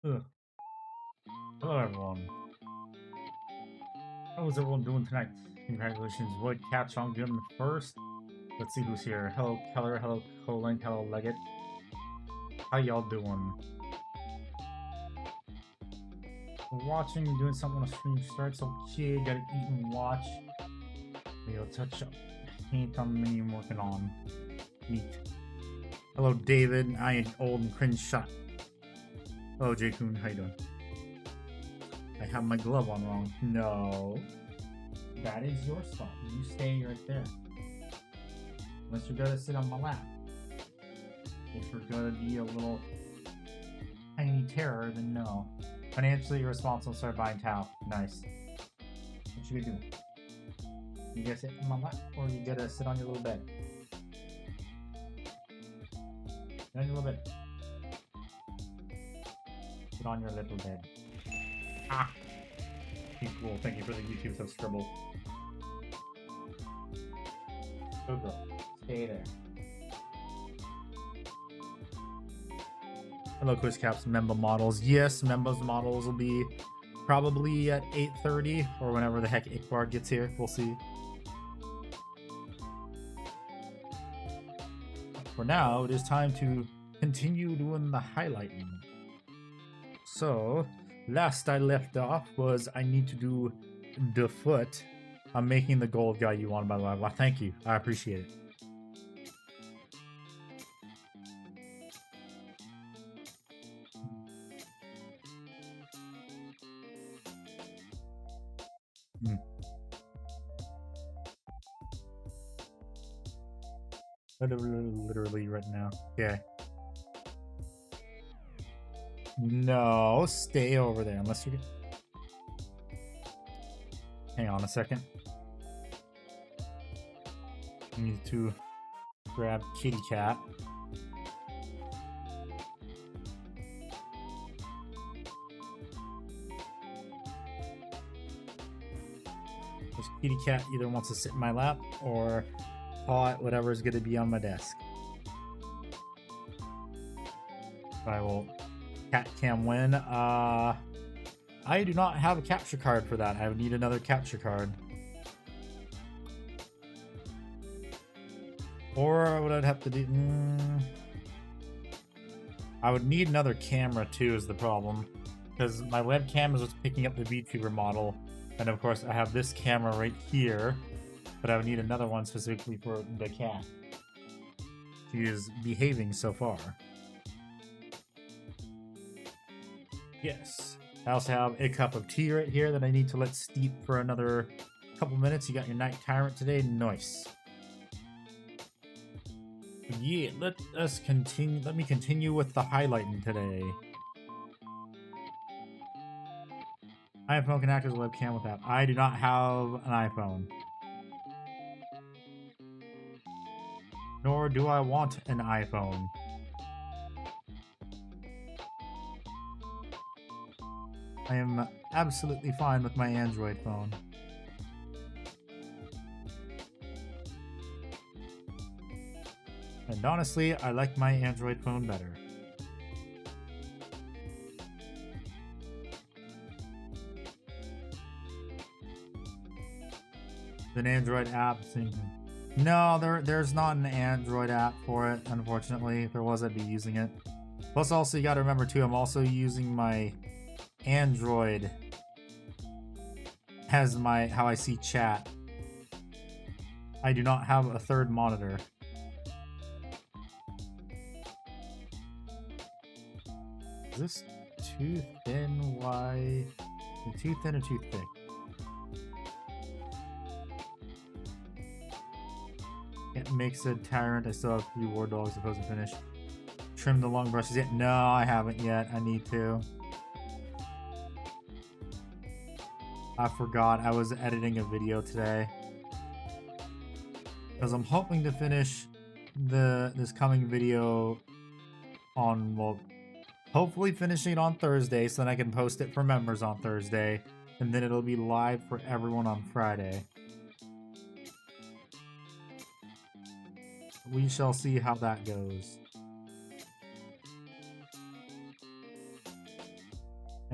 Ugh. Hello, everyone. How is everyone doing tonight? Congratulations, Void Catch on getting first. Let's see who's here. Hello, Keller. Hello, Colink. Hello, Leggett. How y'all doing? We're watching and doing something on a stream starts. Okay, gotta eat and watch. Maybe I'll touch up paint on the menu I'm working on. Neat. Hello, David. I am old and cringe shot. Hello, J-Kun. How you doing? I have my glove on wrong. No. That is your spot. You stay right there. Unless you're gonna sit on my lap. If you're gonna be a little tiny terror, then no. Financially irresponsible, start buying towel. Nice. What you gonna do? You gotta sit on my lap, or you gotta sit on your little bed? Sit on your little bed. Sit on your little bed. Ah! Cool, thank you for the YouTube subscribe. Good girl. Stay there. Hello, QuizCaps member models. Yes, members models will be probably at 8:30 or whenever the heck Iqbar gets here. We'll see. But for now, it is time to continue doing the highlighting. So, last I left off was I need to do the foot. I'm making the gold guy you wanted, by the way. Well, thank you. I appreciate it. Literally right now. Okay. No, stay over there unless you can. Hang on a second. I need to grab kitty cat. This kitty cat either wants to sit in my lap or paw at whatever is going to be on my desk. I will cat cam win. I do not have a capture card for that. I would need another capture card. Or what I'd have to do... I would need another camera too is the problem. Because my webcam is what's picking up the VTuber model. And of course I have this camera right here. But I would need another one specifically for the cat. She is behaving so far. Yes. I also have a cup of tea right here that I need to let steep for another couple minutes. You got your night tyrant today. Nice. Yeah, let us continue. Let me continue with the highlighting today. iPhone can act as a webcam with that. I do not have an iPhone. Nor do I want an iPhone. I am absolutely fine with my Android phone. And honestly, I like my Android phone better. An Android app. No, there's not an Android app for it, unfortunately. If there was, I'd be using it. Plus, also, you gotta remember, too, I'm also using my Android as my how I see chat. I do not have a third monitor. Is this too thin? Why? Too thin or too thick? It makes a tyrant. I still have 3 war dogs supposed to finish. Trim the long brushes yet? No, I haven't yet. I need to. I forgot I was editing a video today. Because I'm hoping to finish this coming video on, well, hopefully finishing it on Thursday so then I can post it for members on Thursday. And then it'll be live for everyone on Friday. We shall see how that goes.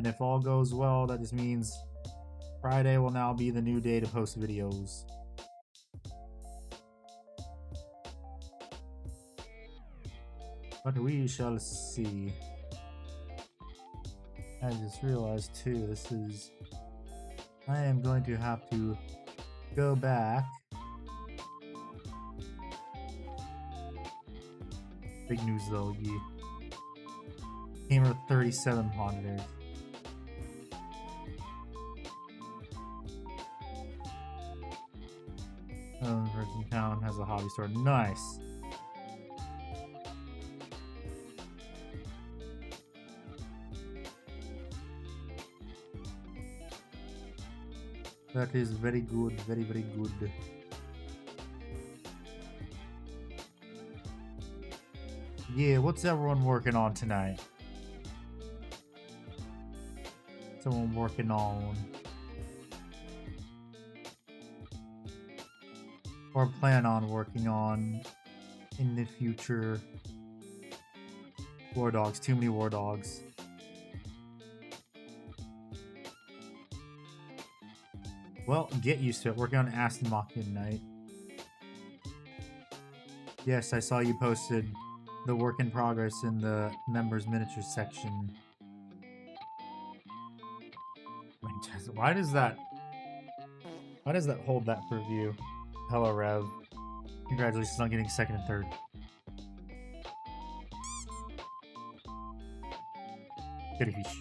And if all goes well, that just means Friday will now be the new day to post videos. But we shall see. I just realized too, I am going to have to go back. Big news though, Gamer 37 monitors. Virgin Town has a hobby store. Nice. That is very good, very, very good. Yeah, what's everyone working on tonight? Someone working on... or plan on working on in the future. War dogs, too many war dogs. Well, get used to it. Working on Aston Machina tonight. Yes, I saw you posted the work in progress in the members miniatures section. Why does that hold that for view? Hello, Rev. Congratulations on getting second and third. Kitty fish.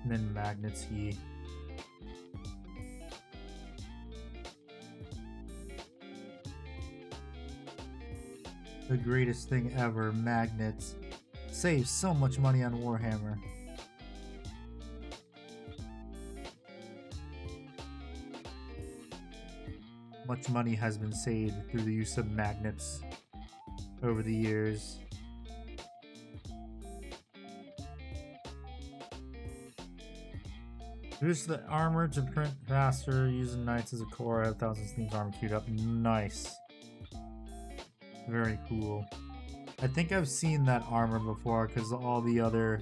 And then magnets here. The greatest thing ever, magnets. Save so much money on Warhammer. Much money has been saved through the use of magnets over the years. Reduce the armor to print faster using knights as a core. I have 1,000 Steam's armor queued up. Nice. Very cool. I think I've seen that armor before because all the other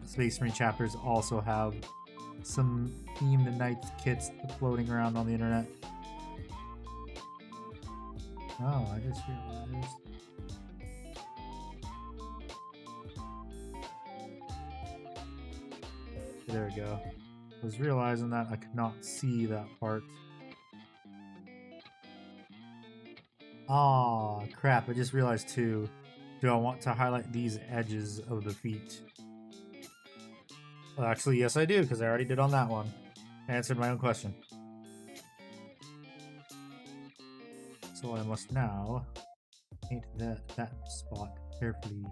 Space Marine chapters also have some themed knights kits floating around on the internet. Oh, I just realized. There we go. I was realizing that I could not see that part. Ah, crap. I just realized too. Do I want to highlight these edges of the feet? Well, actually, yes I do, because I already did on that one. I answered my own question. So I must now paint that spot carefully.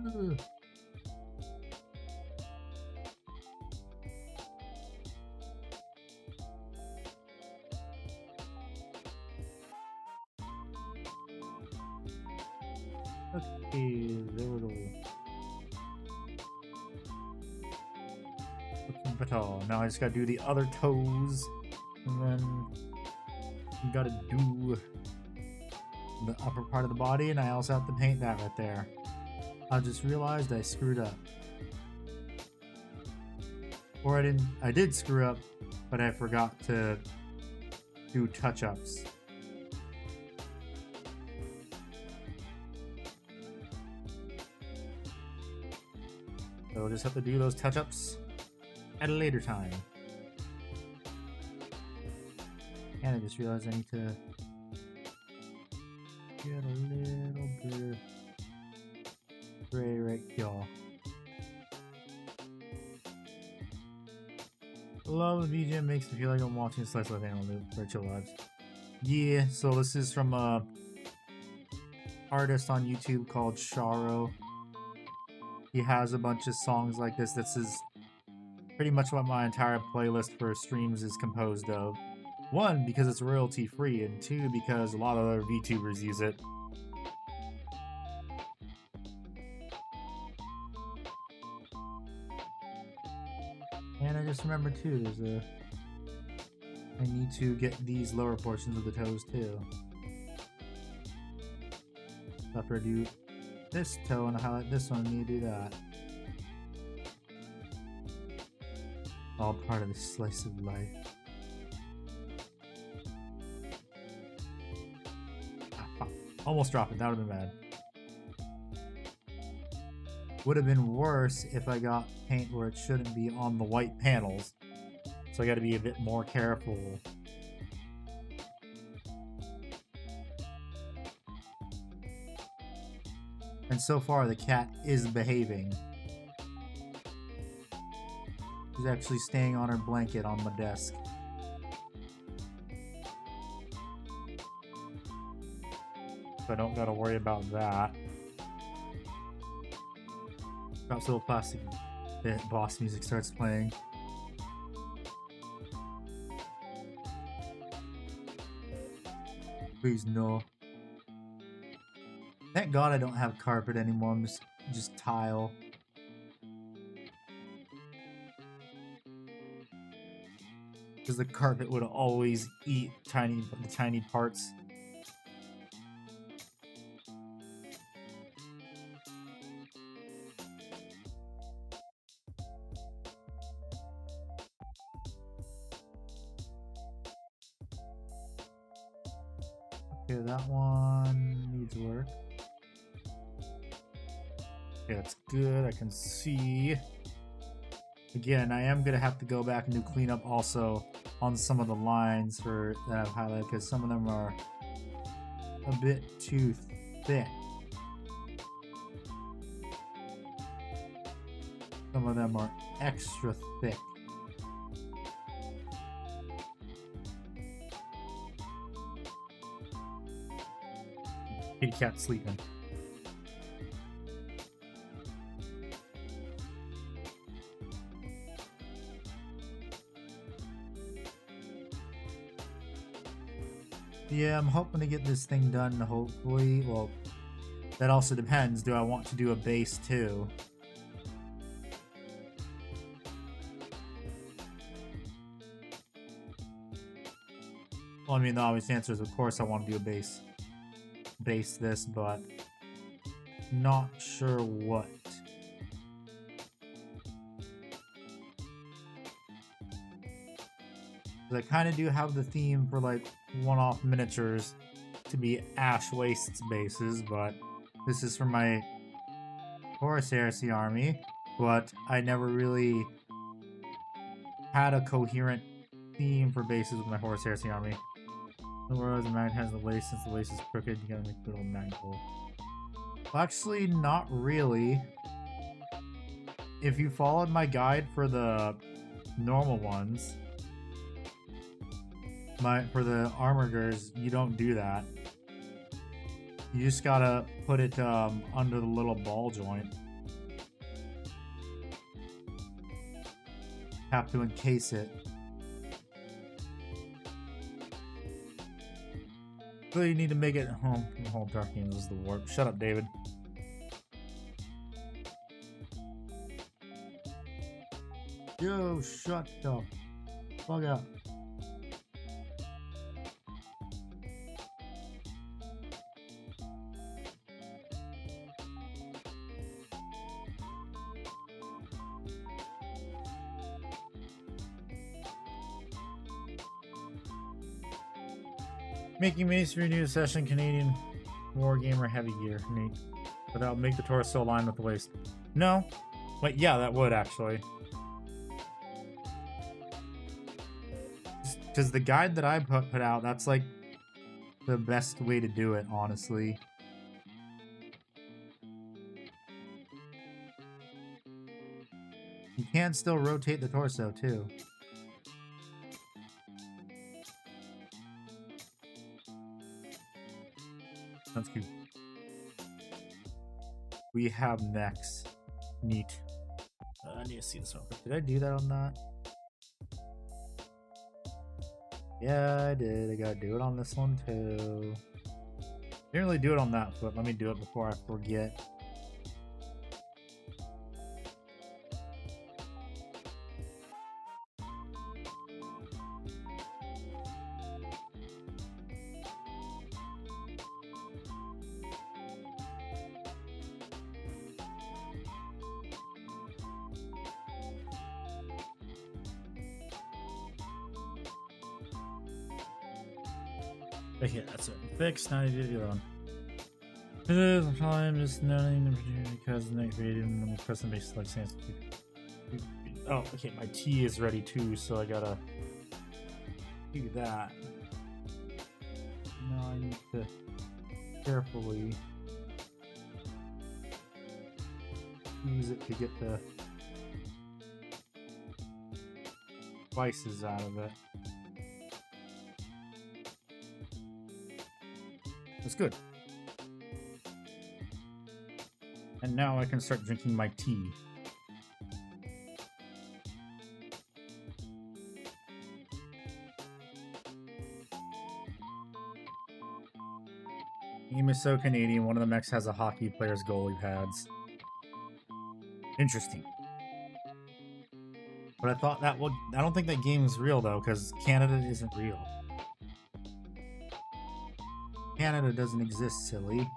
Ugh. Okay, there we go. Looking better. Now I just gotta do the other toes, and then you gotta do the upper part of the body, and I also have to paint that right there. I just realized I screwed up. Or I did screw up, but I forgot to do touch-ups. So we'll just have to do those touch-ups at a later time. And I just realized I need to get a little bit of gray right here. Love the BGM makes me feel like I'm watching a slice of animal loop for Chill Lives. Yeah, so this is from a artist on YouTube called Sharo. He has a bunch of songs like this. This is pretty much what my entire playlist for streams is composed of. One, because it's royalty free, and two, because a lot of other VTubers use it. And I just remembered too, there's a I need to get these lower portions of the toes too. After I do this toe and I highlight this one, I need to do that. All part of this slice of life. Almost dropped it, that would have been bad. Would have been worse if I got paint where it shouldn't be on the white panels. So I gotta be a bit more careful. And so far the cat is behaving. She's actually staying on her blanket on my desk. So I don't gotta worry about that. Drops a little plastic bit, boss music starts playing. Please no. Thank God I don't have carpet anymore, I'm just tile. Because the carpet would always eat the tiny parts. Okay, that one needs work. Okay, that's good. I can see. Again, I am gonna have to go back and do cleanup also on some of the lines that I've highlighted because some of them are a bit too thick. Some of them are extra thick. Kitty cat sleeping. Yeah, I'm hoping to get this thing done, hopefully. Well, that also depends. Do I want to do a base too? Well, I mean, the obvious answer is, of course, I want to do a base this, but not sure what. I kind of do have the theme for like one-off miniatures to be Ash Wastes bases, but this is for my Horus Heresy army, but I never really had a coherent theme for bases with my Horus Heresy army. Whereas the magnet has the lace, since the lace is crooked, you gotta make a little magnet hole. Well, actually, not really. If you followed my guide for the normal ones, for the armor girs, you don't do that. You just gotta put it under the little ball joint. Have to encase it. So you need to make it home. Oh, Dark Angels is the warp. Shut up, David. Yo, shut the fuck up. Making minis for your new session, Canadian Wargamer Heavy Gear, Nate. But that'll make the torso align with the waist. No? Wait, yeah, that would actually. Because the guide that I put out, that's like the best way to do it, honestly. You can still rotate the torso, too. That's cute. We have next. Neat. I need to see this one. Did I do that on that? Yeah, I did. I gotta do it on this one too. Didn't really do it on that foot. Let me do it before I forget. Okay, that's it. Fixed. Now you do the other one. The time is nothing because the next created when the person base like sense. Oh, okay. My tea is ready too, so I gotta do that. Now I need to carefully use it to get the spices out of it. That's good. And now I can start drinking my tea. Game is so Canadian, one of the mechs has a hockey player's goalie pads. Interesting. But I thought that would... I don't think that game is real, though, because Canada isn't real. Canada doesn't exist, silly.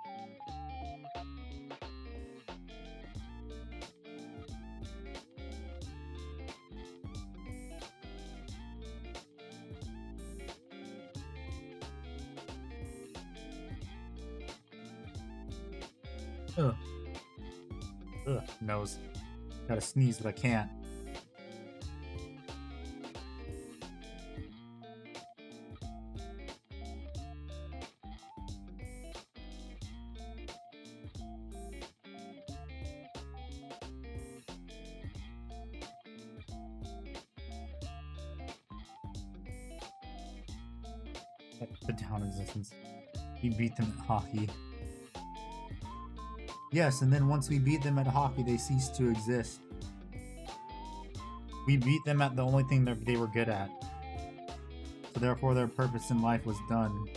Ugh. Ugh, nose. Gotta sneeze, but I can't. The down existence. We beat them at hockey. Yes, and then once we beat them at hockey, they cease to exist. We beat them at the only thing that they were good at. So therefore their purpose in life was done.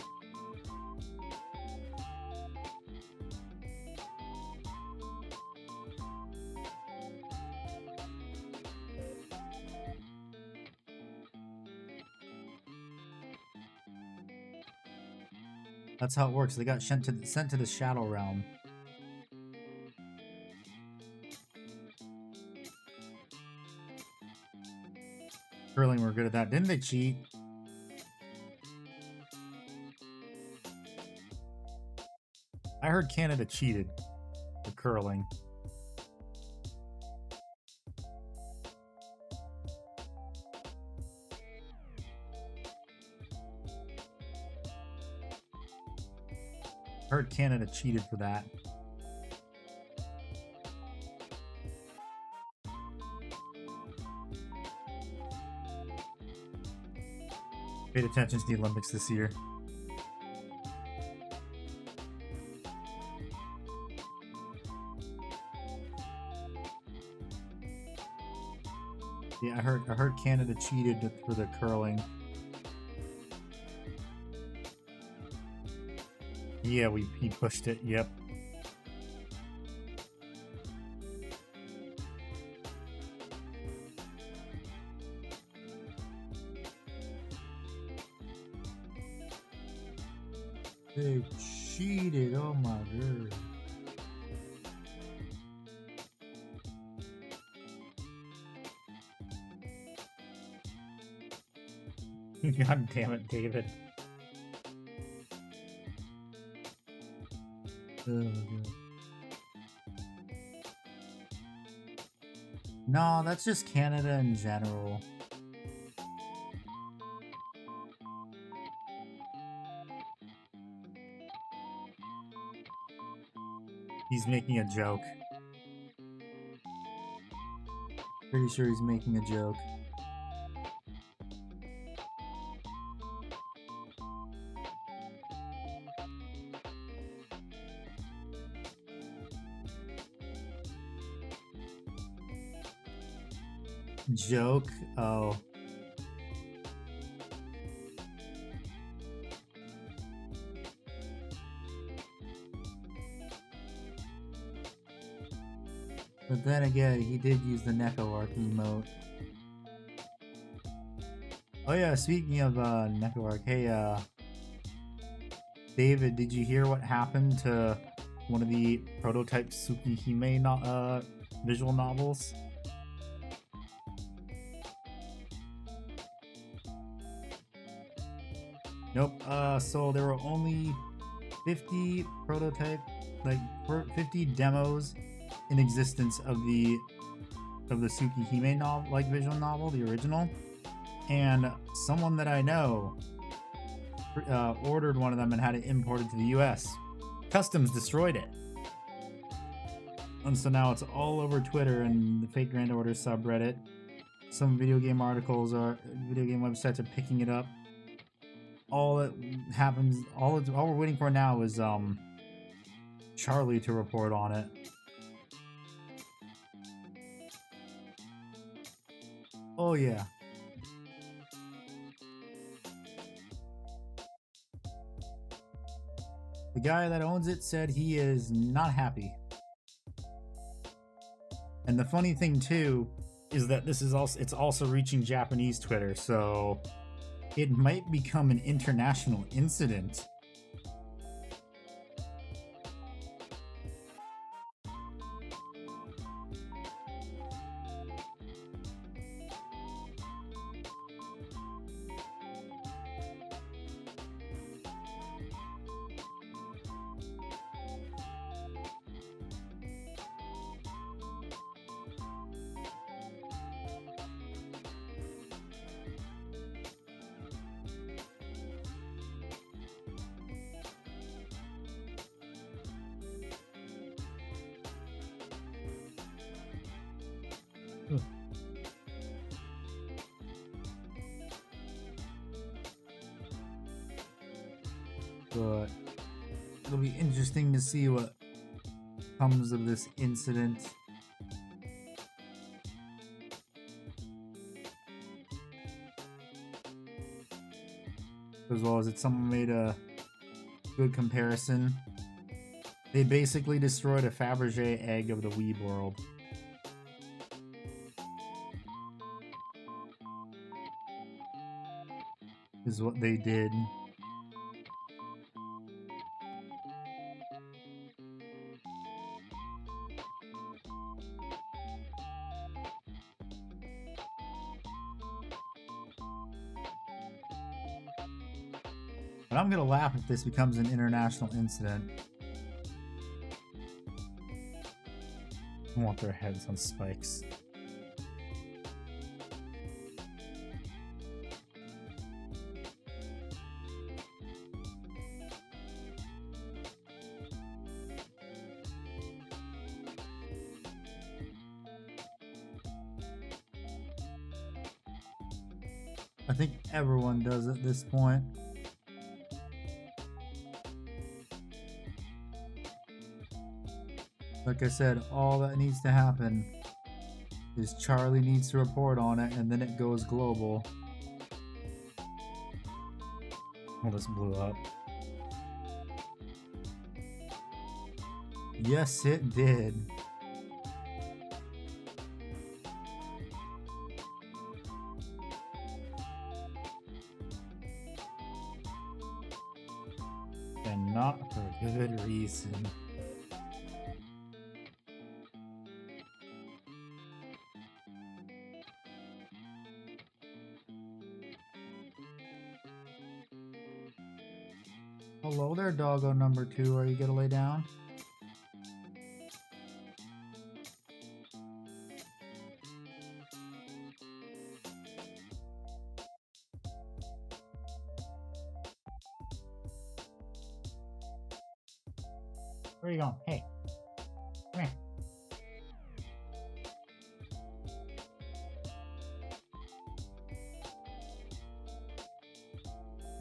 That's how it works. They got sent to the Shadow Realm. Curling were good at that. Didn't they cheat? I heard Canada cheated for curling. I heard Canada cheated for that. Paid attention to the Olympics this year. Yeah, I heard Canada cheated for the curling. Yeah, he pushed it. Yep. They cheated. Oh my god. God damn it, David. Oh, God. No, that's just Canada in general. He's making a joke. Pretty sure he's making a joke. Joke? Oh. But then again, he did use the Neko Arc emote. Oh yeah, speaking of Neko Arc, hey David, did you hear what happened to one of the prototype Tsukihime visual novels? Nope. So there were only 50 prototype, like 50 demos in existence of the Tsukihime novel, like visual novel, the original. And someone that I know ordered one of them and had it imported to the US. Customs destroyed it. And so now it's all over Twitter and the Fake Grand Order subreddit. Some video game websites are picking it up. All that happens, all we're waiting for now is Charlie to report on it. Oh yeah. The guy that owns it said he is not happy. And the funny thing too is that it's also reaching Japanese Twitter, so it might become an international incident. But it'll be interesting to see what comes of this incident. As well as someone made a good comparison. They basically destroyed a Fabergé egg of the Weeb world. Is what they did. But I'm gonna laugh if this becomes an international incident. I want their heads on spikes. I think everyone does at this point. Like I said, all that needs to happen is Charlie needs to report on it, and then it goes global. Well, this blew up. Yes, it did. And not for good reason. Hello there, doggo number 2. Are you gonna lay down? Where are you going? Hey, come here.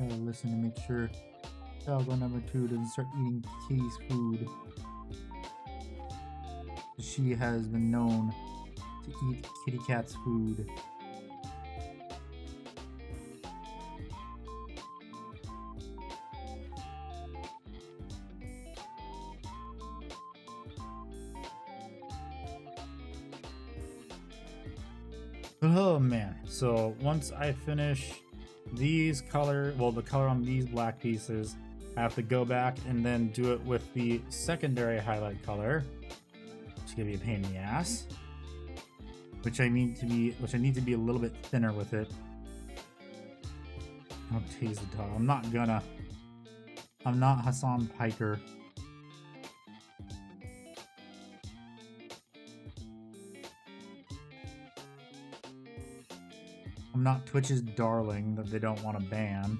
Gotta listen to make sure doggo number 2 doesn't start eating Kitty's food. She has been known to eat Kitty Cat's food. Oh man, so once I finish these the color on these black pieces, I have to go back and then do it with the secondary highlight color, which is gonna be a pain in the ass. Which I need to be a little bit thinner with it. Don't tase the dog. I'm not gonna. I'm not Hassan Piker. I'm not Twitch's darling that they don't want to ban.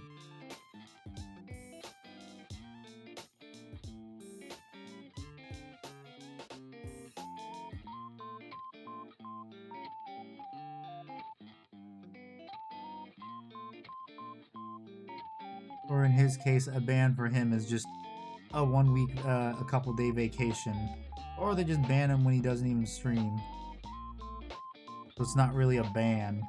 Or in his case, a ban for him is just a 1 week, a couple day vacation. Or they just ban him when he doesn't even stream. So it's not really a ban.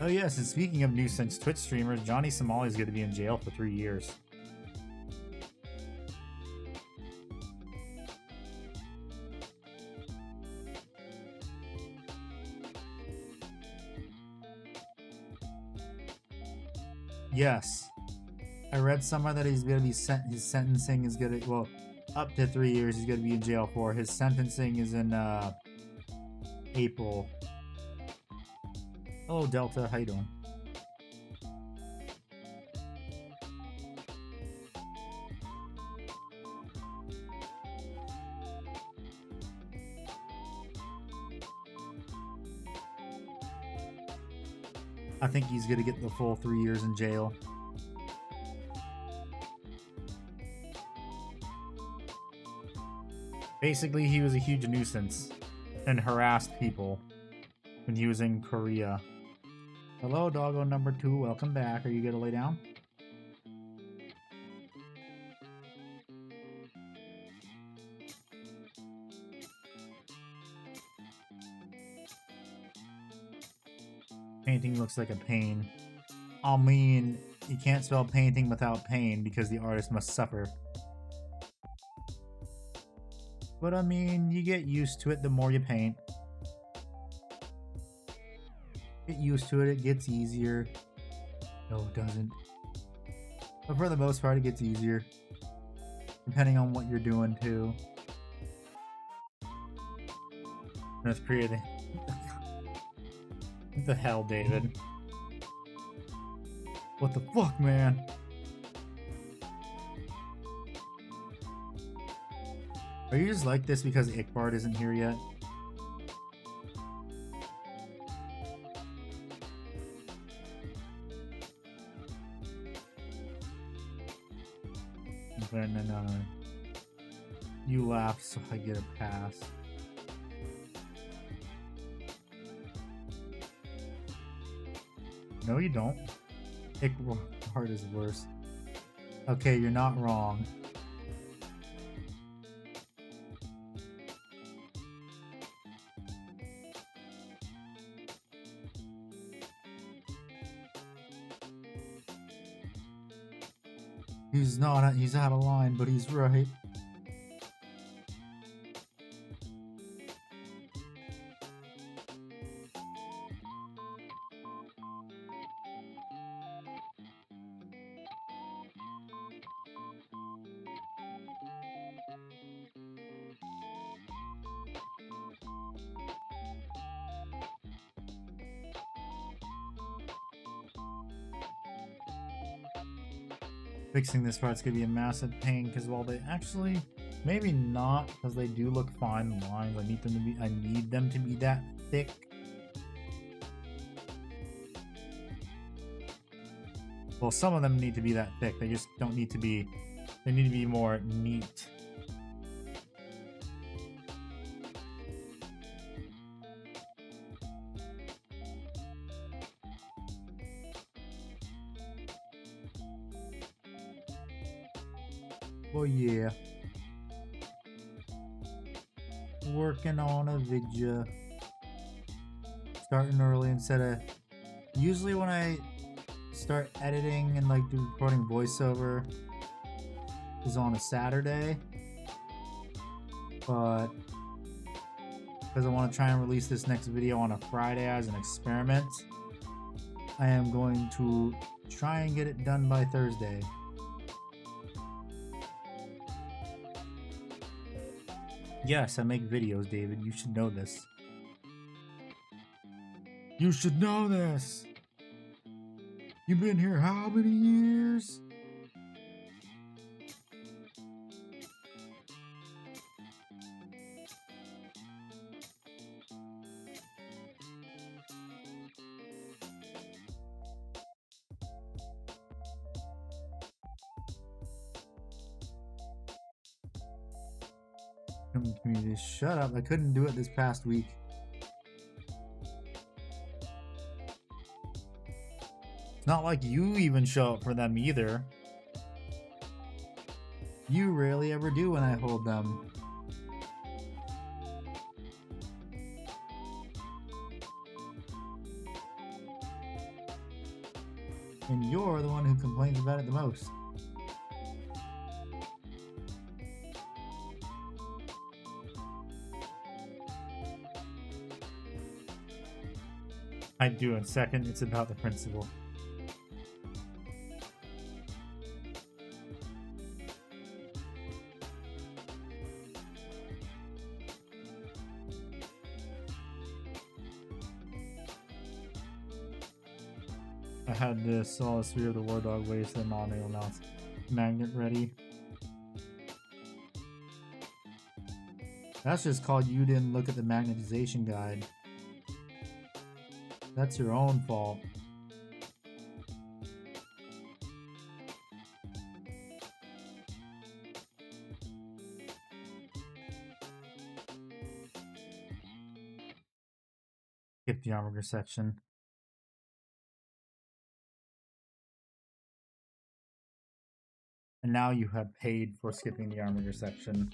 Oh yes, and speaking of nuisance Twitch streamers, Johnny Somali is going to be in jail for 3 years. Yes. I read somewhere that he's going to be his sentencing is going to, well, up to 3 years he's going to be in jail for. His sentencing is in April. Hello, Delta. How you doing? I think he's going to get the full 3 years in jail. Basically, he was a huge nuisance and harassed people when he was in Korea. Hello, doggo number 2. Welcome back. Are you gonna lay down? Painting looks like a pain. I mean, you can't spell painting without pain because the artist must suffer. But I mean, you get used to it the more you paint. Get used to it, it gets easier. No, it doesn't. But for the most part, it gets easier. Depending on what you're doing, too. North Korea. What the hell, David? What the fuck, man? Are you just like this because Ickbard isn't here yet? No. You laugh, so I get a pass. No, you don't. Ickbard is worse. Okay, you're not wrong. He's not, he's out of line, but he's right. Fixing this part's gonna be a massive pain because while they actually maybe not, because they do look fine, the lines I need them to be that thick. Well, some of them need to be that thick, they just don't need to be, they need to be more neat. Oh yeah. Working on a video. Starting early instead of... Usually when I start editing and like do recording voiceover is on a Saturday. But because I want to try and release this next video on a Friday as an experiment, I am going to try and get it done by Thursday. Yes, I make videos, David. You should know this. You should know this! You've been here how many years? Community, shut up. I couldn't do it this past week. It's not like you even show up for them either. You rarely ever do when I hold them. And you're the one who complains about it the most. I do in second. It's about the principle. I had the Solid Sphere of the War Dog waste and non-nail mounts magnet ready. That's just called you didn't look at the magnetization guide. That's your own fault. Skip the armor section. And now you have paid for skipping the armor section.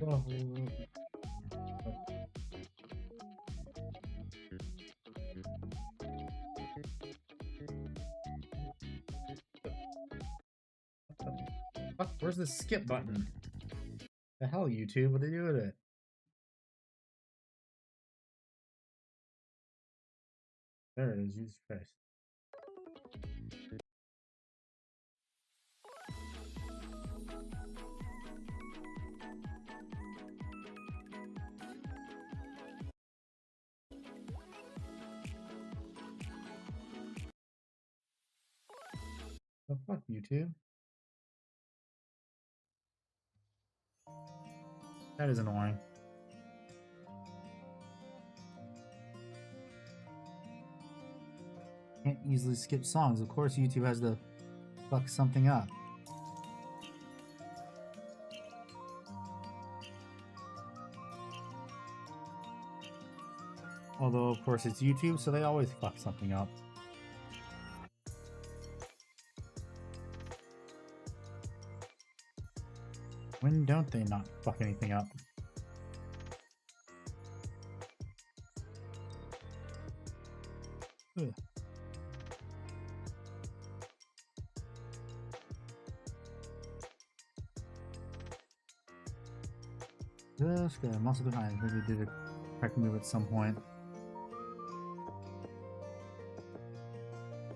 Oh. Fuck, where's the skip button? The hell, YouTube? What did you do with it? There it is, Jesus Christ. The fuck, YouTube? That is annoying. Can't easily skip songs. Of course, YouTube has to fuck something up. Although, of course, it's YouTube, so they always fuck something up. When don't they not fuck anything up? Ugh. This guy, muscle behind. Maybe did a crack move at some point.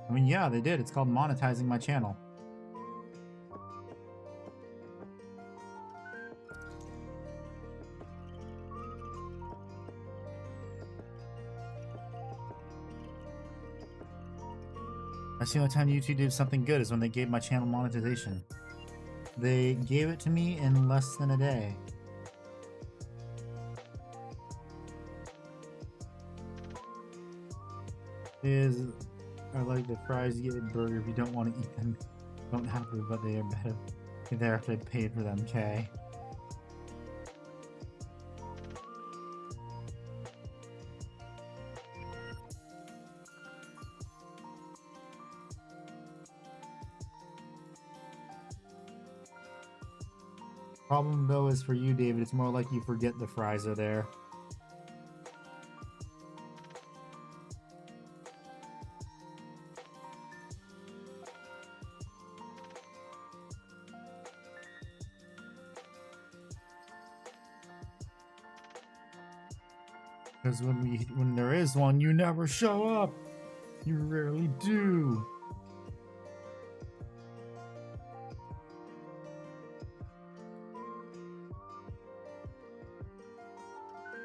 I mean, yeah, they did. It's called monetizing my channel. That's the only time YouTube did something good is when they gave my channel monetization. They gave it to me in less than a day. I like the fries you get at burger. If you don't want to eat them, don't have to, but they are better. You're there after I paid for them, okay? Problem though is for you, David, it's more like you forget the fries are there. Because when there is one, you never show up. You rarely do.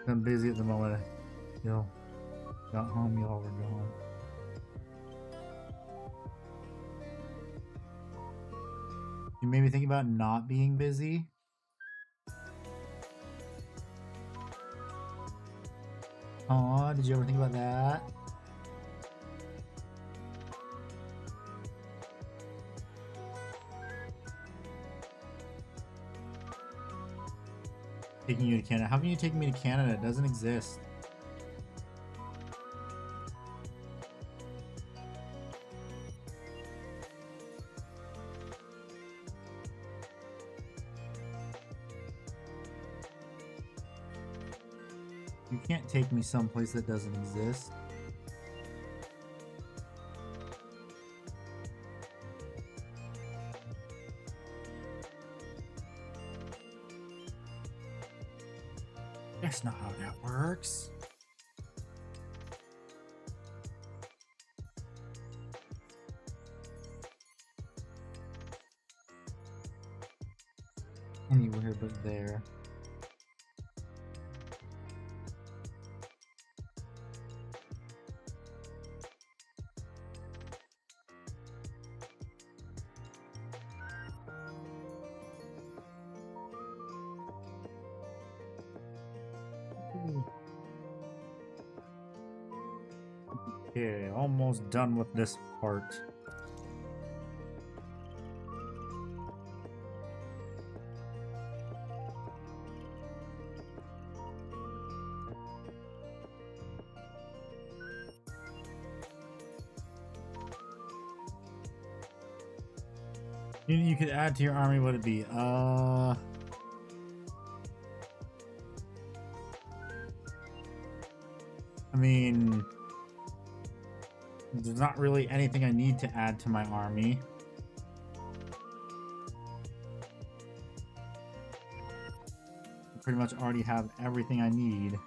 I'm busy at the moment. Yo, got home, y'all were gone. You made me think about not being busy. Aw, did you ever think about that? Taking you to Canada. How can you take me to Canada? It doesn't exist. You can't take me someplace that doesn't exist. That's not how that works. Anywhere but there. Okay, almost done with this part. You could add to your army, what would it be? I mean, there's not really anything I need to add to my army. I pretty much already have everything I need.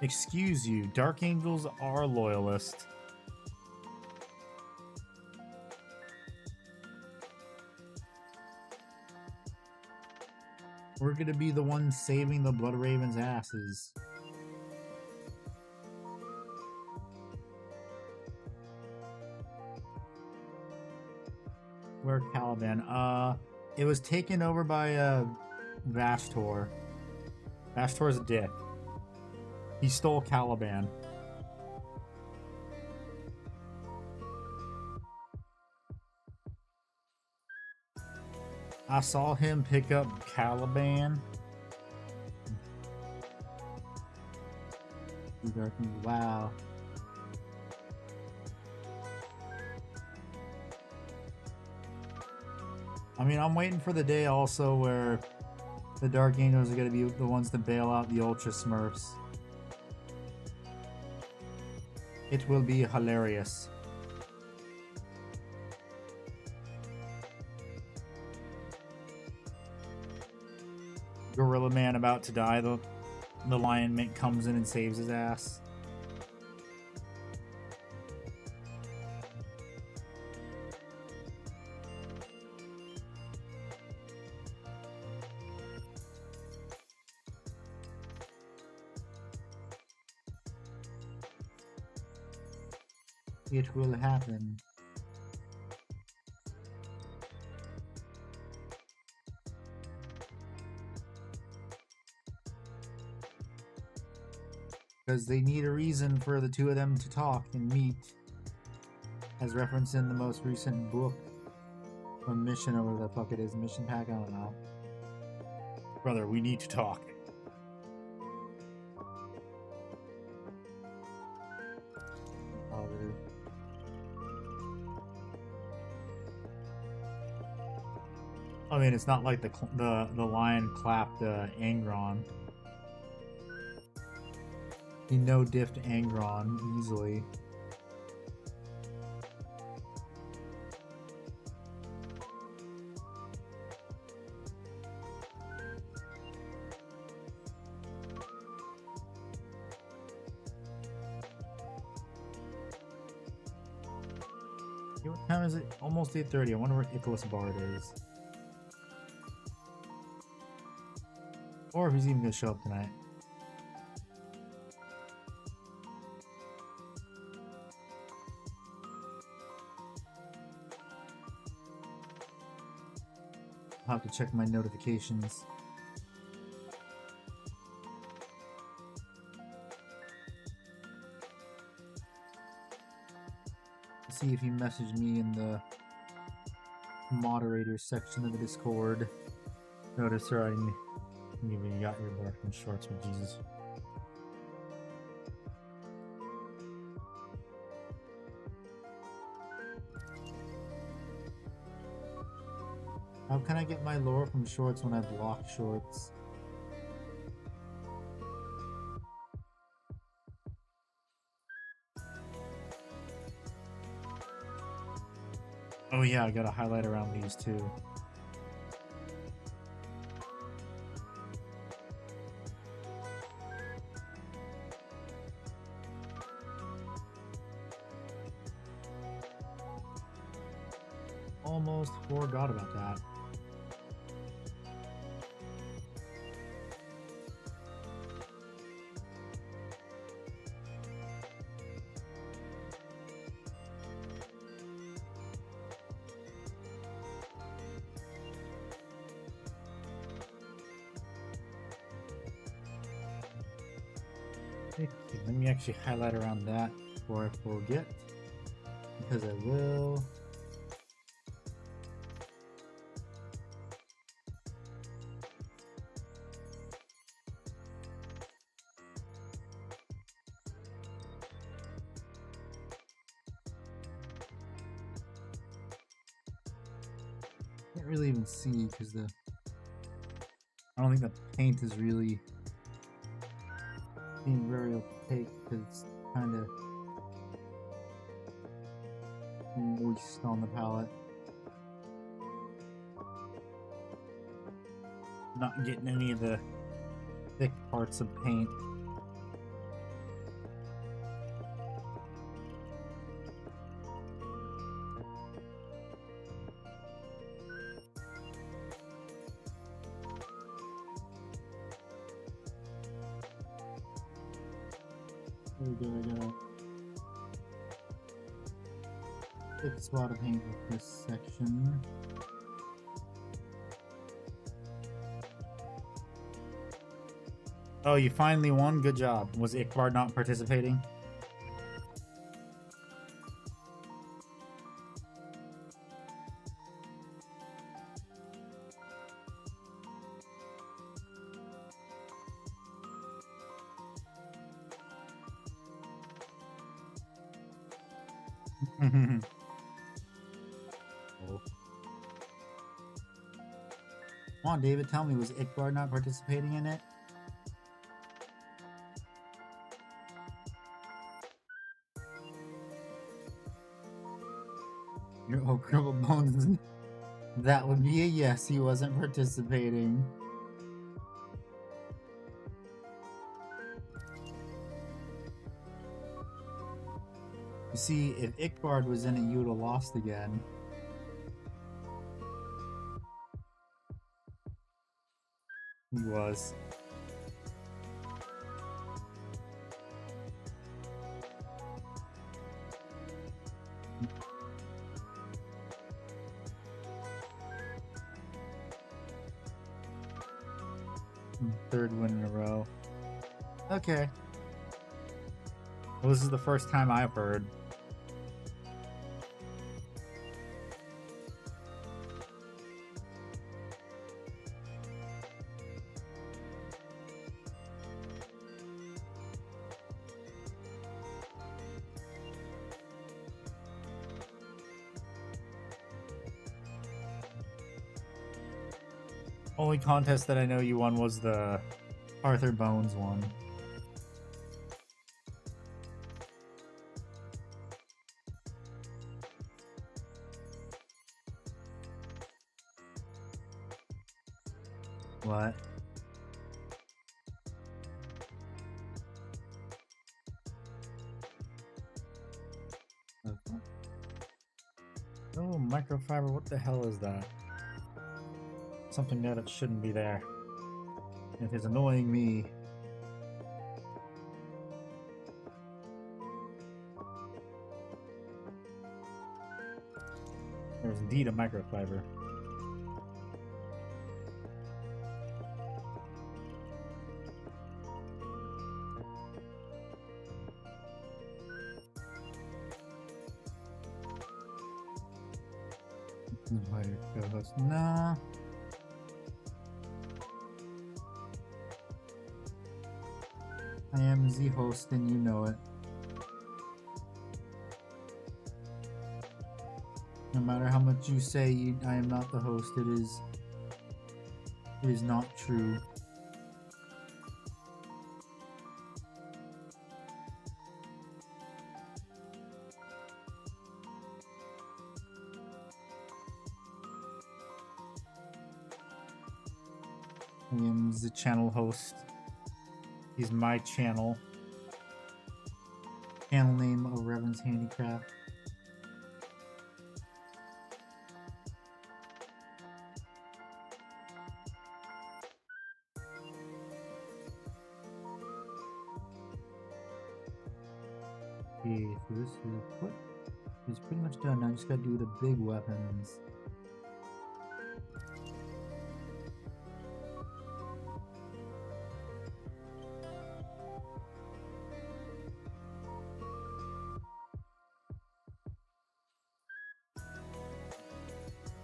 Excuse you, Dark Angels are loyalist. We're gonna be the ones saving the Blood Raven's asses. Where Caliban? It was taken over by Vashtor. Vashtor's a dick. He stole Caliban. I saw him pick up Caliban. Wow. I mean, I'm waiting for the day also where the Dark Angels are going to be the ones to bail out the Ultra Smurfs. It will be hilarious. Gorilla Man about to die, the Lion Mink comes in and saves his ass. It will happen. Because they need a reason for the two of them to talk and meet, as referenced in the most recent book or mission, or whatever the fuck it is, mission pack, I don't know. Brother, we need to talk. Oh, dude. I mean, it's not like the lion clapped Angron. He no-diffed Angron easily. See, what time is it? Almost 8:30. I wonder where Icarus Bard is. Or if he's even gonna show up tonight. I'll have to check my notifications. See if he messaged me in the moderator section of the Discord. Notice her, I even got your Barking shorts with Jesus. How can I get my lore from shorts when I block shorts? Oh yeah, I gotta highlight around these too. Almost forgot about that. Okay, let me actually highlight around that before I forget, because I will. Can't really even see because I don't think the paint is really being very opaque because it's kind of moist on the palette. Not getting any of the thick parts of paint. There we go, I got a thick spot of paint with this section. Oh, you finally won? Good job. Was Ikbar not participating? Oh. Come on, David, tell me, was Ikbar not participating in it? Your Cribble Bones. That would be a yes, he wasn't participating. You see, if Ikbard was in it, you would have lost again. He was. Third win in a row. Okay. Well, this is the first time I've heard. Only contest that I know you won was the Arthur Bones one. What? Okay. Oh, microfiber, what the hell is that? Something there that shouldn't be there. It is annoying me. There's indeed a microfiber. No. I am the host and you know it. No matter how much you say I am not the host, it is not true. I am the channel host. He's my channel. Channel name of Revan's Handicraft. Okay, so this is what is pretty much done. Now I just gotta do the big weapons.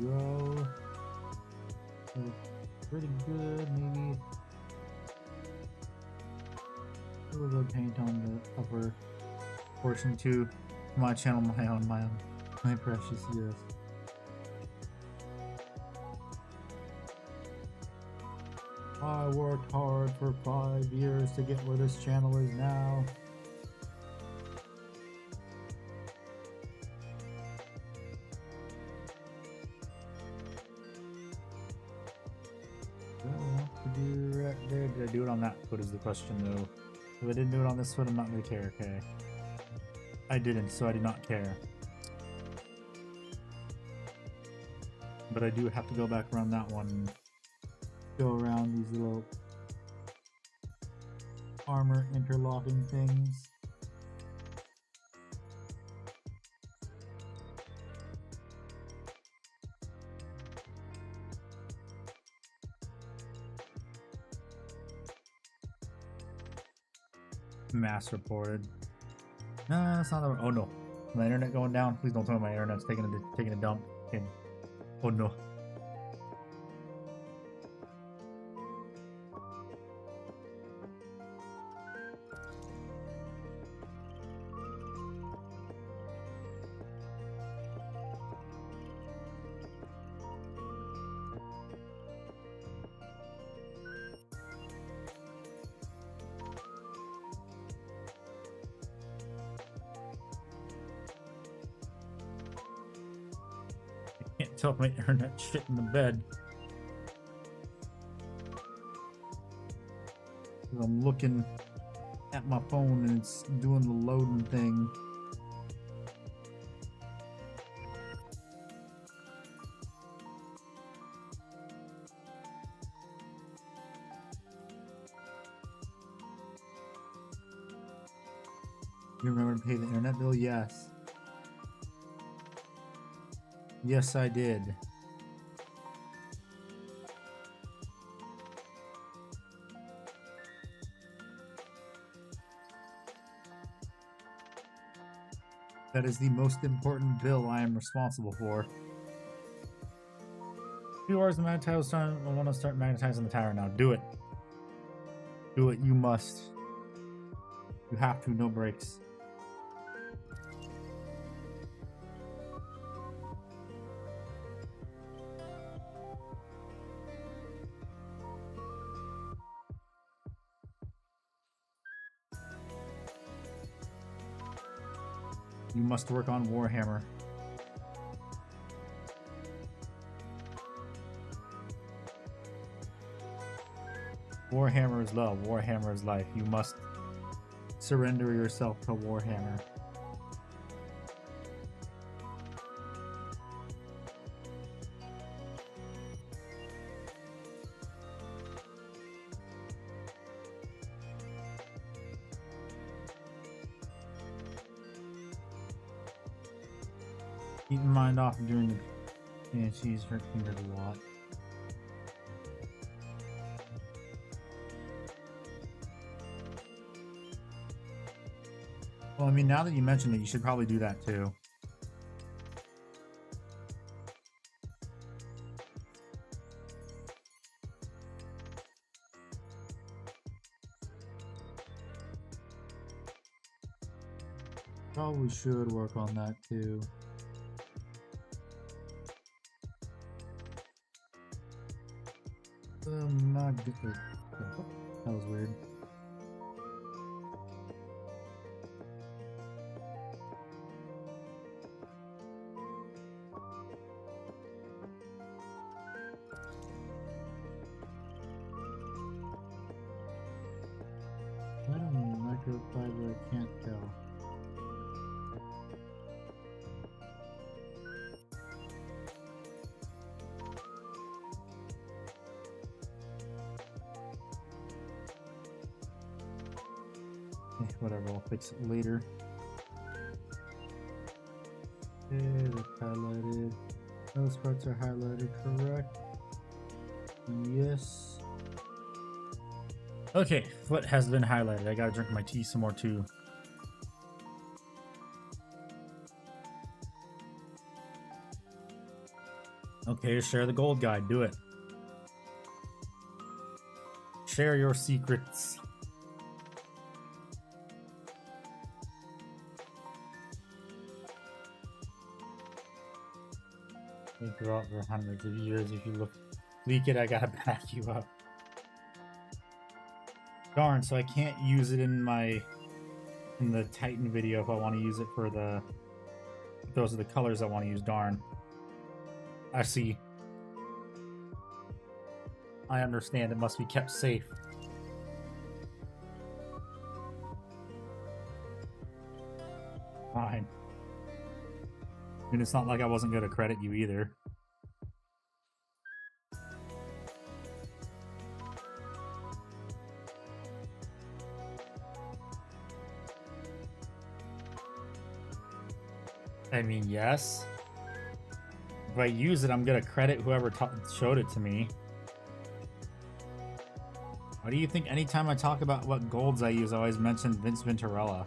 Go. Pretty good, maybe. A little bit of paint on the upper portion too. My channel, my precious, yes. I worked hard for 5 years to get where this channel is now. Right there. Did I do it on that foot is the question though. If I didn't do it on this foot, I'm not gonna care, okay? I didn't, so I did not care. But I do have to go back around that one and go around these little armor interlocking things. Mass reported. No, that's not the. Oh no, my internet going down. Please don't tell me my internet's taking a dump. Okay. Oh no. Can't tell if my internet shit in the bed. I'm looking at my phone and it's doing the loading thing. You remember to pay the internet bill? Yes. Yes, I did. That is the most important bill I am responsible for. 2 hours of magnetizing time. I want to start magnetizing the tower now. Do it. Do it. You must. You have to. No breaks. You must work on Warhammer. Warhammer is love. Warhammer is life. You must surrender yourself to Warhammer. Keep your mind off of doing the she's hurt fingers a lot. Well, I mean, now that you mentioned it, you should probably do that too. Probably should work on that too. Not good. Oh, that was weird. Microfiber, I can't tell. Whatever, I'll fix it later. Okay, that's highlighted. Those parts are highlighted, correct? Yes. Okay, foot has been highlighted. I gotta drink my tea some more too. Okay, share the gold guide. Do it. Share your secrets. They grow up for hundreds of years. If you leak it, I gotta back you up. Darn, so I can't use it in the Titan video if I want to use it for the... Those are the colors I want to use, darn. I see. I understand, it must be kept safe. Fine. I mean, it's not like I wasn't gonna credit you either. I mean, yes. If I use it, I'm gonna credit whoever showed it to me. Why do you think anytime I talk about what golds I use, I always mention Vince Venturella?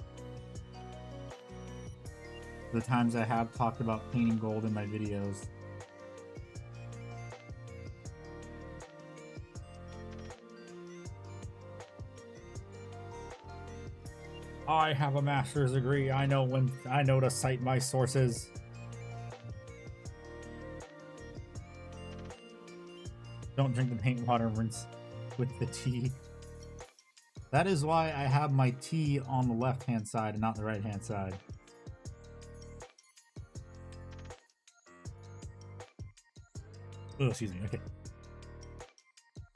The times I have talked about painting gold in my videos. I have a master's degree. I know to cite my sources. Don't drink the paint water, rinse with the tea. That is why I have my tea on the left-hand side and not the right-hand side. Oh, excuse me. Okay.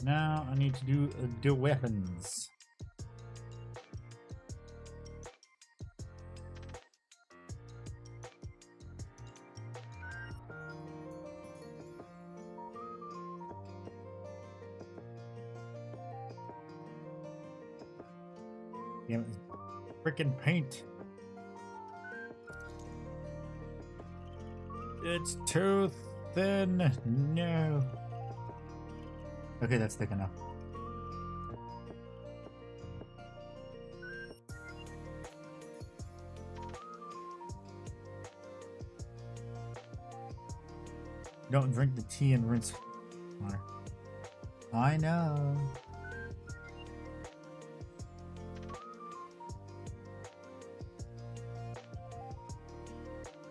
Now I need to do the weapons. Damn it. Frickin' paint. It's too thin. No. Okay, that's thick enough. Don't drink the tea and rinse water. I know.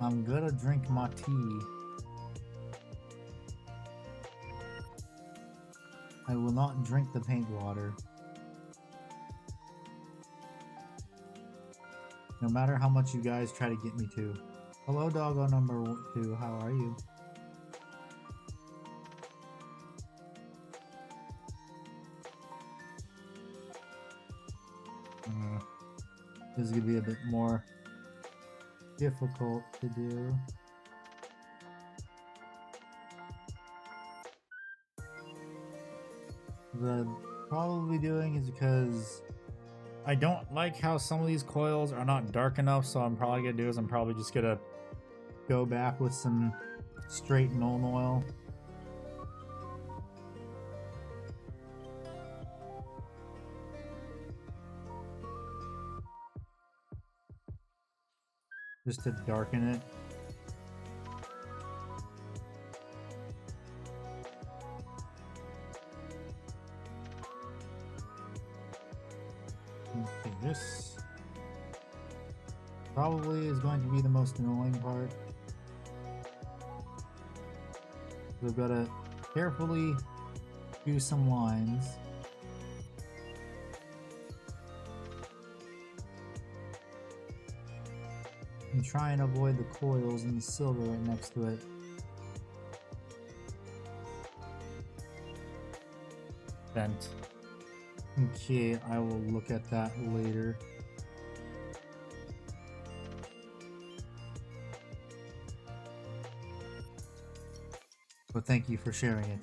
I'm gonna drink my tea. I will not drink the paint water. No matter how much you guys try to get me to. Hello, doggo number 2. How are you? This is gonna be a bit more difficult to do. What I'm probably doing is because I don't like how some of these coils are not dark enough, so I'm probably gonna do is I'm probably just gonna go back with some straight Nuln Oil. Just to darken it. Okay, this probably is going to be the most annoying part. We've got to carefully do some lines. And try and avoid the coils and the silver right next to it. Bent. Okay, I will look at that later. But thank you for sharing it.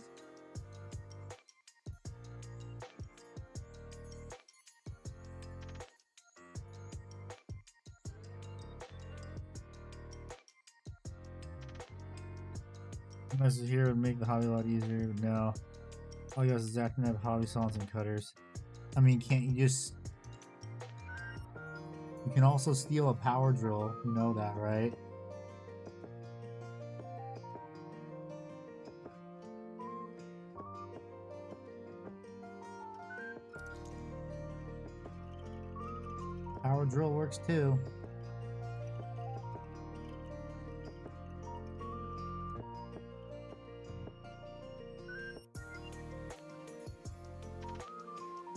Message here would make the hobby a lot easier, but no. All you guys is acting have hobby saws and cutters. I mean, can't you just... You can also steal a power drill, you know that, right? Power drill works too.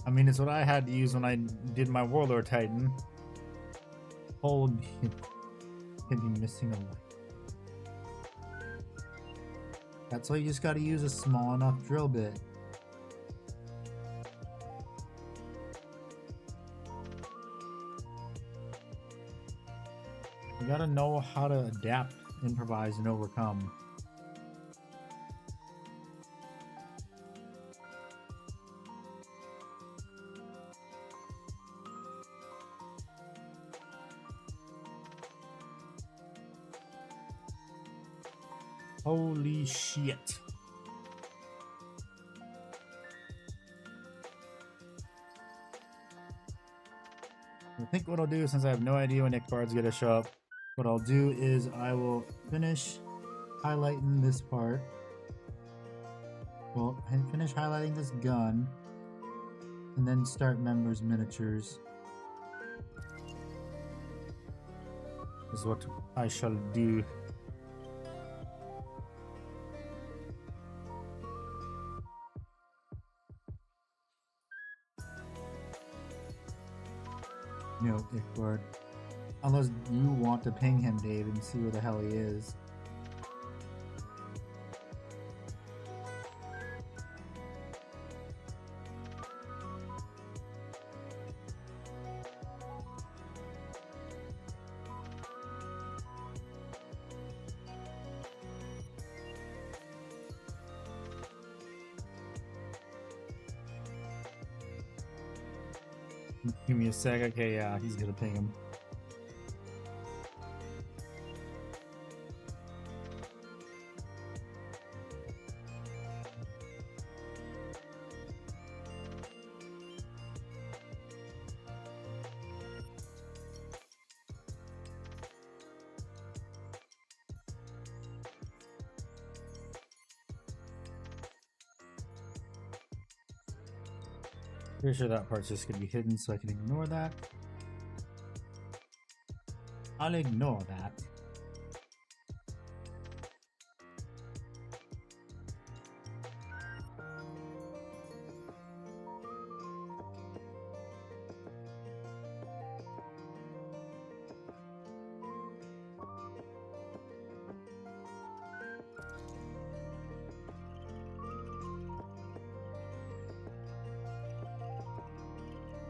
I mean, it's what I had to use when I did my Warlord Titan. Hold can be missing a light. That's why you just gotta use a small enough drill bit. You gotta know how to adapt, improvise, and overcome. Holy shit. I think what I'll do, since I have no idea when Nick Bard's gonna show up, what I'll do is I will finish highlighting this part. Well, finish highlighting this gun, and then start members miniatures. Is what I shall do. No, Ickbard. Unless you want to ping him, Dave, and see where the hell he is. Give me a sec. Okay, yeah, he's gonna ping him. Pretty sure that part's just gonna be hidden, so I can ignore that. I'll ignore that.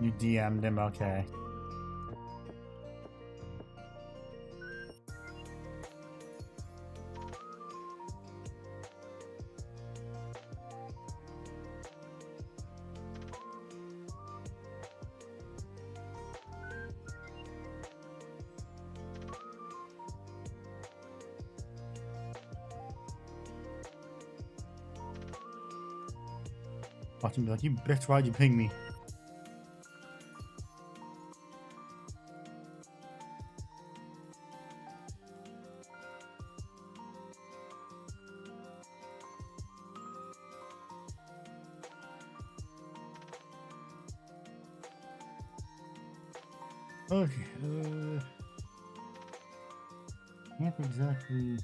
You DM'd him, okay. Watch him be like, you bitch, why'd you ping me? Okay, can't exactly.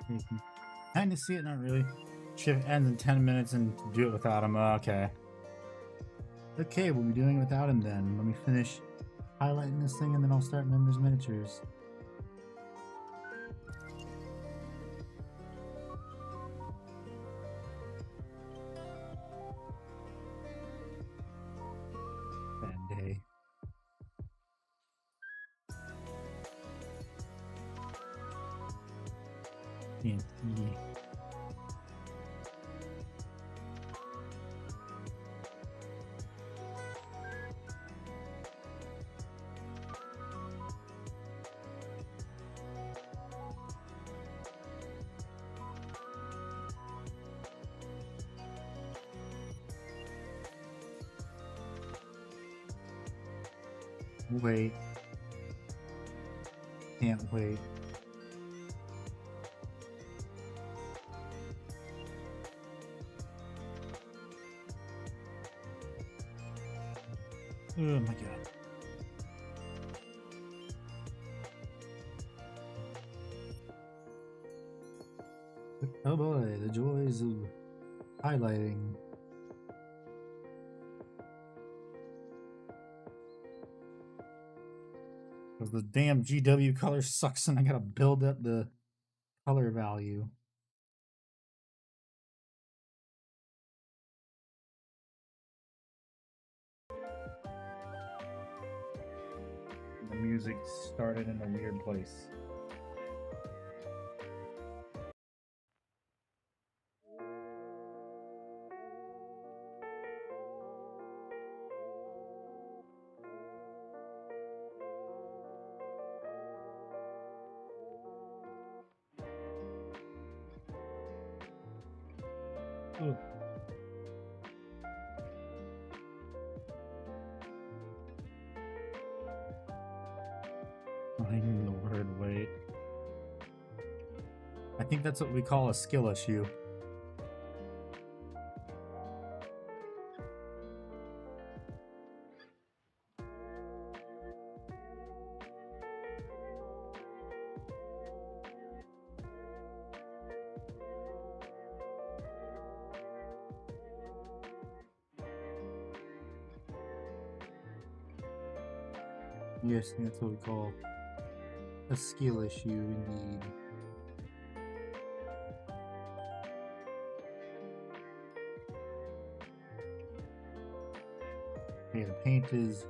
You can kind of see it, not really. Shift ends in 10 minutes and do it without him. Okay. Okay, we'll be doing it without him then. Let me finish highlighting this thing and then I'll start members miniatures. Bad day. Yeah. Wait. Can't wait. Oh my god. Oh boy, the joys of highlighting. Because the damn GW color sucks and I gotta build up the color value. The music started in a weird place. Ugh. Finding the word wait. I think that's what we call a skill issue. Yes, that's what we call a skill issue indeed. Okay, the paint is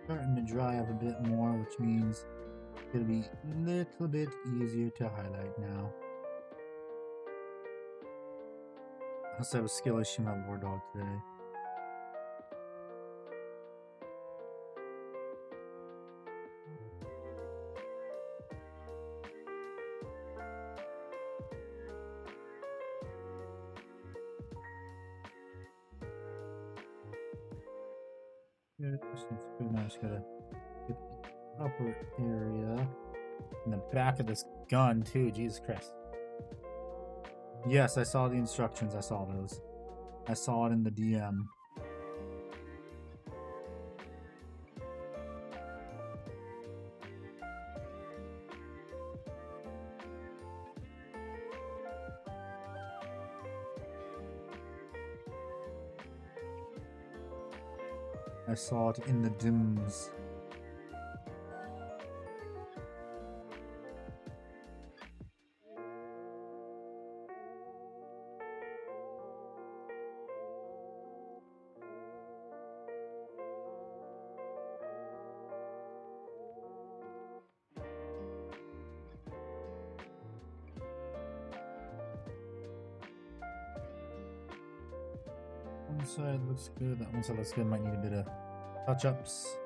starting to dry up a bit more, which means it'll be a little bit easier to highlight now. I also have a skill issue in my War Dog today. Yeah, this looks good. Now I just gotta get the upper area in the back of this gun too. Jesus Christ. Yes, I saw the instructions. I saw those. I saw it in the DM. I saw it in the DIMs. One side looks good. That one side looks good. Might need a bit of touch-ups.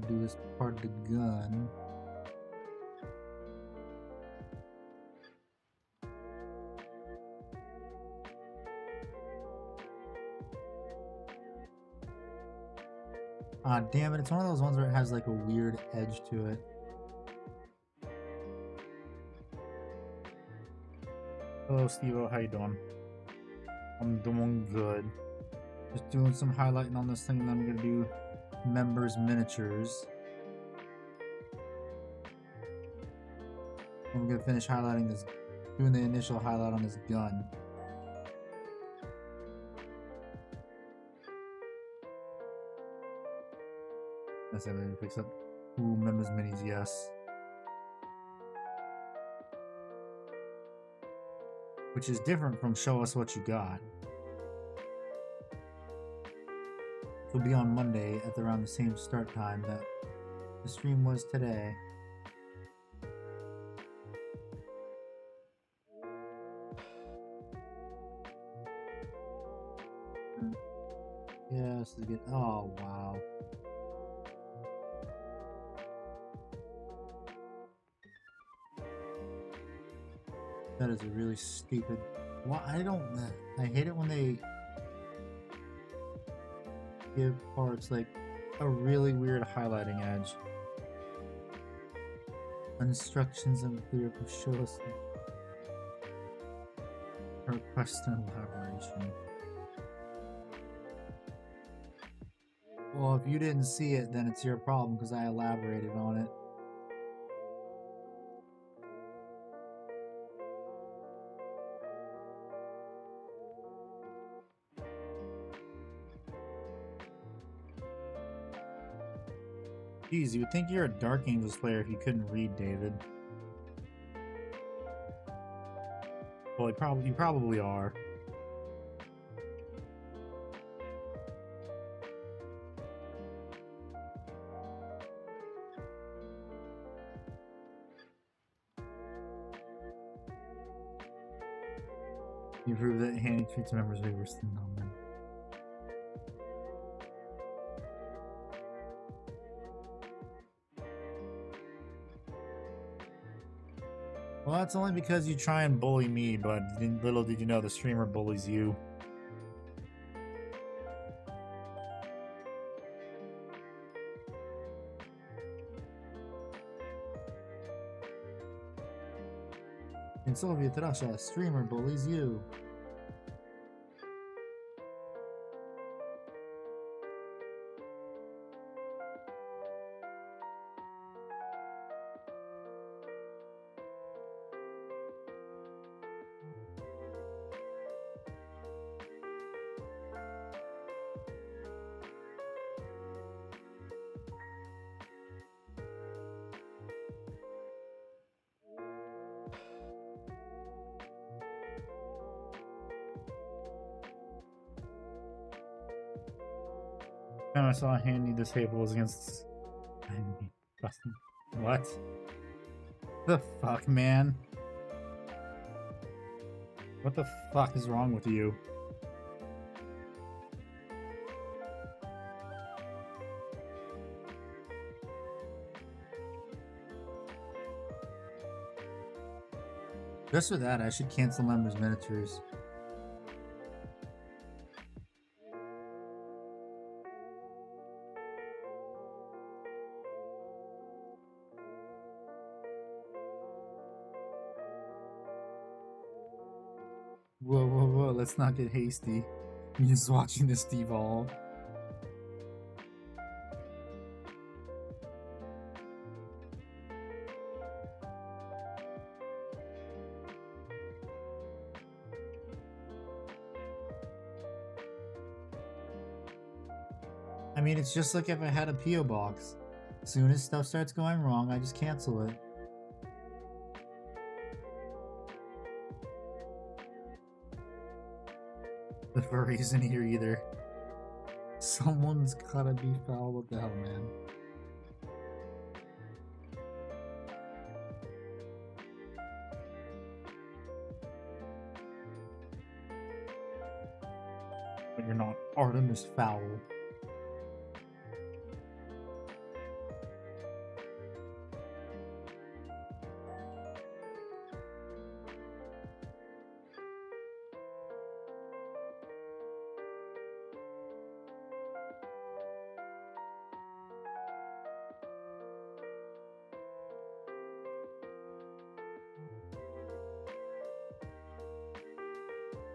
do this part of the gun. Ah, damn it, it's one of those ones where it has like a weird edge to it. Hello, Steve-O, how you doing? I'm doing good. Just doing some highlighting on this thing, and then I'm gonna do members miniatures. I'm gonna finish highlighting this, doing the initial highlight on this gun. That's it, maybe fix up. Ooh, members minis, yes. Which is different from show us what you got. It'll be on Monday at around the same start time that the stream was today. Yeah, this is good. Oh, wow. That is a really stupid. Well, I hate it when they give parts like a really weird highlighting edge. Instructions unclear for show us. Request an elaboration. Well, if you didn't see it, then it's your problem because I elaborated on it. Geez, you would think you're a Dark Angels player if you couldn't read, David. Well, you probably are. You prove that handing treats members way worse than non-members. Well, that's only because you try and bully me, but little did you know the streamer bullies you. In Soviet Russia, a streamer bullies you. I saw a handy this table was against. What? The fuck, man? What the fuck is wrong with you? Just for that, I should cancel members miniatures. Whoa, whoa, whoa, let's not get hasty. I'm just watching this devolve. I mean, it's just like if I had a P.O. box. As soon as stuff starts going wrong, I just cancel it. The furry isn't here either. Someone's gotta be foul. What the hell, man? But you're not. Artemis Fowl.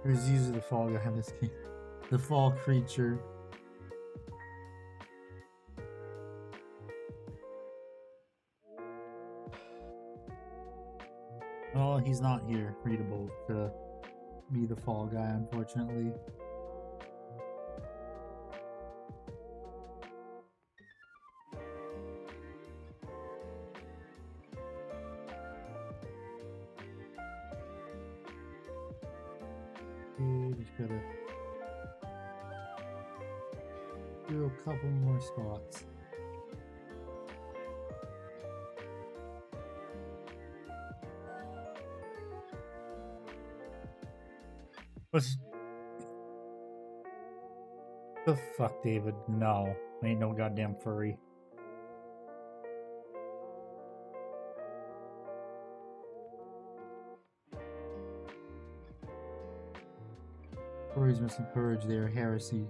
Who's usually the fall guy in this game? The fall creature. Oh, he's not here, readable, to be the fall guy, unfortunately. Okay, just gotta do a couple more spots. What's the fuck, David? No, ain't no goddamn furry. Furry's missing courage there, Heresy.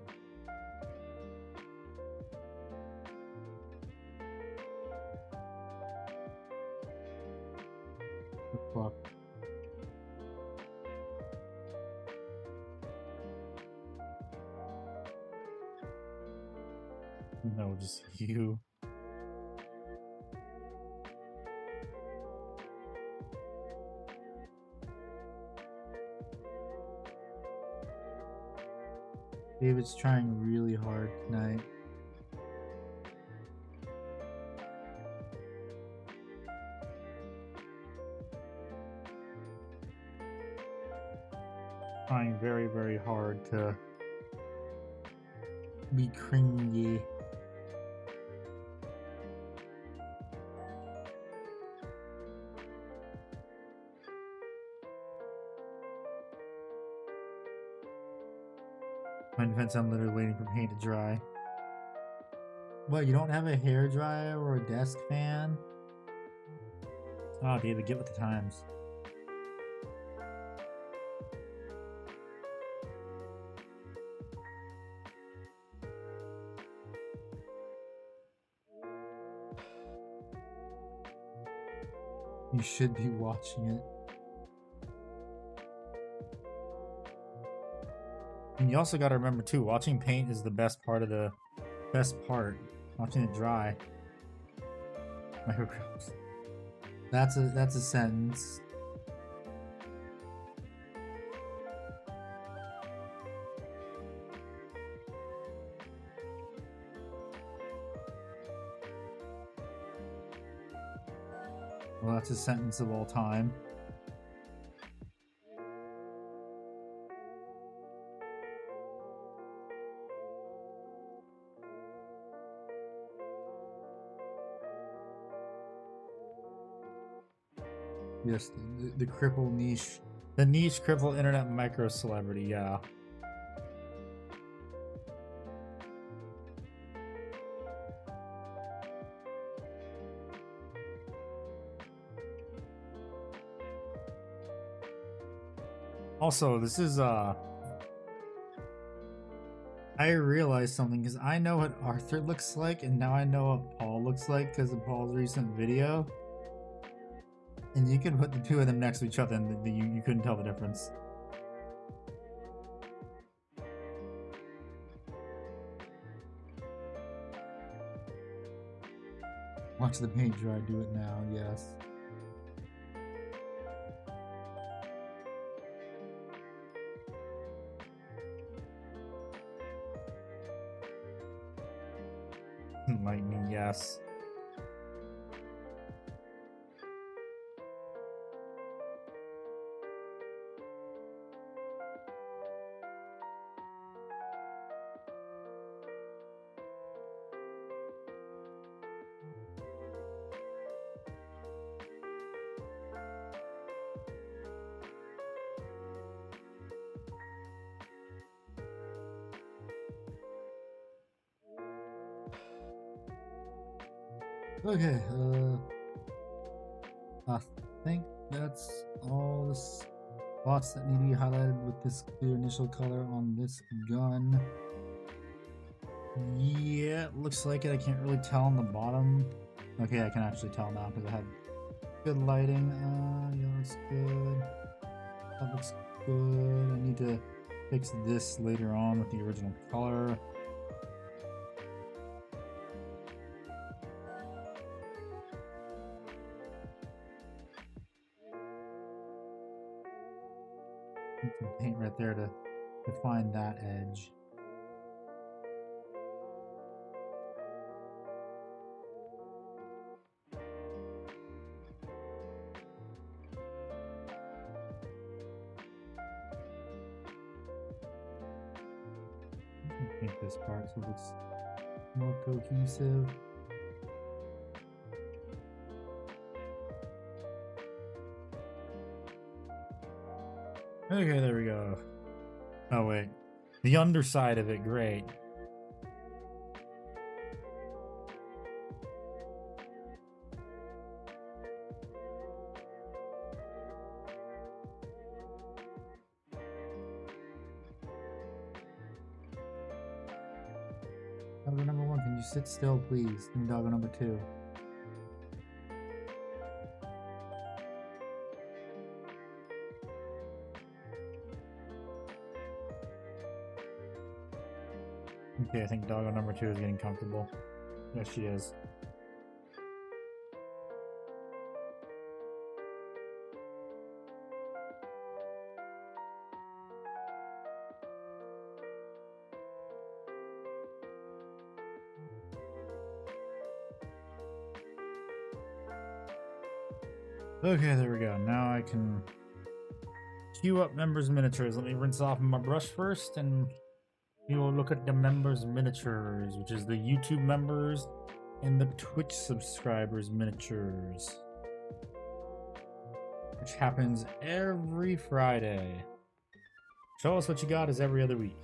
The fuck? No, just you. David's trying really hard tonight. Trying very, very hard to be cringy. My defense, I'm literally waiting for paint to dry. What, you don't have a hair dryer or a desk fan? Oh, David, get with the times. You should be watching it. And you also gotta remember too, watching paint is the best part. Watching it dry. Microcrops. That's a sentence. Well, that's a sentence of all time. Yes, the cripple niche. The niche cripple internet micro celebrity, yeah. Also, this is I realized something because I know what Arthur looks like, and now I know what Paul looks like because of Paul's recent video. And you can put the two of them next to each other, and you couldn't tell the difference. Watch the paint dry. Do it now. Yes. Lightning, yes. Okay, I think that's all the spots that need to be highlighted with this clear initial color on this gun. Yeah, looks like it. I can't really tell on the bottom. Okay, I can actually tell now because I have good lighting. Yeah, looks good. That looks good. I need need to fix this later on with the original color. Some paint right there to define that edge. Paint this part so it looks more cohesive. Okay, there we go. Oh wait, the underside of it, great. Doggo number 1, can you sit still, please? And doggo number 2. Okay, I think doggo number 2 is getting comfortable. Yes, she is. Okay, there we go. Now I can queue up members miniatures. Let me rinse off my brush first, and we will look at the members miniatures, which is the YouTube members and the Twitch subscribers miniatures, which happens every Friday. Show us what you got is every other week,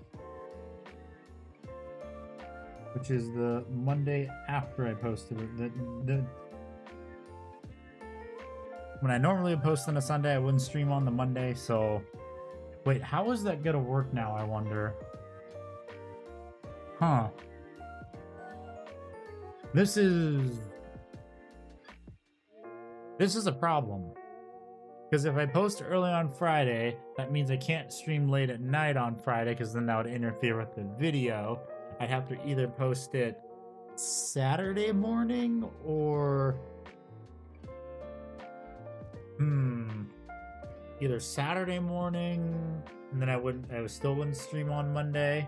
which is the Monday after I posted it. When I normally post on a Sunday, I wouldn't stream on the Monday, so... Wait, how is that gonna work now, I wonder? Huh. This is a problem. Because if I post early on Friday, that means I can't stream late at night on Friday, because then that would interfere with the video. I'd have to either post it Saturday morning, or... either Saturday morning, and then I still wouldn't stream on Monday.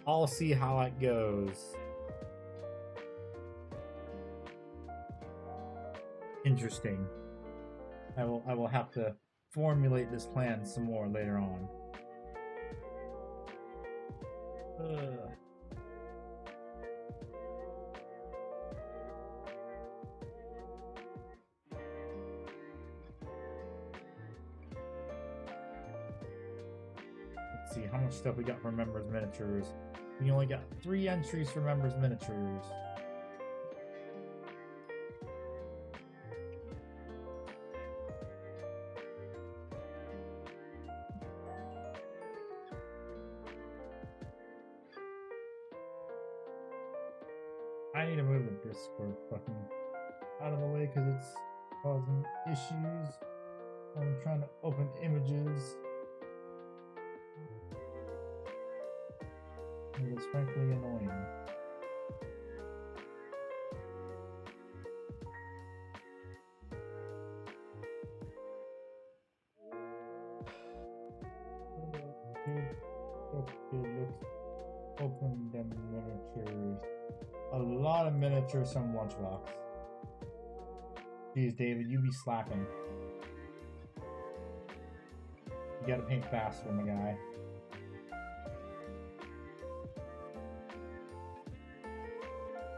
I'll see how it goes. Interesting. I will have to formulate this plan some more later on. See how much stuff we got for members miniatures. We only got 3 entries for members miniatures. I need to move the Discord fucking out of the way because it's causing issues. I'm trying to open images. It is frankly annoying. Let's open them miniatures. A lot of miniatures from Lunchbox. Jeez, David, you be slacking. You gotta paint faster, my guy.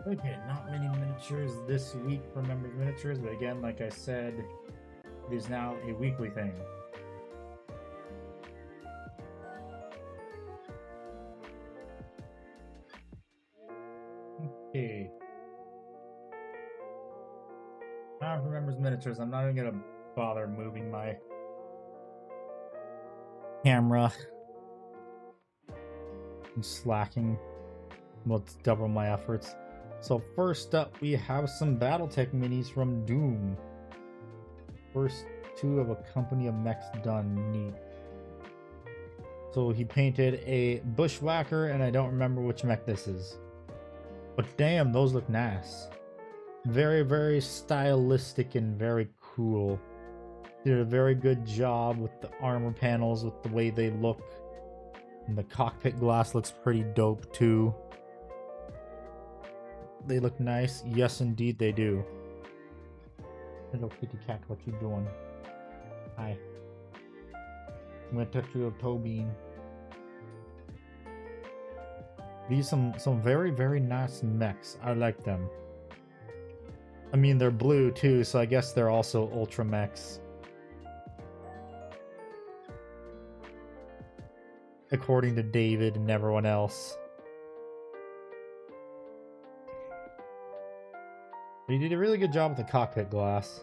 Okay, not many miniatures this week for members miniatures, but again, like I said, it is now a weekly thing. Okay. Now for members miniatures, I'm not even gonna bother moving my camera. I'm slacking. Well, it's double my efforts. So first up, we have some BattleTech minis from Doom. First tattoo of a company of mechs done. Neat. So he painted a bushwhacker, and I don't remember which mech this is. But damn, those look nice. Very, very stylistic and very cool. Did a very good job with the armor panels, with the way they look. And the cockpit glass looks pretty dope too. They look nice. Yes, indeed they do. Hello, kitty cat. What you doing? Hi. I'm gonna touch your toe bean. These some very, very nice mechs. I like them. I mean, they're blue too, so I guess they're also ultra mechs. According to David and everyone else. But he did a really good job with the cockpit glass.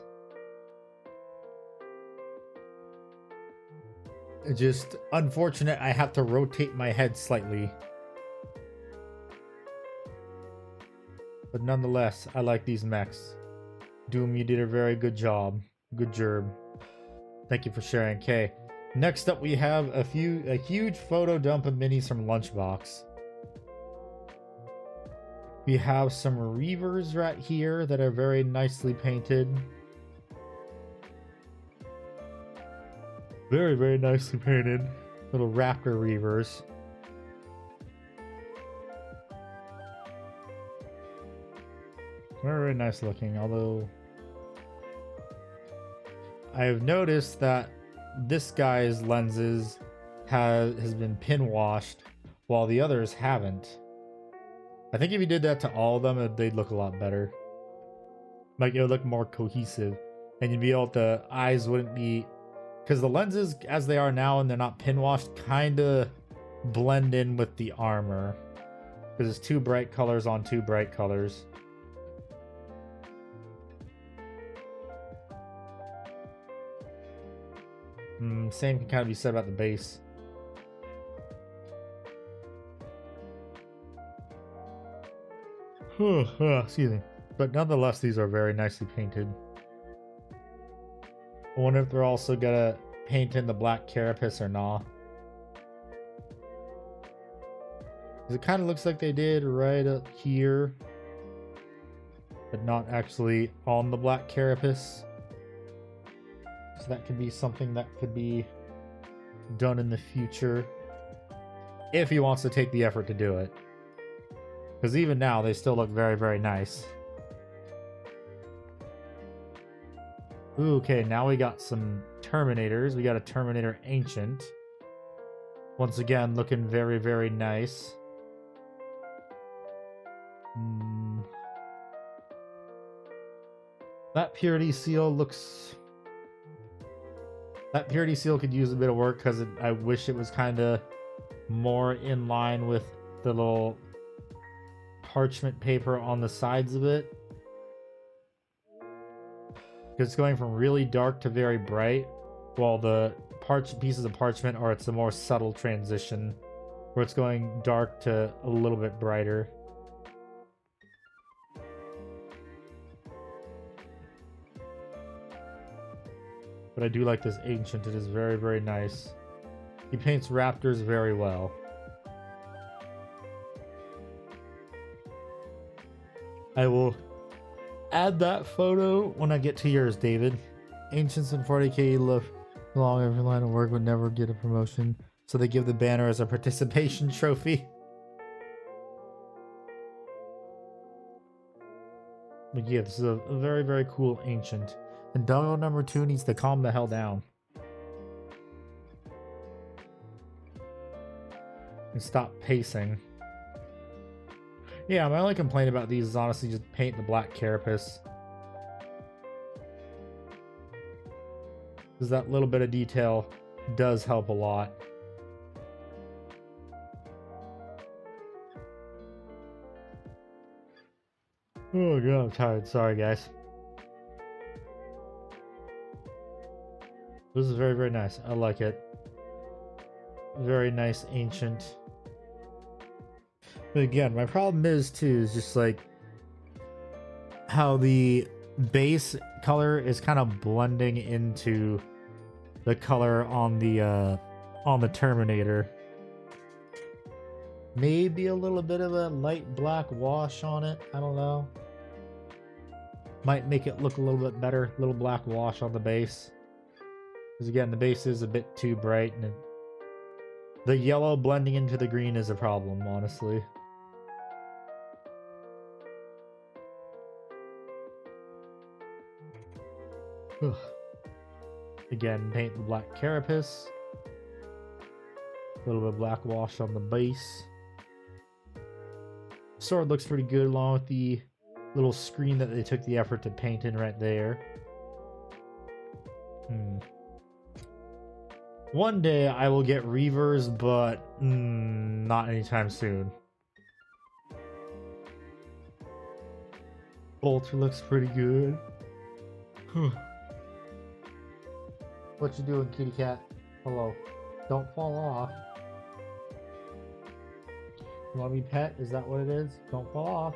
It's just unfortunate I have to rotate my head slightly. But nonetheless, I like these mechs. Doom, you did a very good job. Good job. Thank you for sharing. Okay. Next up, we have a huge photo dump of minis from Lunchbox. We have some Reavers right here that are very nicely painted. Very, very nicely painted. Little Raptor Reavers. Very, very nice looking, although I've noticed that this guy's lenses has been pin washed while the others haven't. I think if you did that to all of them, they'd look a lot better. Like, it would look more cohesive, and you'd be able to, eyes wouldn't be, because the lenses as they are now and they're not pin washed kind of blend in with the armor, because it's two bright colors on two bright colors. Same can kind of be said about the base. Excuse me. But nonetheless, these are very nicely painted. I wonder if they're also gonna paint in the black carapace or not. It kind of looks like they did right up here, but not actually on the black carapace. So that could be something that could be done in the future if he wants to take the effort to do it. Because even now, they still look very, very nice. Ooh, okay, now we got some Terminators. We got a Terminator Ancient. Once again, looking very, very nice. That Purity Seal looks... That Purity Seal could use a bit of work, because I wish it was kind of more in line with the little parchment paper on the sides of it. Because it's going from really dark to very bright, while the pieces of parchment are, it's a more subtle transition, where it's going dark to a little bit brighter. But I do like this Ancient. It is very, very nice. He paints Raptors very well. I will add that photo when I get to yours, David. Ancients in 40k live long. Every line of work would never get a promotion, so they give the banner as a participation trophy. But yeah, this is a very, very cool Ancient. And doggo number 2 needs to calm the hell down. And stop pacing. Yeah, my only complaint about these is honestly just paint the black carapace. Because that little bit of detail does help a lot. Oh god, I'm tired. Sorry, guys. This is very, very nice. I like it. Very nice Ancient. But again, my problem is too, is just like how the base color is kind of blending into the color on the Terminator. Maybe a little bit of a light black wash on it. I don't know. Might make it look a little bit better. Little black wash on the base. Because again, the base is a bit too bright, and the yellow blending into the green is a problem, honestly. Again, paint the black carapace. A little bit of black wash on the base. Sword looks pretty good along with the little screen that they took the effort to paint in right there. One day I will get Reavers, but not anytime soon. Bolter looks pretty good. What you doing, kitty cat? Hello. Don't fall off. You want me pet? Is that what it is? Don't fall off.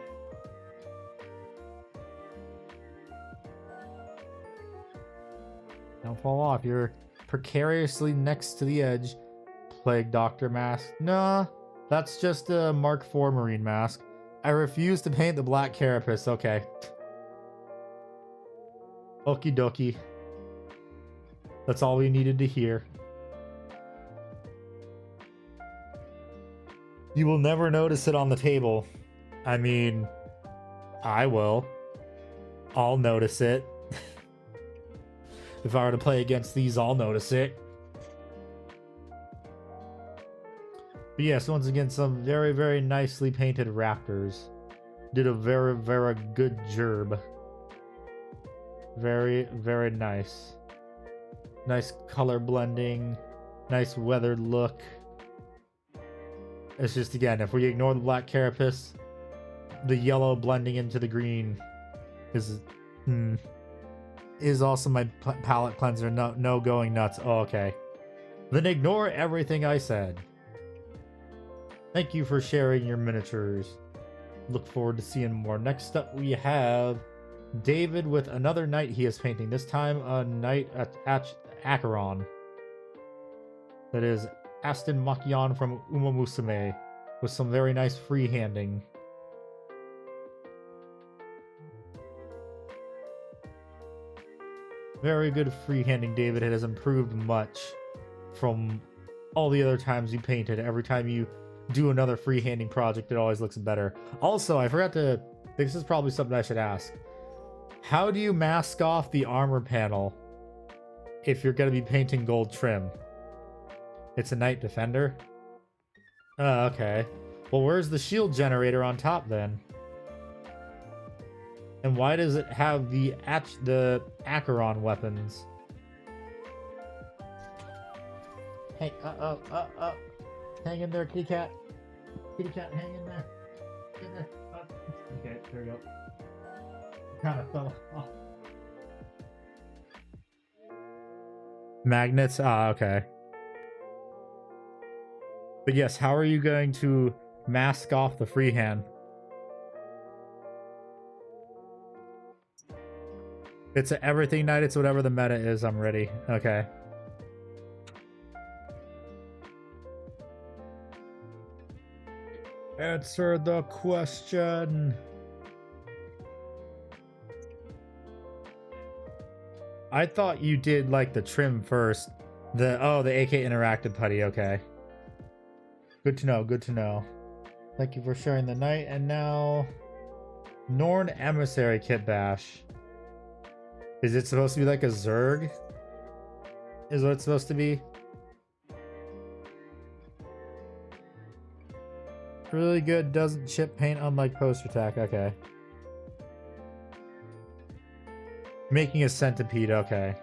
Don't fall off. You're precariously next to the edge. Plague Doctor mask. Nah, that's just a Mark IV Marine mask. I refuse to paint the black carapace. Okay. Okie dokie. That's all we needed to hear. You will never notice it on the table. I mean, I will. I'll notice it. If I were to play against these, I'll notice it. But yes, once again, some very, very nicely painted raptors. Did a very, very good job. Very, very nice. Nice color blending. Nice weathered look. It's just, again, if we ignore the black carapace, the yellow blending into the green is also my palette cleanser. No going nuts. Oh, okay. Then ignore everything I said. Thank you for sharing your miniatures. Look forward to seeing more. Next up, we have David with another knight he is painting. This time, a knight at Acheron. That is Aston Makion from Uma Musume, with some very nice freehanding. Very good freehanding, David. It has improved much from all the other times you painted. Every time you do another freehanding project, it always looks better. Also, I forgot to... This is probably something I should ask. How do you mask off the armor panel if you're going to be painting gold trim? It's a Knight Defender? Oh, okay. Well, where's the shield generator on top then? And why does it have the Acheron weapons? Hey, hang in there, kitty cat. Kitty cat, hang in there. Get in there. Okay, there we go. Kind of fell off. Magnets? Ah, okay. But yes, how are you going to mask off the freehand? It's a everything night, it's whatever the meta is, I'm ready. Okay. Answer the question. I thought you did like the trim first. The AK interactive putty, okay. Good to know, good to know. Thank you for sharing the night. And now Norn Emissary Kit Bash. Is it supposed to be like a Zerg? Is what it's supposed to be? Really good, doesn't chip paint unlike poster tack, okay. Making a centipede, okay.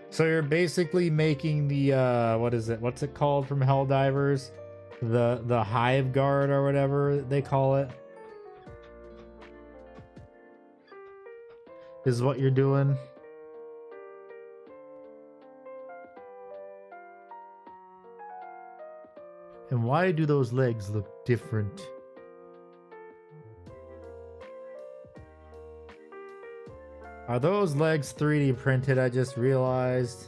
So you're basically making the what is it? What's it called from Helldivers? The hive guard or whatever they call it. Is what you're doing. And why do those legs look different? Are those legs 3D printed? I just realized.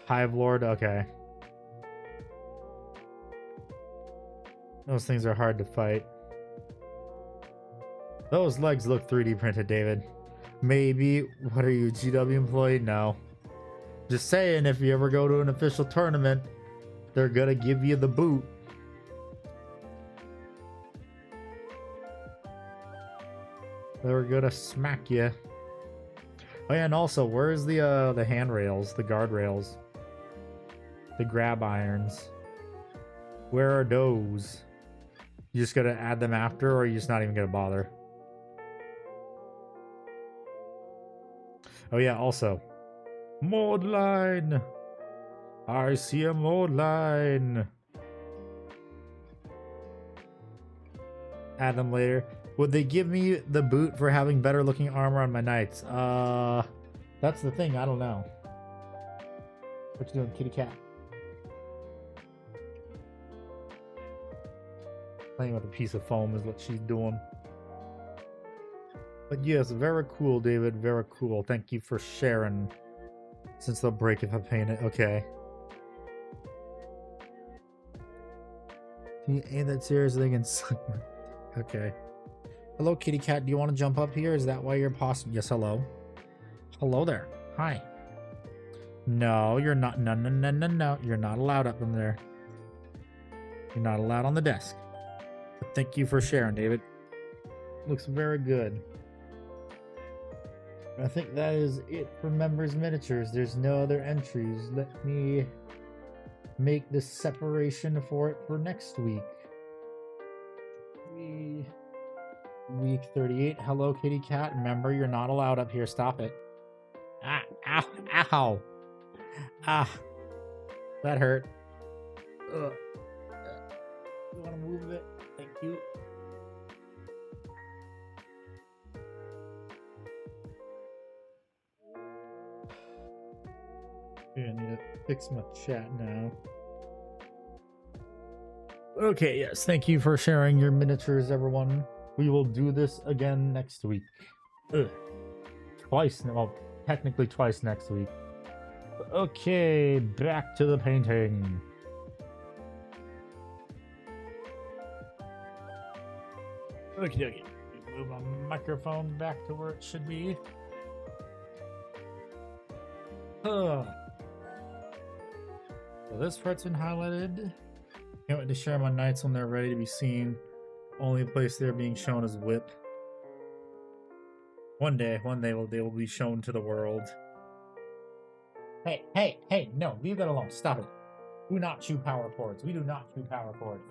Hive Lord, okay. Those things are hard to fight. Those legs look 3D printed, David. Maybe. What are you, a GW employee? No. Just saying, if you ever go to an official tournament, they're gonna give you the boot. They're gonna smack you. Oh yeah, and also, where's the handrails, the guardrails, the grab irons? Where are those? You just gotta add them after, or are you just not even gonna bother? Oh yeah, also, mod line. I see a mod line. Add them later. Would they give me the boot for having better looking armor on my knights? That's the thing. I don't know. What you doing, kitty cat? Playing with a piece of foam is what she's doing. But yes, very cool, David. Very cool. Thank you for sharing. Since they'll break if I paint it. Okay. Ain't that serious? They can suck my... Okay. Hello, kitty cat. Do you want to jump up here? Is that why you're possible? Yes, hello. Hello there. Hi. No, you're not. No, no, no, no, no. You're not allowed up in there. You're not allowed on the desk. But thank you for sharing, David. Looks very good. I think that is it for members miniatures. There's no other entries. Let me make the separation for it for next week. Week 38. Hello, kitty cat. Remember, you're not allowed up here. Stop it. Ah, ow, ow. Ah, that hurt. Ugh. You want to move it? Thank you. Okay, I need to fix my chat now. Okay, yes, thank you for sharing your miniatures, everyone. We will do this again next week. Ugh. Twice, well, technically twice next week. Okay, back to the painting. Okay, move my microphone back to where it should be. So this part's been highlighted. Can't wait to share my knights when they're ready to be seen. Only place they're being shown is whip. One day they will be shown to the world. Hey, no, leave that alone. Stop it. Do not chew power cords. We do not chew power cords.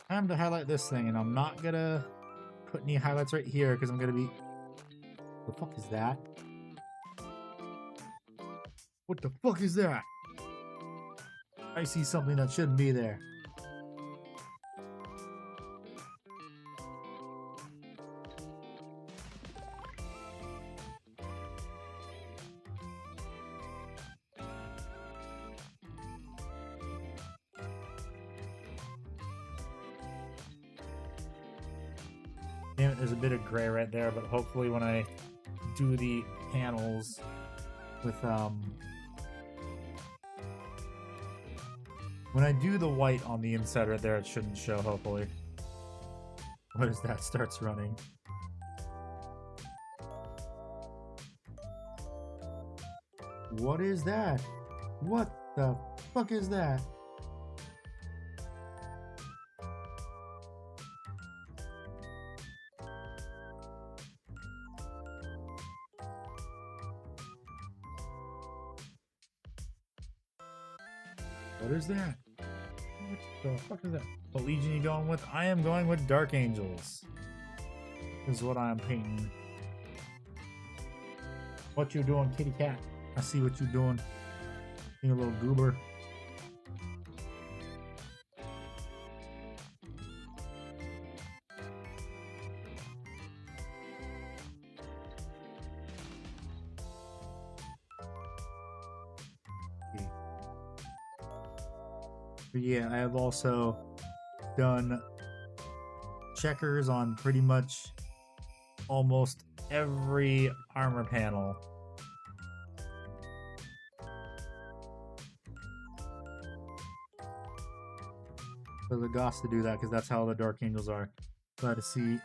Time to highlight this thing, and I'm not gonna put any highlights right here because I'm gonna be... What the fuck is that? What the fuck is that? I see something that shouldn't be there. Damn it, there's a bit of gray right there, but hopefully when I do the panels with, when I do the white on the inside right there, it shouldn't show, hopefully. What is that? Starts running. What is that? What the fuck is that? What is that? What the fuck is that? What legion you going with? I am going with Dark Angels. Is what I am painting. What you doing, kitty cat? I see what you doing. Being a little goober. But yeah, I have also done checkers on pretty much almost every armor panel. So the gods to do that because that's how the Dark Angels are. Glad to see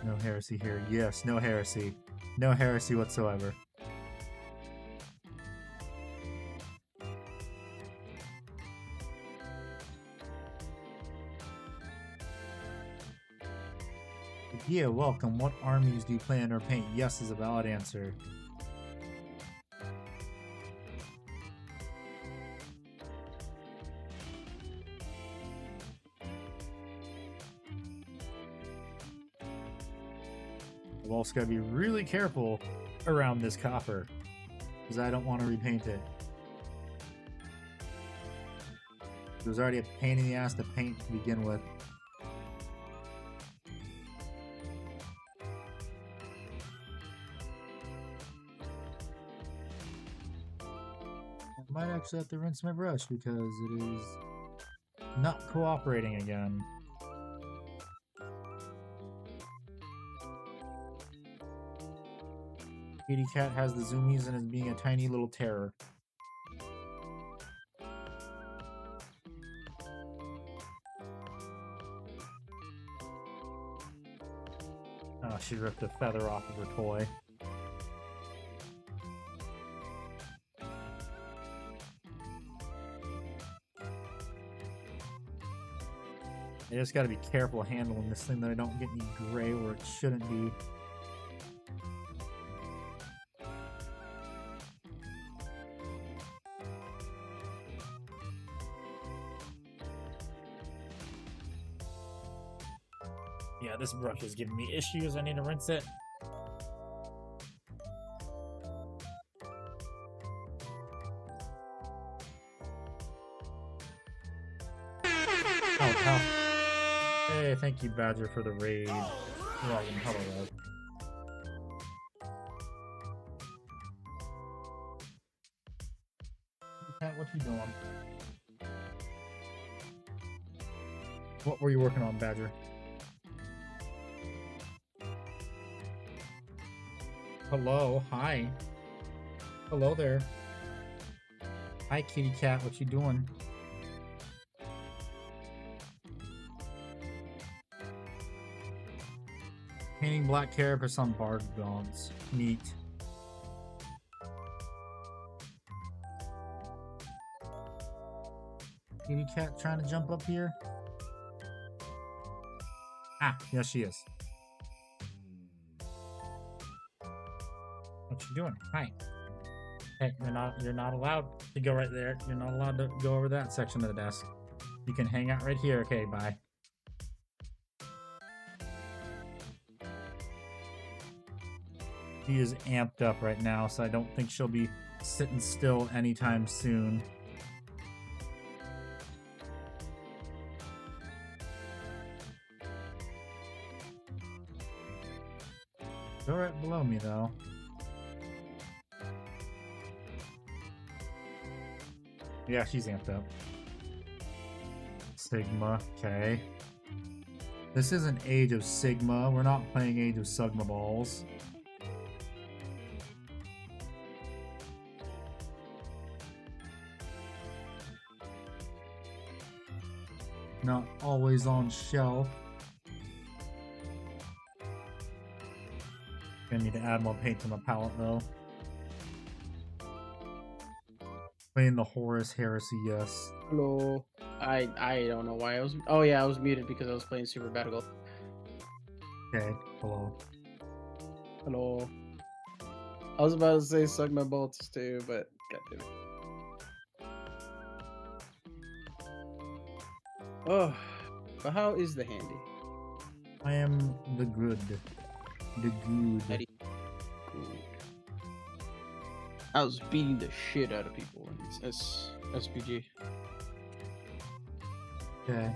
no heresy here. Yes, no heresy. No heresy whatsoever. Yeah, welcome. What armies do you plan or paint? Yes is a valid answer. I've also got to be really careful around this copper because I don't want to repaint it. It was already a pain in the ass to paint to begin with. I might actually have to rinse my brush because it is not cooperating again. Kitty Cat has the zoomies and is being a tiny little terror. Oh, she ripped a feather off of her toy. I just gotta be careful handling this thing that I don't get any gray where it shouldn't be. Yeah, this brush is giving me issues. I need to rinse it. Oh. Hey, thank you, Badger, for the raid. Welcome, hello. Cat, what you doing? What were you working on, Badger? Hello, hi. Hello there. Hi, kitty cat, what you doing? Painting black carrot for some barred dogs. Neat. Kitty cat trying to jump up here? Ah, yes she is. What you doing? Hi. Hey, you're not allowed to go right there. You're not allowed to go over that section of the desk. You can hang out right here. Okay, bye. She is amped up right now, so I don't think she'll be sitting still anytime soon. Go right below me, though. Yeah, she's amped up. Sigma, okay. This isn't Age of Sigma. We're not playing Age of Sigma balls. Not always on shelf. Gonna need to add more paint to my palette though. Playing the Horus Heresy, yes. Hello. I don't know why I was. Oh yeah, I was muted because I was playing Super Battle. Okay, hello. Hello. I was about to say suck my bolts too, but goddamn it. Oh, but how is the handy? I am the good. The good. I was beating the shit out of people in this SPG. Okay.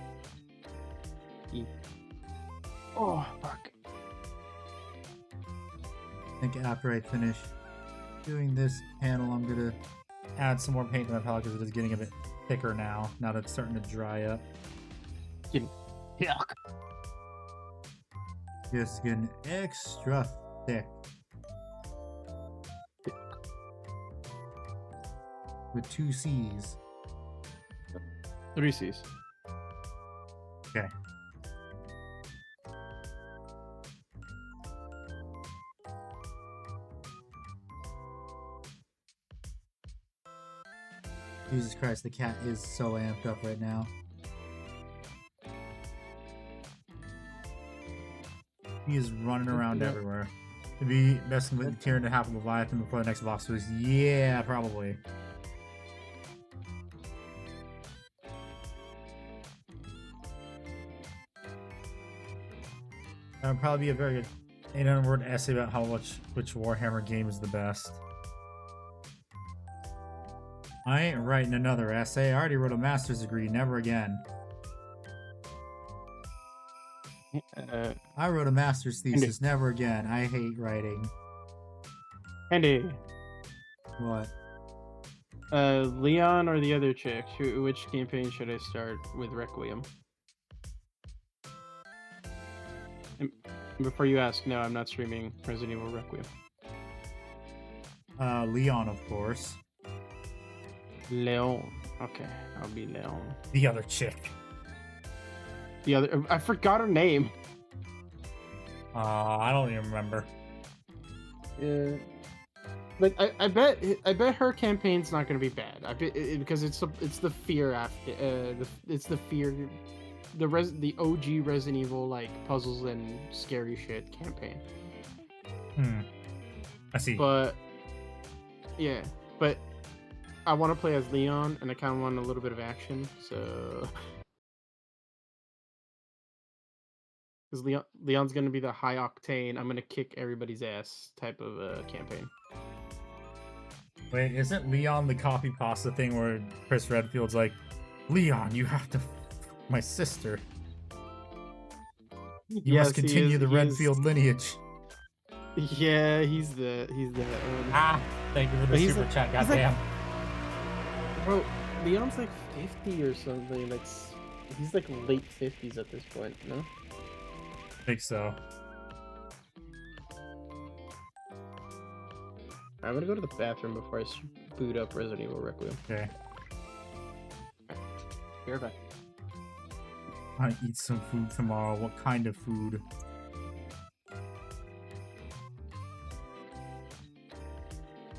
Oh, fuck. I think after I finish doing this panel, I'm gonna add some more paint to my palette because it is getting a bit thicker now that it's starting to dry up. Yuck. Just getting extra thick. With 2 C's. 3 C's. Okay. Jesus Christ, the cat is so amped up right now. He is running around everywhere. To be best with the tier and a half of Leviathan before the next box was, yeah, probably. That would probably be a very good 800-word essay about which Warhammer game is the best. I ain't writing another essay. I already wrote a master's degree. Never again. I wrote a master's thesis. Andy. Never again. I hate writing. Andy. What? Leon or the other chick? Which campaign should I start with Requiem? And before you ask, no, I'm not streaming Resident Evil Requiem. Leon, of course. Leon. Okay, I'll be Leon. The other chick. The other, I forgot her name. I don't even remember. Yeah. Like I bet her campaign's not gonna be bad. I bet because it's the fear after it's the fear the OG Resident Evil like puzzles and scary shit campaign. I see. But yeah, but I want to play as Leon, and I kind of want a little bit of action, so because Leon's gonna be the high octane, I'm gonna kick everybody's ass type of campaign. Wait, isn't Leon the copy pasta thing where Chris Redfield's like, Leon, you have to my sister. You must continue the Redfield lineage. Yeah, he's the Thank you for the super like, chat, goddamn. Like, bro, Leon's like 50 or something. Like he's like late 50s at this point, no? I think so. I'm gonna go to the bathroom before I boot up Resident Evil Requiem. Okay. Be right back. I eat some food tomorrow. What kind of food?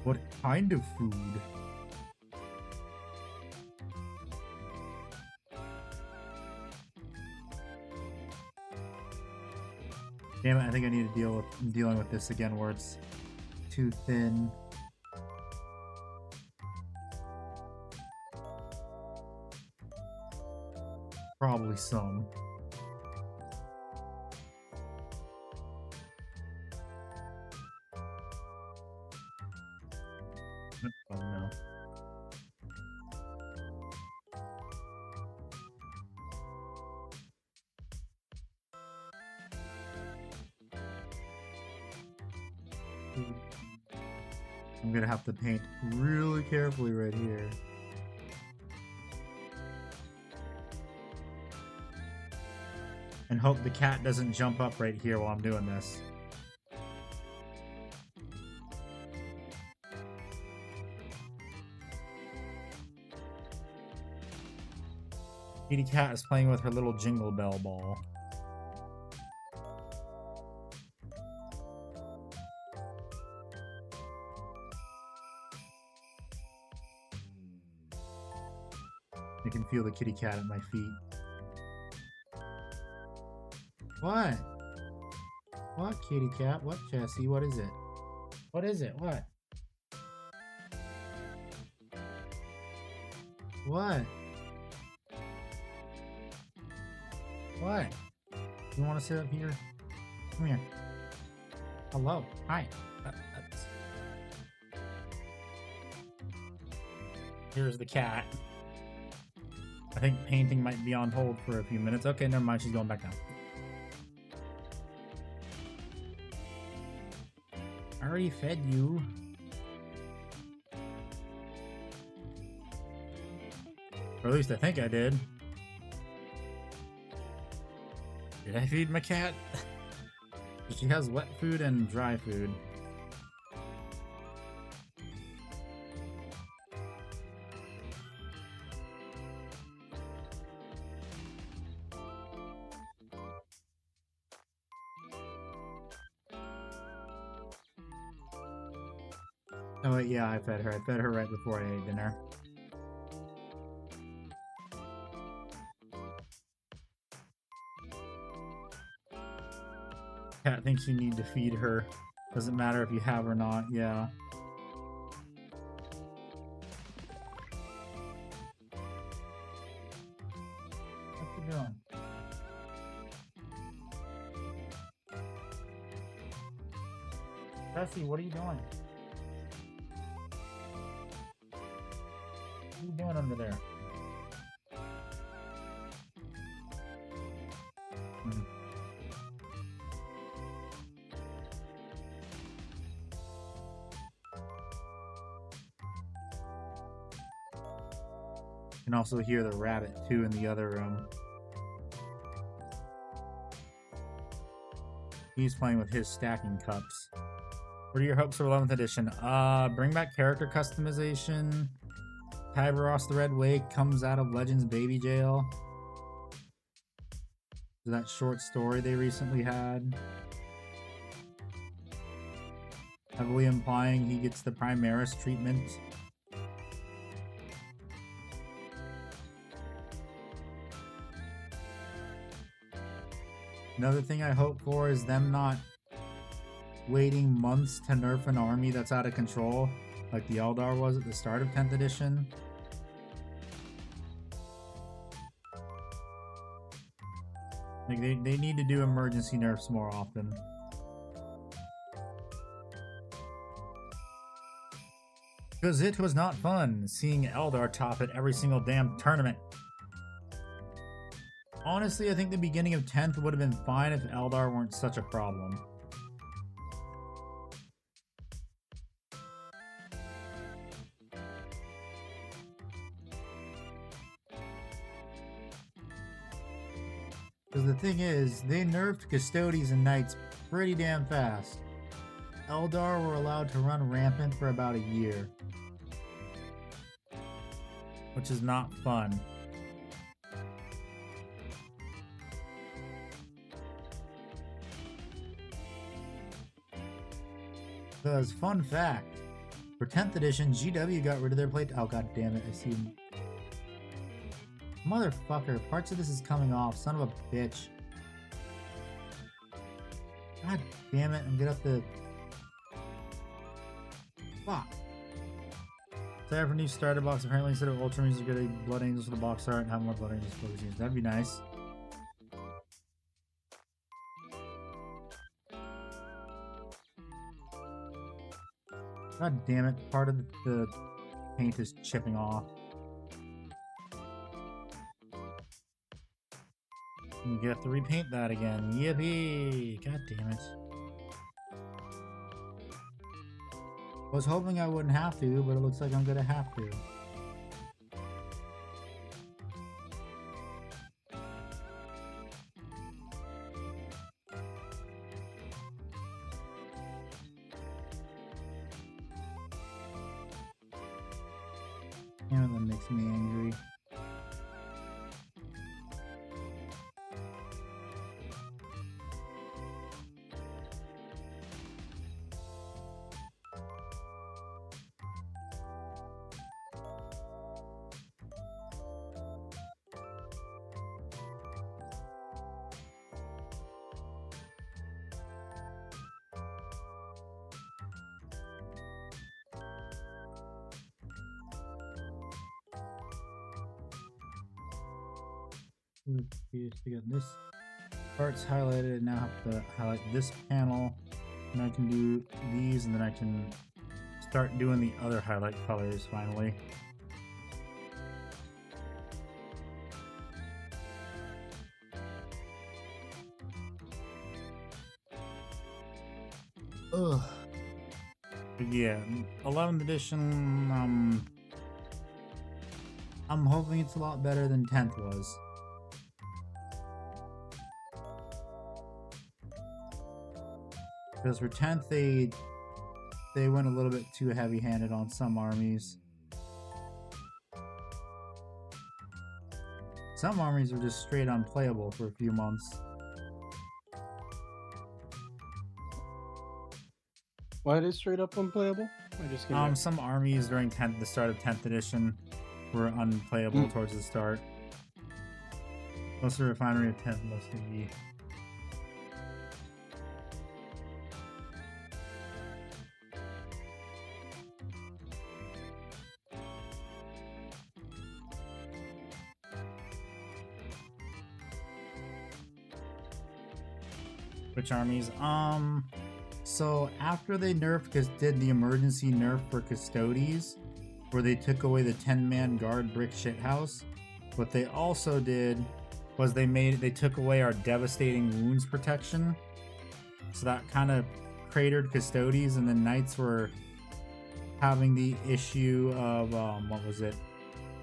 What kind of food? Damn it, I think I need to dealing with this again where it's too thin. Probably some. Oh no. I'm gonna have to paint really carefully right here. And hope the cat doesn't jump up right here while I'm doing this. Kitty cat is playing with her little jingle bell ball. I can feel the kitty cat at my feet. What? What, kitty cat? What, Jesse? What is it? What is it? What? What? What? You want to sit up here? Come here. Hello. Hi. Here's the cat. I think painting might be on hold for a few minutes. Okay, never mind. She's going back down. I already fed you. Or at least I think I did. Did I feed my cat? She has wet food and dry food. Oh wait, yeah, I fed her. I fed her right before I ate dinner. Cat thinks you need to feed her. Doesn't matter if you have or not, yeah. What you doing? Bessie, what are you doing? What are you doing under there? You can also hear the rabbit too in the other room. He's playing with his stacking cups. What are your hopes for 11th edition? Bring back character customization. Tyberos the Red Wake comes out of Legends Baby Jail. That short story they recently had. Heavily implying he gets the Primaris treatment. Another thing I hope for is them not waiting months to nerf an army that's out of control, like the Eldar was at the start of 10th edition. Like they need to do emergency nerfs more often. Because it was not fun seeing Eldar top at every single damn tournament. Honestly, I think the beginning of 10th would have been fine if Eldar weren't such a problem. Because the thing is, they nerfed Custodies and Knights pretty damn fast. Eldar were allowed to run rampant for about a year. Which is not fun. Because, fun fact, for 10th edition, GW got rid of their plate. Oh, god damn it, I see him. Motherfucker, parts of this is coming off, son of a bitch. God damn it, I'm gonna have to... Fuck. Sorry for new starter box. Apparently, instead of Ultramarines, you're getting Blood Angels for the box art and have more Blood Angels focus. That'd be nice. God damn it, part of the paint is chipping off. You have to repaint that again. Yippee! God damn it. I was hoping I wouldn't have to, but it looks like I'm gonna have to. Yeah, that makes me angry. I got this parts highlighted, and now have to highlight this panel, and I can do these, and then I can start doing the other highlight colors finally. Ugh. But yeah, 11th edition, I'm hoping it's a lot better than 10th was. Because for 10th, they went a little bit too heavy-handed on some armies. Some armies were just straight unplayable for a few months. Why it is straight up unplayable? Some armies during the start of 10th edition were unplayable towards the start. Most of the refinery of 10th mostly be. Which armies? So after they did the emergency nerf for Custodes, where they took away the 10-man guard brick shithouse, what they also did was they took away our devastating wounds protection. So that kind of cratered Custodes, and the Knights were having the issue of what was it?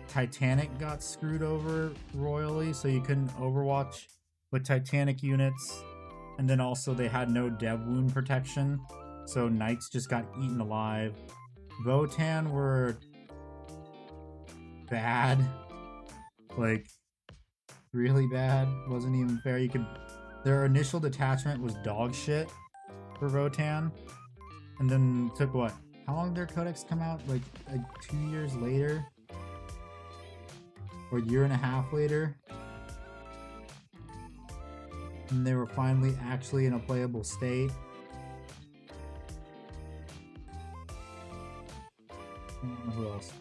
Titanic got screwed over royally, so you couldn't overwatch with Titanic units. And then also they had no dev wound protection, so Knights just got eaten alive. Votan were bad, like really bad. Wasn't even fair. Their initial detachment was dog shit for Votan, and then took what? How long did their codex come out? Like 2 years later, or a year and a half later. And they were finally actually in a playable state. Who else?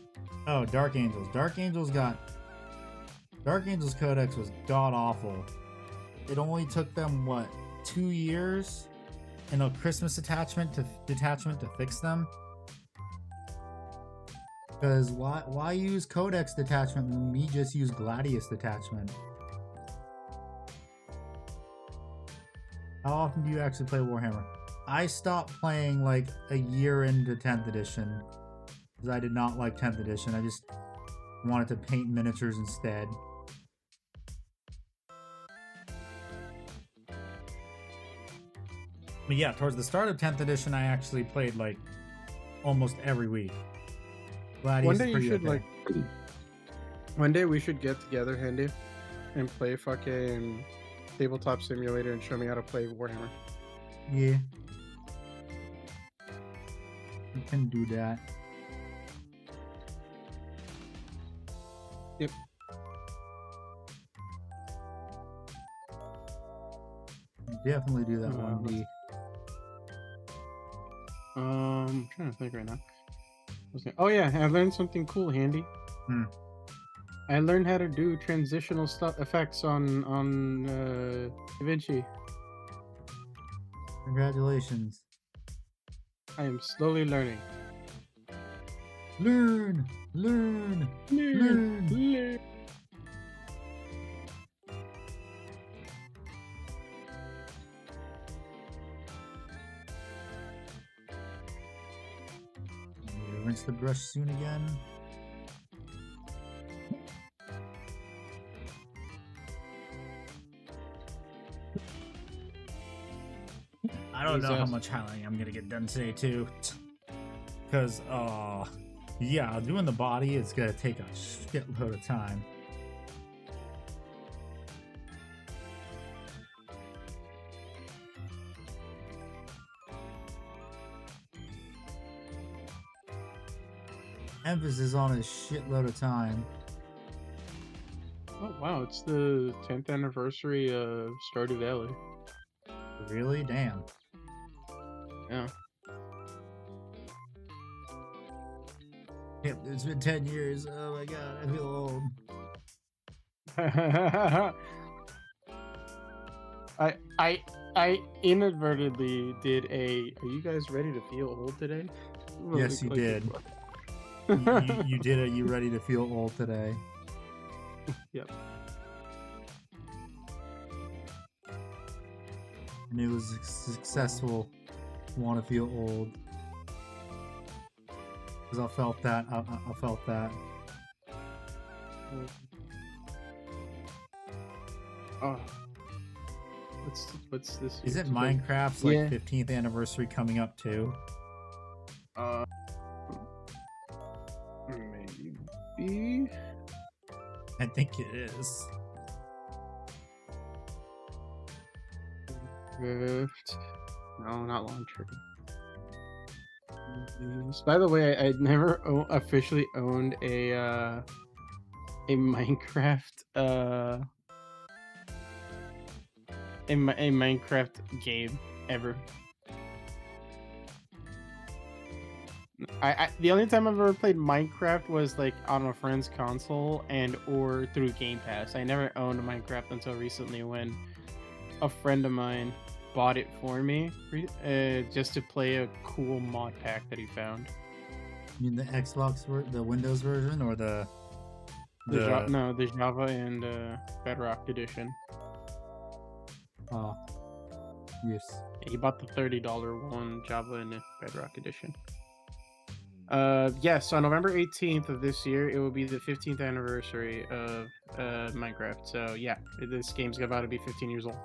Oh, Dark Angels. Dark Angels Codex was god awful. It only took them, what, 2 years and a Christmas detachment to fix them? Because why use Codex detachment when we just use Gladius detachment? How often do you actually play Warhammer? I stopped playing like a year into 10th edition because I did not like 10th edition. I just wanted to paint miniatures instead. But yeah, towards the start of 10th edition, I actually played like almost every week. One day you should one day we should get together, Handy, and play fucking Tabletop Simulator and show me how to play Warhammer. Yeah. We can do that. Yep. Definitely do that one, D. I'm trying to think right now. Oh yeah, I learned something cool, Handy. I learned how to do transitional effects on DaVinci. Congratulations. I am slowly learning. Learn. Rinse the brush soon again. I don't know how much highlighting I'm gonna get done today too, because yeah, doing the body is gonna take a shitload of time. Emphasis on a shitload of time. Oh wow, it's the 10th anniversary of Stardew Valley. Really? Damn. Yeah. Yep, it's been 10 years. Oh my god, I feel old. I inadvertently did a. Are you guys ready to feel old today? Yes, you did. you did it. You ready to feel old today? Yep. And it was successful. Want to feel old because I felt that. I felt that. Oh, what's this? Is it year's? Minecraft's like Yeah. 15th anniversary coming up too? Maybe. I think it is. Rift. No, not launcher. By the way, I never officially owned a Minecraft a Minecraft game ever. The only time I've ever played Minecraft was like on a friend's console and or through Game Pass. I never owned Minecraft until recently when a friend of mine bought it for me just to play a cool mod pack that he found. You mean the Xbox, the Windows version, or the Java and Bedrock edition. Oh, yes. He bought the $30 one, Java and Bedrock edition. Yes, on November 18th of this year, it will be the 15th anniversary of Minecraft. So yeah, this game's about to be 15 years old.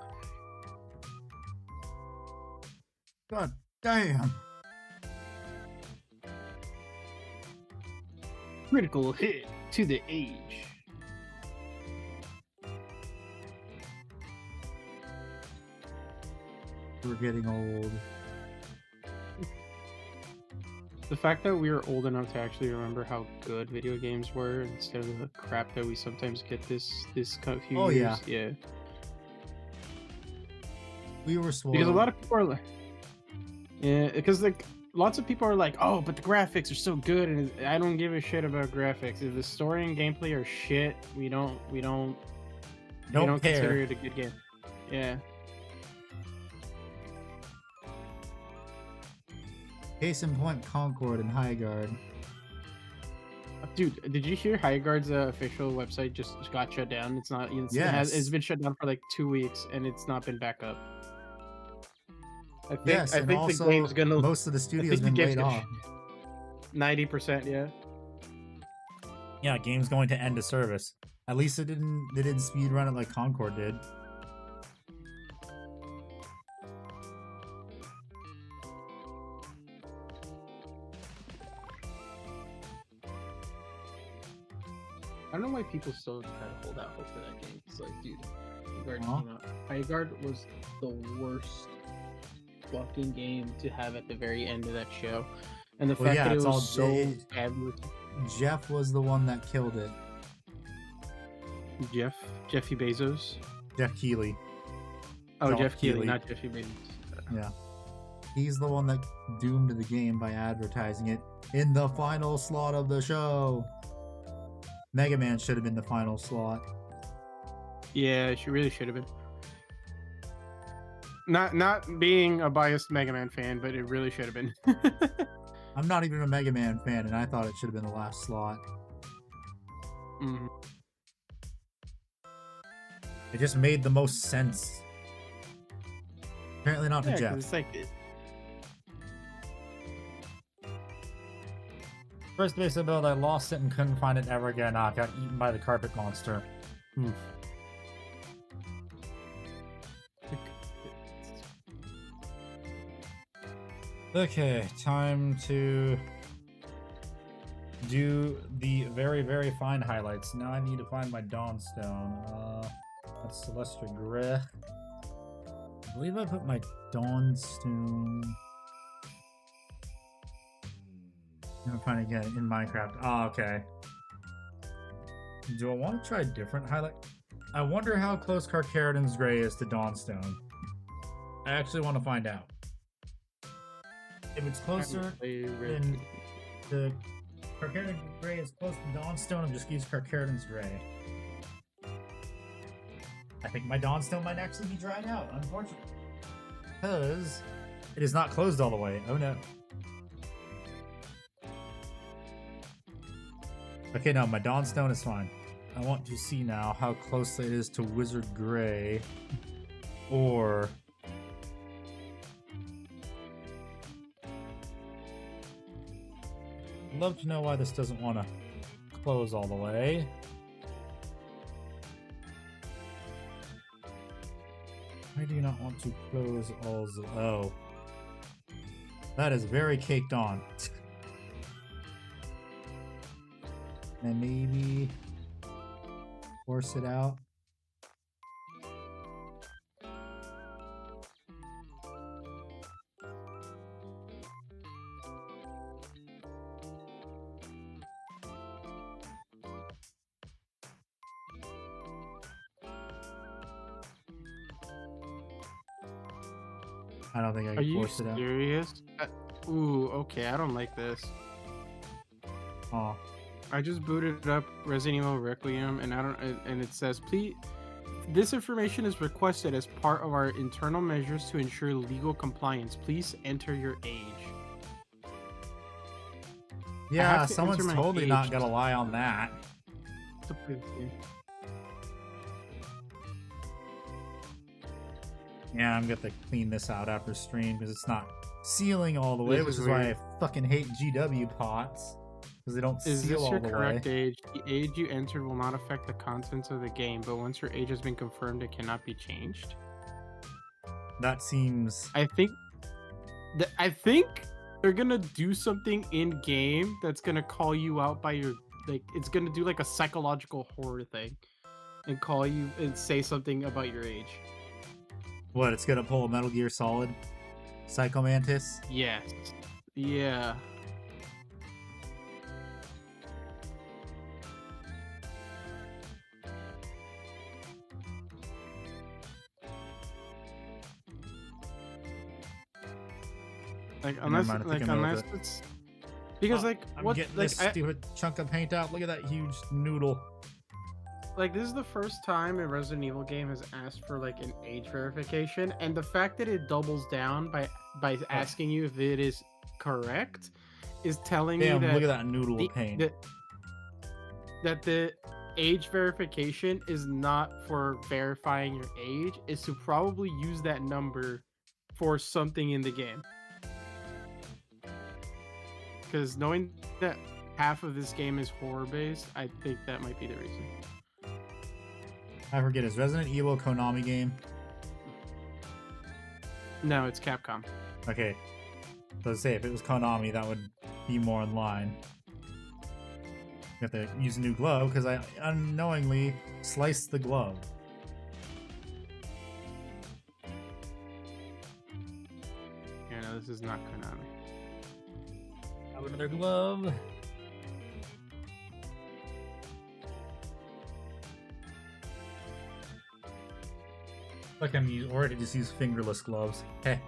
God damn. Critical hit to the age. We're getting old. The fact that we are old enough to actually remember how good video games were instead of the crap that we sometimes get this few years. Yeah. We were spoiled. Because a lot of people are like, yeah, because like lots of people are like, oh, but the graphics are so good, and I don't give a shit about graphics. If the story and gameplay are shit, we don't consider it a good game. Yeah. Case in point, Concord and Highguard. Dude, did you hear Highguard's official website just got shut down? It's not. It's been shut down for like 2 weeks, and it's not been back up. I think the game's gonna. Most of the studio's been laid off. 90%, yeah. Yeah, game's going to end of service. At least they didn't speed run it like Concord did. I don't know why people still try to hold out hope for that game. It's like, dude, Highguard came out. Highguard was the worst fucking game to have at the very end of that show, and the fact that it was so bad. Jeff was the one that killed it. Jeffy Bezos. Jeff Keighley. Oh, Jeff Keighley, not Jeffy Bezos. Yeah, he's the one that doomed the game by advertising it in the final slot of the show. Mega Man should have been the final slot. Yeah, she really should have been. Not being a biased Mega Man fan, but it really should have been. I'm not even a Mega Man fan, and I thought it should have been the last slot. Mm-hmm. It just made the most sense. Apparently not to Jeff. It's like First basic build, I lost it and couldn't find it ever again. I got eaten by the carpet monster. Okay, time to do the very, very fine highlights. Now I need to find my Dawnstone. That's Celestia Greh. I believe I put my Dawnstone... I'm trying to get it in Minecraft. Oh, okay. Do I want to try a different highlight? I wonder how close Carcharodon's Grey is to Dawnstone. I actually want to find out. If it's closer, then the Carcharodon's Grey is close to Dawnstone, I'm just use Carcharodon's Grey. I think my Dawnstone might actually be dried out, unfortunately. Because it is not closed all the way. Oh no. Okay, no, my Dawnstone is fine. I want to see now how close it is to Wizard Grey. Or... I'd love to know why this doesn't want to close all the way. I do not want to close all the... Oh. That is very caked on. And maybe force it out. I don't think I can force it out. Are you serious? Ooh, okay, I don't like this. Oh. I just booted up Resident Evil Requiem, and and it says, please, this information is requested as part of our internal measures to ensure legal compliance. Please enter your age. Yeah, someone's totally not gonna lie on that. To play this game. Yeah, I'm gonna have to clean this out after stream because it's not sealing all the way, which is why I fucking hate GW pots. Because they don't seal all the way. Is this your correct age? The age you entered will not affect the contents of the game, but once your age has been confirmed, it cannot be changed. That seems... I think they're gonna do something in game that's gonna call you out by your... Like, it's gonna do like a psychological horror thing. And call you and say something about your age. What, it's gonna pull a Metal Gear Solid? Psycho Mantis? Yes. Yeah. Like unless it's because I'm getting this stupid chunk of paint out. Look at that huge noodle. Like this is the first time a Resident Evil game has asked for like an age verification, and the fact that it doubles down by asking you if it is correct is telling you that look at that noodle of paint. That the age verification is not for verifying your age, is to probably use that number for something in the game. Because knowing that half of this game is horror-based, I think that might be the reason. I forget, is Resident Evil a Konami game? No, it's Capcom. Okay. So let's say if it was Konami, that would be more in line. You have to use a new glove, because I unknowingly sliced the glove. Yeah, no, this is not Konami. Have another glove. Like I'm already just use fingerless gloves. Hey.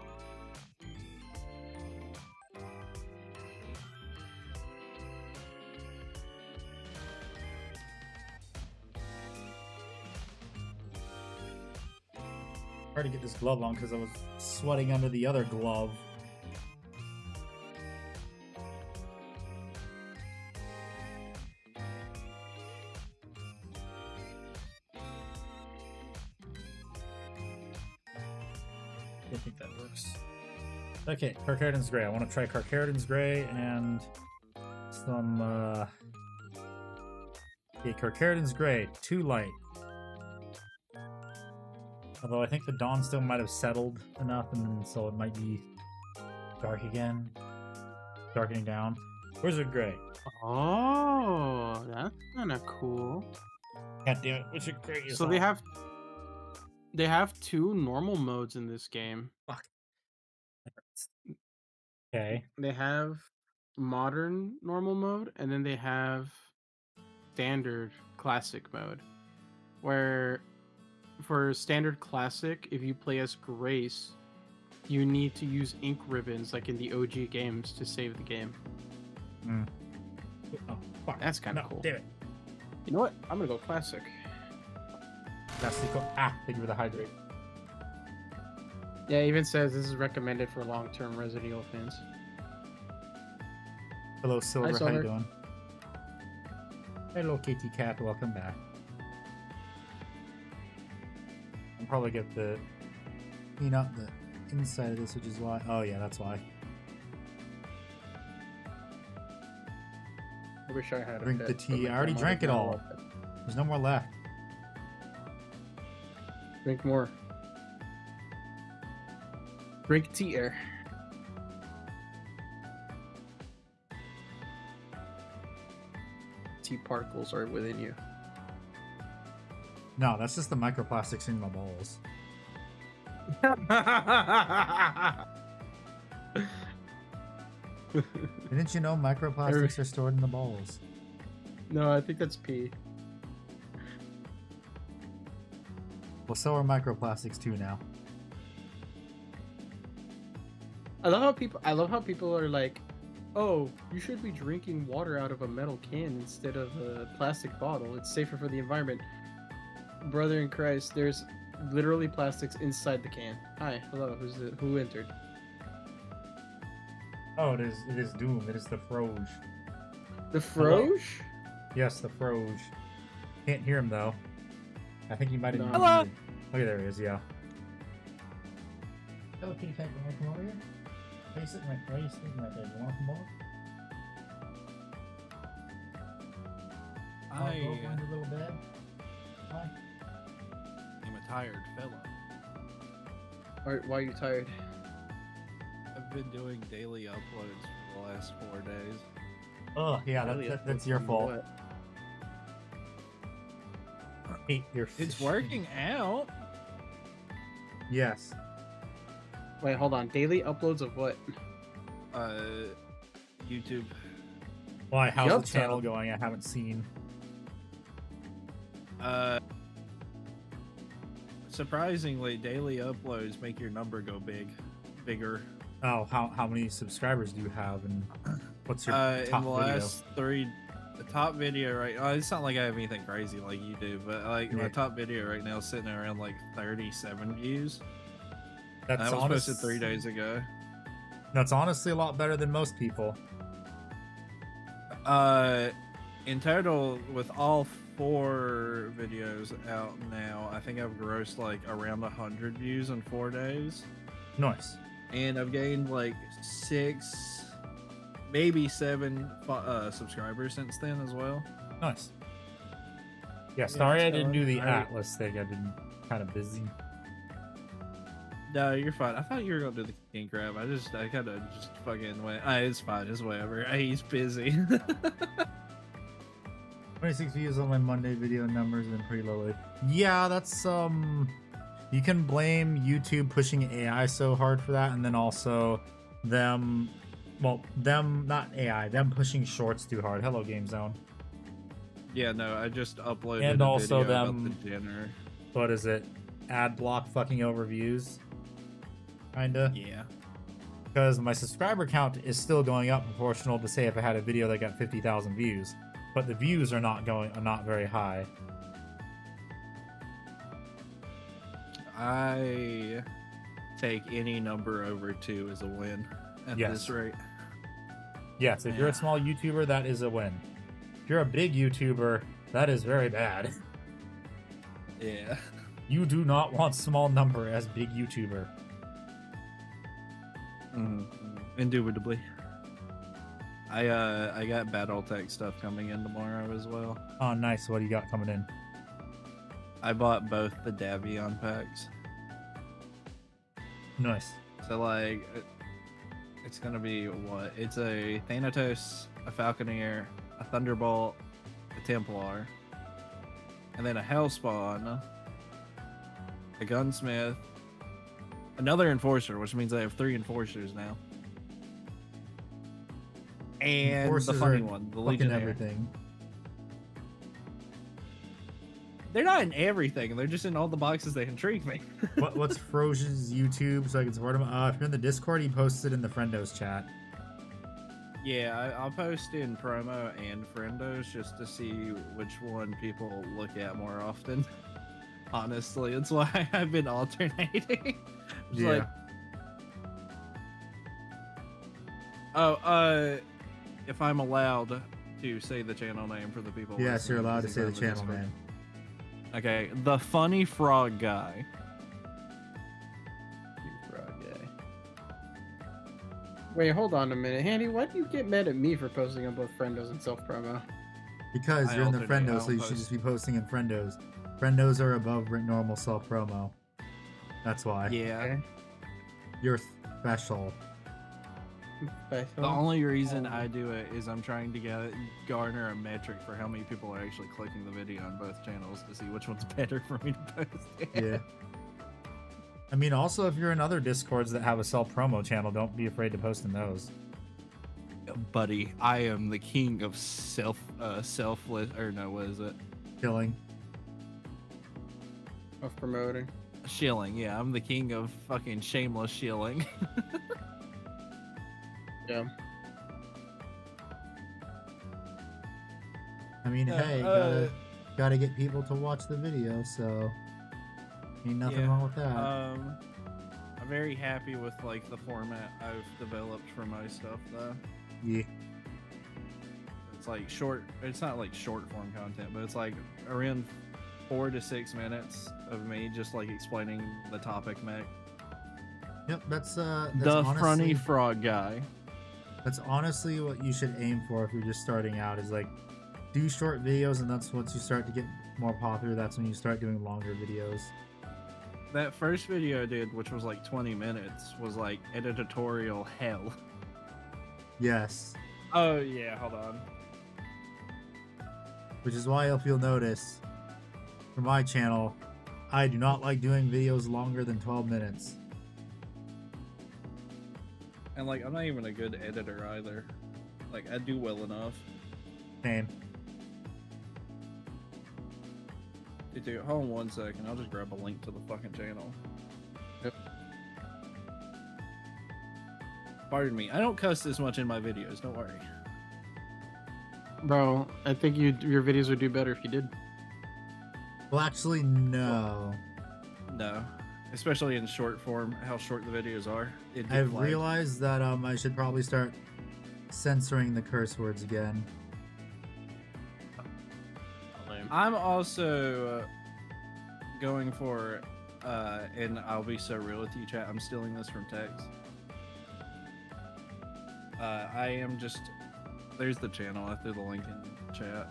Hard to get this glove on because I was sweating under the other glove. I think that works. Okay, Carcharodon's Gray. I want to try Carcharodon's Gray and some, okay, Carcharodon's Gray, too light. Although I think the dawn still might have settled enough, and so it might be dark again. Darkening down. Wizard Gray. Oh, that's kind of cool. God damn it, Wizard Gray is so they have two normal modes in this game. Fuck. Okay. They have modern normal mode, and then they have standard classic mode. Where for standard classic, if you play as Grace, you need to use ink ribbons like in the OG games to save the game. Mm. Oh, fuck. That's kind of cool. Damn it. You know what? I'm gonna go classic. Thank you for the hydrate. Yeah, it even says this is recommended for long-term Resident Evil fans. Hello, Silver. Hi, How you doing? Hello, Katie Cat. Welcome back. I'll probably get the not the inside of this, which is why. Oh yeah, that's why. I wish I had. Drink the tea. I already drank it all. There's no more left. Drink more. Drink tea air. Tea particles are within you. No, that's just the microplastics in my balls. Didn't you know microplastics are stored in the balls? No, I think that's pee. Well, so are microplastics too now. I love how people are like, "Oh, you should be drinking water out of a metal can instead of a plastic bottle. It's safer for the environment." Brother in Christ, there's literally plastics inside the can. Hi, hello. Who entered? Oh, it is Doom. It is the Froge. The Froge? Yes, the Froge. Can't hear him though. I think he might have. No. Hello. Okay, there he is. Yeah. Hello, kitty cat. You want to come over here? Why are you sitting right there? You want to come over? Go over in your little bed. Hi. I'm a tired fella. Why are you tired? I've been doing daily uploads for the last 4 days. Oh, yeah, that's your fault. What? Hate your It's fish. working out. Yes. Wait, hold on. Daily uploads of what? YouTube. Why? How's Yup, the channel son. going? I haven't seen. Surprisingly, daily uploads make your number go bigger. Oh, how many subscribers do you have, and what's your In top the video? last 3, the top video right. It's not like I have anything crazy like you do, but like my Yeah. top video right now is sitting around like 37 views. That's That was honest- posted 3 days ago. That's honestly a lot better than most people. In total, with all 4 videos out now, I think I've grossed like around 100 views in 4 days, Nice. and I've gained like 6, maybe 7 subscribers since then as well. Nice. Yeah, sorry I it's didn't do the going. Atlas thing. I've been kind of busy. No, you're fine. I thought you were gonna do the king crab. I kind of just fucking went. It's fine. It's whatever. He's busy. 26 views on my Monday video numbers have been pretty low. Yeah, that's you can blame YouTube pushing AI so hard for that, and then also them not AI, them pushing shorts too hard. Hello, Game Zone. Yeah, no, I just uploaded And a also video them- about the Jenner. What is it? Ad block fucking over views. Kinda. Yeah. Because my subscriber count is still going up proportional to say if I had a video that got 50,000 views, but the views are not very high. I take any number over 2 as a win at Yes. this rate. Yes, if you're a Yeah. small YouTuber, that is a win. If you're a big YouTuber, that is very bad. Yeah. You do not want small number as big YouTuber. Indubitably. I got BattleTech stuff coming in tomorrow as well. Oh, nice. What do you got coming in? I bought both the Davion packs. Nice. So like, it's gonna be what? It's a Thanatos, a Falconeer, a Thunderbolt, a Templar, and then a Hellspawn, a Gunsmith, another Enforcer, which means I have 3 Enforcers now. And Enforcers the funny are one, the fucking Legionnaire. everything. They're not in everything. They're just in all the boxes that intrigue me. What's Froge's YouTube so I can support him? If you're in the Discord, he posted in the Friendos chat. Yeah, I'll post in promo and friendos just to see which one people look at more often. Honestly, it's why I've been alternating. It's Yeah. like, if I'm allowed to say the channel name for the people. Yes, you're listening, allowed to because say the it's on channel Discord. name. Okay, the funny frog guy. Wait, hold on a minute. Handy, why do you get mad at me for posting on both Friendos and self-promo? Because I you're in the alternate, I Friendos, so you don't should post. just be posting in Friendos. Friendos are above normal self-promo. That's why. Yeah. You're special. The only reason I do it is I'm trying to garner a metric for how many people are actually clicking the video on both channels to see which one's better for me to post. Yeah. I mean, also, if you're in other Discords that have a sell promo channel, don't be afraid to post in those. Buddy, I am the king of selfless, or no, what is it? Killing. Of promoting. Shilling, yeah, I'm the king of fucking shameless shilling. Yeah. I mean, hey, gotta get people to watch the video, so ain't nothing wrong with that. I'm very happy with like the format I've developed for my stuff though. Yeah. It's like short. It's not like short form content, but it's like around 4 to 6 minutes of me just like explaining the topic mech. Yep, that's the honestly, funny frog guy. That's honestly what you should aim for if you're just starting out, is like do short videos, and that's once you start to get more popular, that's when you start doing longer videos. That first video I did, which was like 20 minutes, was like editorial hell. Yes. Oh yeah, hold on. Which is why, if you'll notice, for my channel, I do not like doing videos longer than 12 minutes. And like, I'm not even a good editor either. Like, I do well enough. Same. Hey, dude, hold on 1 second. I'll just grab a link to the fucking channel. Yep. Pardon me. I don't cuss this much in my videos. Don't worry. Bro, I think your videos would do better if you did. Well, actually, no. No. Especially in short form, how short the videos are. I've realized that I should probably start censoring the curse words again. I'm also going for, and I'll be so real with you, chat. I'm stealing this from text. I am just. There's the channel. I threw the link in chat.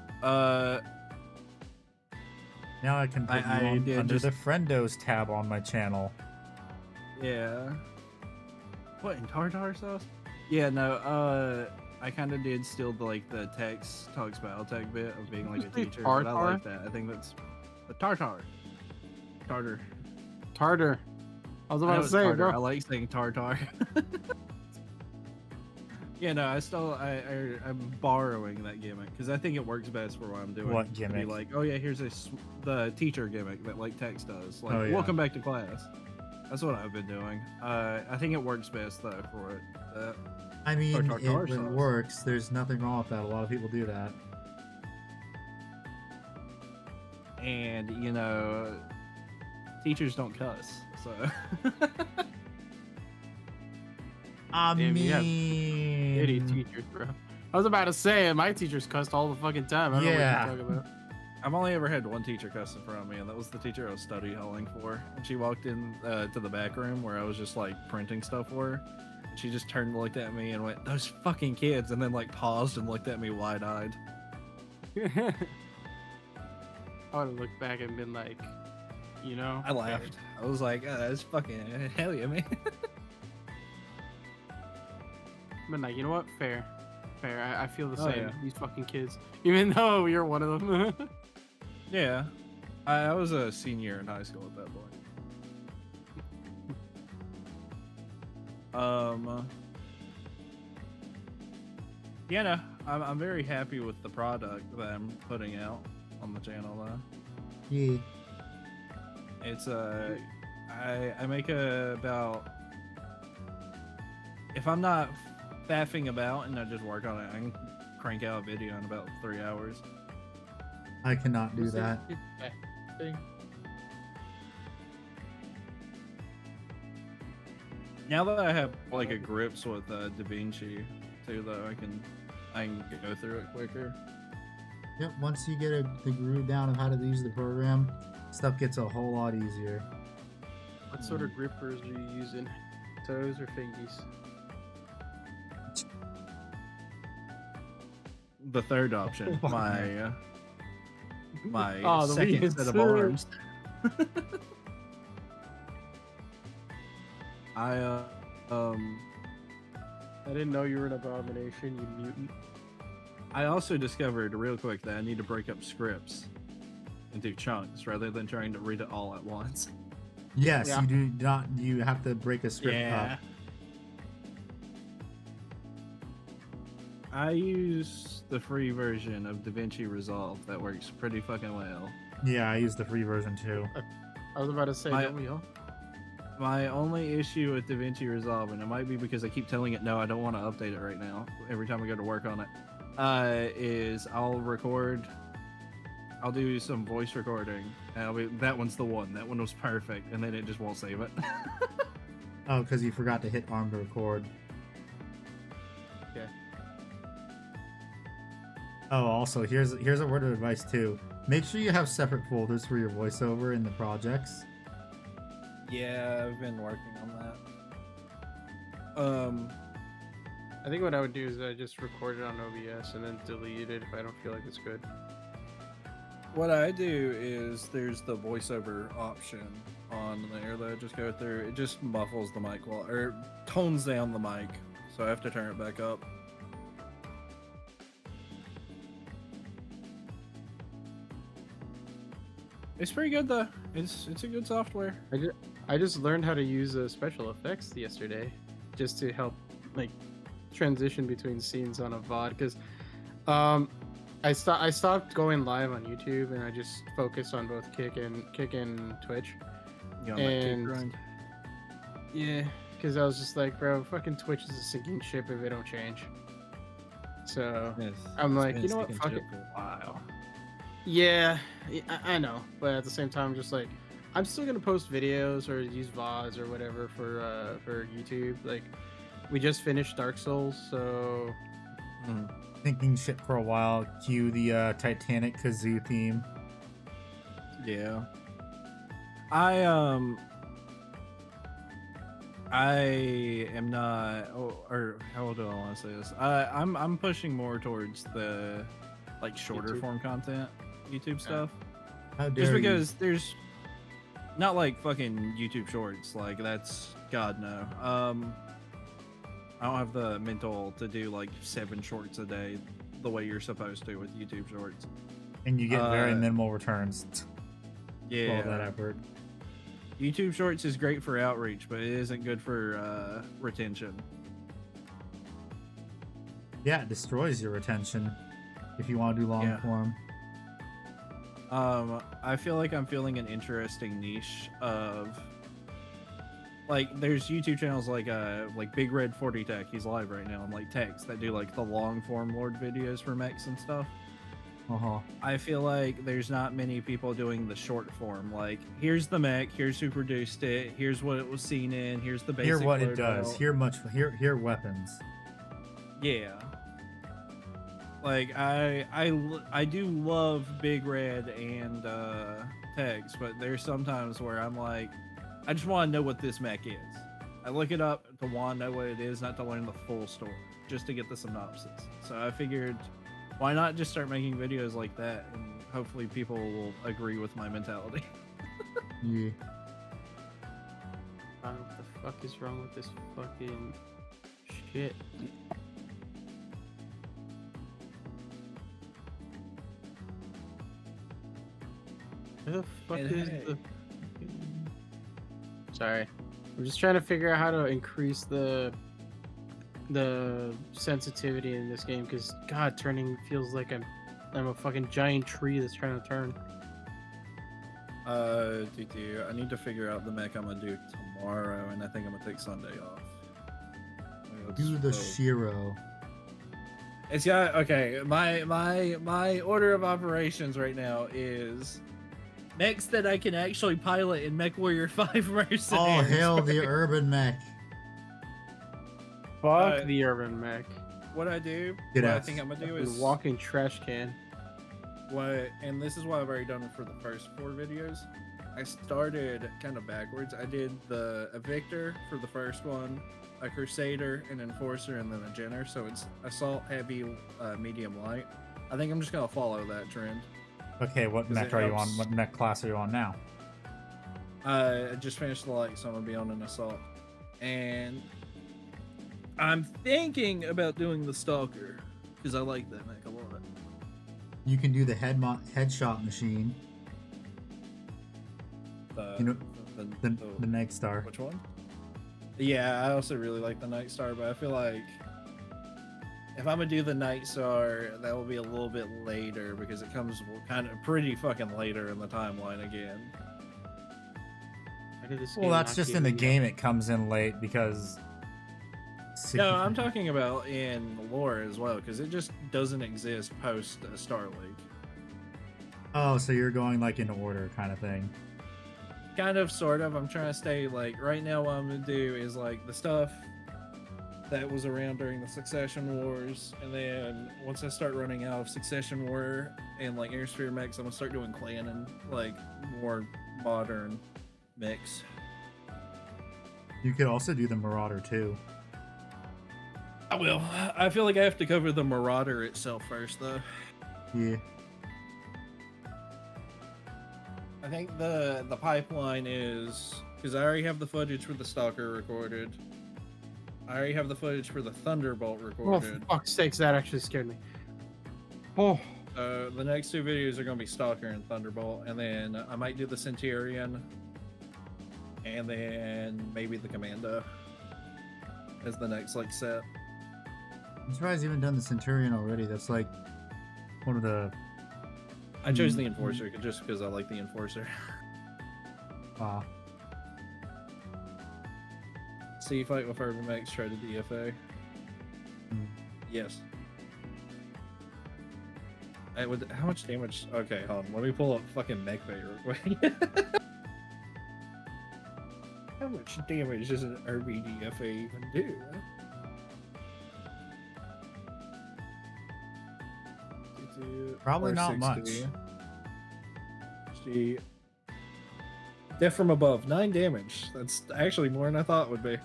Now I can put you on under the Friendos tab on my channel. Yeah. What, in tartar sauce? Yeah, no, I kind of did steal the text talks about tech bit of being like a teacher, but I like that. I think that's the tartar. Tartar. Tartar. I was about to say, tartar. bro. I like saying tartar. Yeah, no, I'm borrowing that gimmick because I think it works best for what I'm doing. What gimmick? To be like, oh yeah, here's the teacher gimmick that like text does. Like, oh, yeah. Welcome back to class. That's what I've been doing. I think it works best though for it. I mean, it works. There's nothing wrong with that. A lot of people do that. And you know, teachers don't cuss, so. I mean, idiot teachers, bro. I was about to say, my teachers cussed all the fucking time. I don't know what you're talking about. I've only ever had one teacher cuss in front of me, and that was the teacher I was study halling for. And she walked in to the back room where I was just like printing stuff for her. And she just turned and looked at me and went, "Those fucking kids," and then like paused and looked at me wide-eyed. I would have looked back and been like, you know. I laughed. I was like, "That's fucking hell yeah, man." But like, you know what? Fair. I feel the same. Yeah. These fucking kids. Even though you're one of them. Yeah. I was a senior in high school at that point. Yeah, no, I'm very happy with the product that I'm putting out on the channel though. Yeah. It's I make about, if I'm not faffing about and I just work on it, I can crank out a video in about 3 hours. I cannot do that. Now that I have like a grips with DaVinci too, though, I can go through it quicker. Yep, once you get the groove down of how to use the program, stuff gets a whole lot easier. What sort of grippers are you using? Toes or fingies? The third option, my the second set of arms. I didn't know you were an abomination, you mutant. I also discovered real quick that I need to break up scripts into chunks rather than trying to read it all at once. Yes, Yeah. you do not. You have to break a script up. I use the free version of DaVinci Resolve that works pretty fucking well. Yeah, I use the free version too. I was about to say, don't we all? My only issue with DaVinci Resolve, and it might be because I keep telling it no, I don't want to update it right now every time I go to work on it, is I'll do some voice recording, and that one's the one. That one was perfect, and then it just won't save it. Oh, because you forgot to hit arm to record. Yeah. Oh, also, here's a word of advice too. Make sure you have separate folders for your voiceover in the projects. Yeah, I've been working on that. I think what I would do is I just record it on OBS and then delete it if I don't feel like it's good. What I do is there's the voiceover option on there that I just go through. It just muffles the mic or tones down the mic, so I have to turn it back up. It's pretty good though. It's a good software. I just learned how to use special effects yesterday, just to help like transition between scenes on a VOD. Because I stopped going live on YouTube and I just focused on both Kick and Twitch. You on that kick And grind? yeah, because I was just like, bro, fucking Twitch is a sinking ship if it don't change. So Yes, I'm it's like, been you know what, sticking fuck shit it. for a while. Yeah, I know, but at the same time, I'm just like, I'm still gonna post videos or use VODs or whatever for YouTube. Like, we just finished Dark Souls, so Thinking shit for a while. Cue the Titanic kazoo theme. Yeah. I am not. Or how do I want to say this? I'm pushing more towards the like shorter YouTube? form content, YouTube stuff. How dare Just you. because there's not like fucking YouTube Shorts. Like that's God no. I don't have the mental to do like 7 shorts a day the way you're supposed to with YouTube Shorts. And you get very minimal returns for Yeah. all that effort. YouTube Shorts is great for outreach, but it isn't good for retention. Yeah, it destroys your retention if you want to do long Yeah. form. I feel like I'm feeling an interesting niche of like there's YouTube channels like Big Red 40 Tech, he's live right now, and like Tex that do like the long form Lord videos for mechs and stuff. Uh-huh. I feel like there's not many people doing the short form. Like, here's the mech, here's who produced it, here's what it was seen in, here's the basic. Hear what it load does. belt. Hear weapons. Yeah. Like I do love Big Red and Tex, but there's sometimes where I'm like, I just want to know what this mech is. I look it up to want to know what it is, not to learn the full story, just to get the synopsis. So I figured, why not just start making videos like that, and hopefully people will agree with my mentality. Yeah. what the fuck is wrong with this fucking shit? Where the fuck And is hey. the? Sorry, I'm just trying to figure out how to increase the sensitivity in this game, because God, turning feels like I'm a fucking giant tree that's trying to turn. I need to figure out the mech I'm gonna do tomorrow, and I think I'm gonna take Sunday off. Do the Shiro. It's got okay. My order of operations right now is mechs that I can actually pilot in Mech Warrior 5 Mercenaries. Oh, hail the urban mech. Fuck the urban mech. What I do, Get what I out. think I'm gonna do A is walking trash can. what, and this is what I've already done for the first 4 videos. I started kind of backwards. I did a Victor for the first one, a Crusader, an Enforcer, and then a Jenner. So it's assault, heavy, medium, light. I think I'm just gonna follow that trend. Okay, what Does mech it are you help on? What mech class are you on now? I just finished the light, so I'm gonna be on an assault. And I'm thinking about doing the Stalker because I like that mech a lot. You can do the headshot machine. You know, the Night Star. Which one? Yeah, I also really like the Night Star, but I feel like if I'm gonna do the Night Star, that will be a little bit later because it comes kind of pretty fucking later in the timeline again. Well, that's just in the game. It comes in late because. No, I'm talking about in lore as well because it just doesn't exist post Starlink. Oh, so you're going like in order kind of thing. Kind of, sort of. I'm trying to stay like right now. What I'm gonna do is like the stuff that was around during the Succession Wars, and then once I start running out of Succession War and like Airsphere mechs, I'm gonna start doing clan and like more modern mechs. You could also do the Marauder too. I will. I feel like I have to cover the Marauder itself first, though. Yeah. I think the pipeline is because I already have the footage for the Stalker recorded. I already have the footage for the Thunderbolt Oh, recorded. for fuck's sakes, that actually scared me. Oh. The next two videos are going to be Stalker and Thunderbolt, and then I might do the Centurion, and then maybe the Commando as the next like set. I'm surprised you haven't done the Centurion already. That's like one of the. I chose the Enforcer just because I like the Enforcer. See you fight with Urban Max, try to DFA. Yes. I would. How much damage? Okay, hold on. Let me pull up fucking mech bay real quick. How much damage does an RBDFA even do? Probably not much. See, death from above, 9 damage. That's actually more than I thought it would be.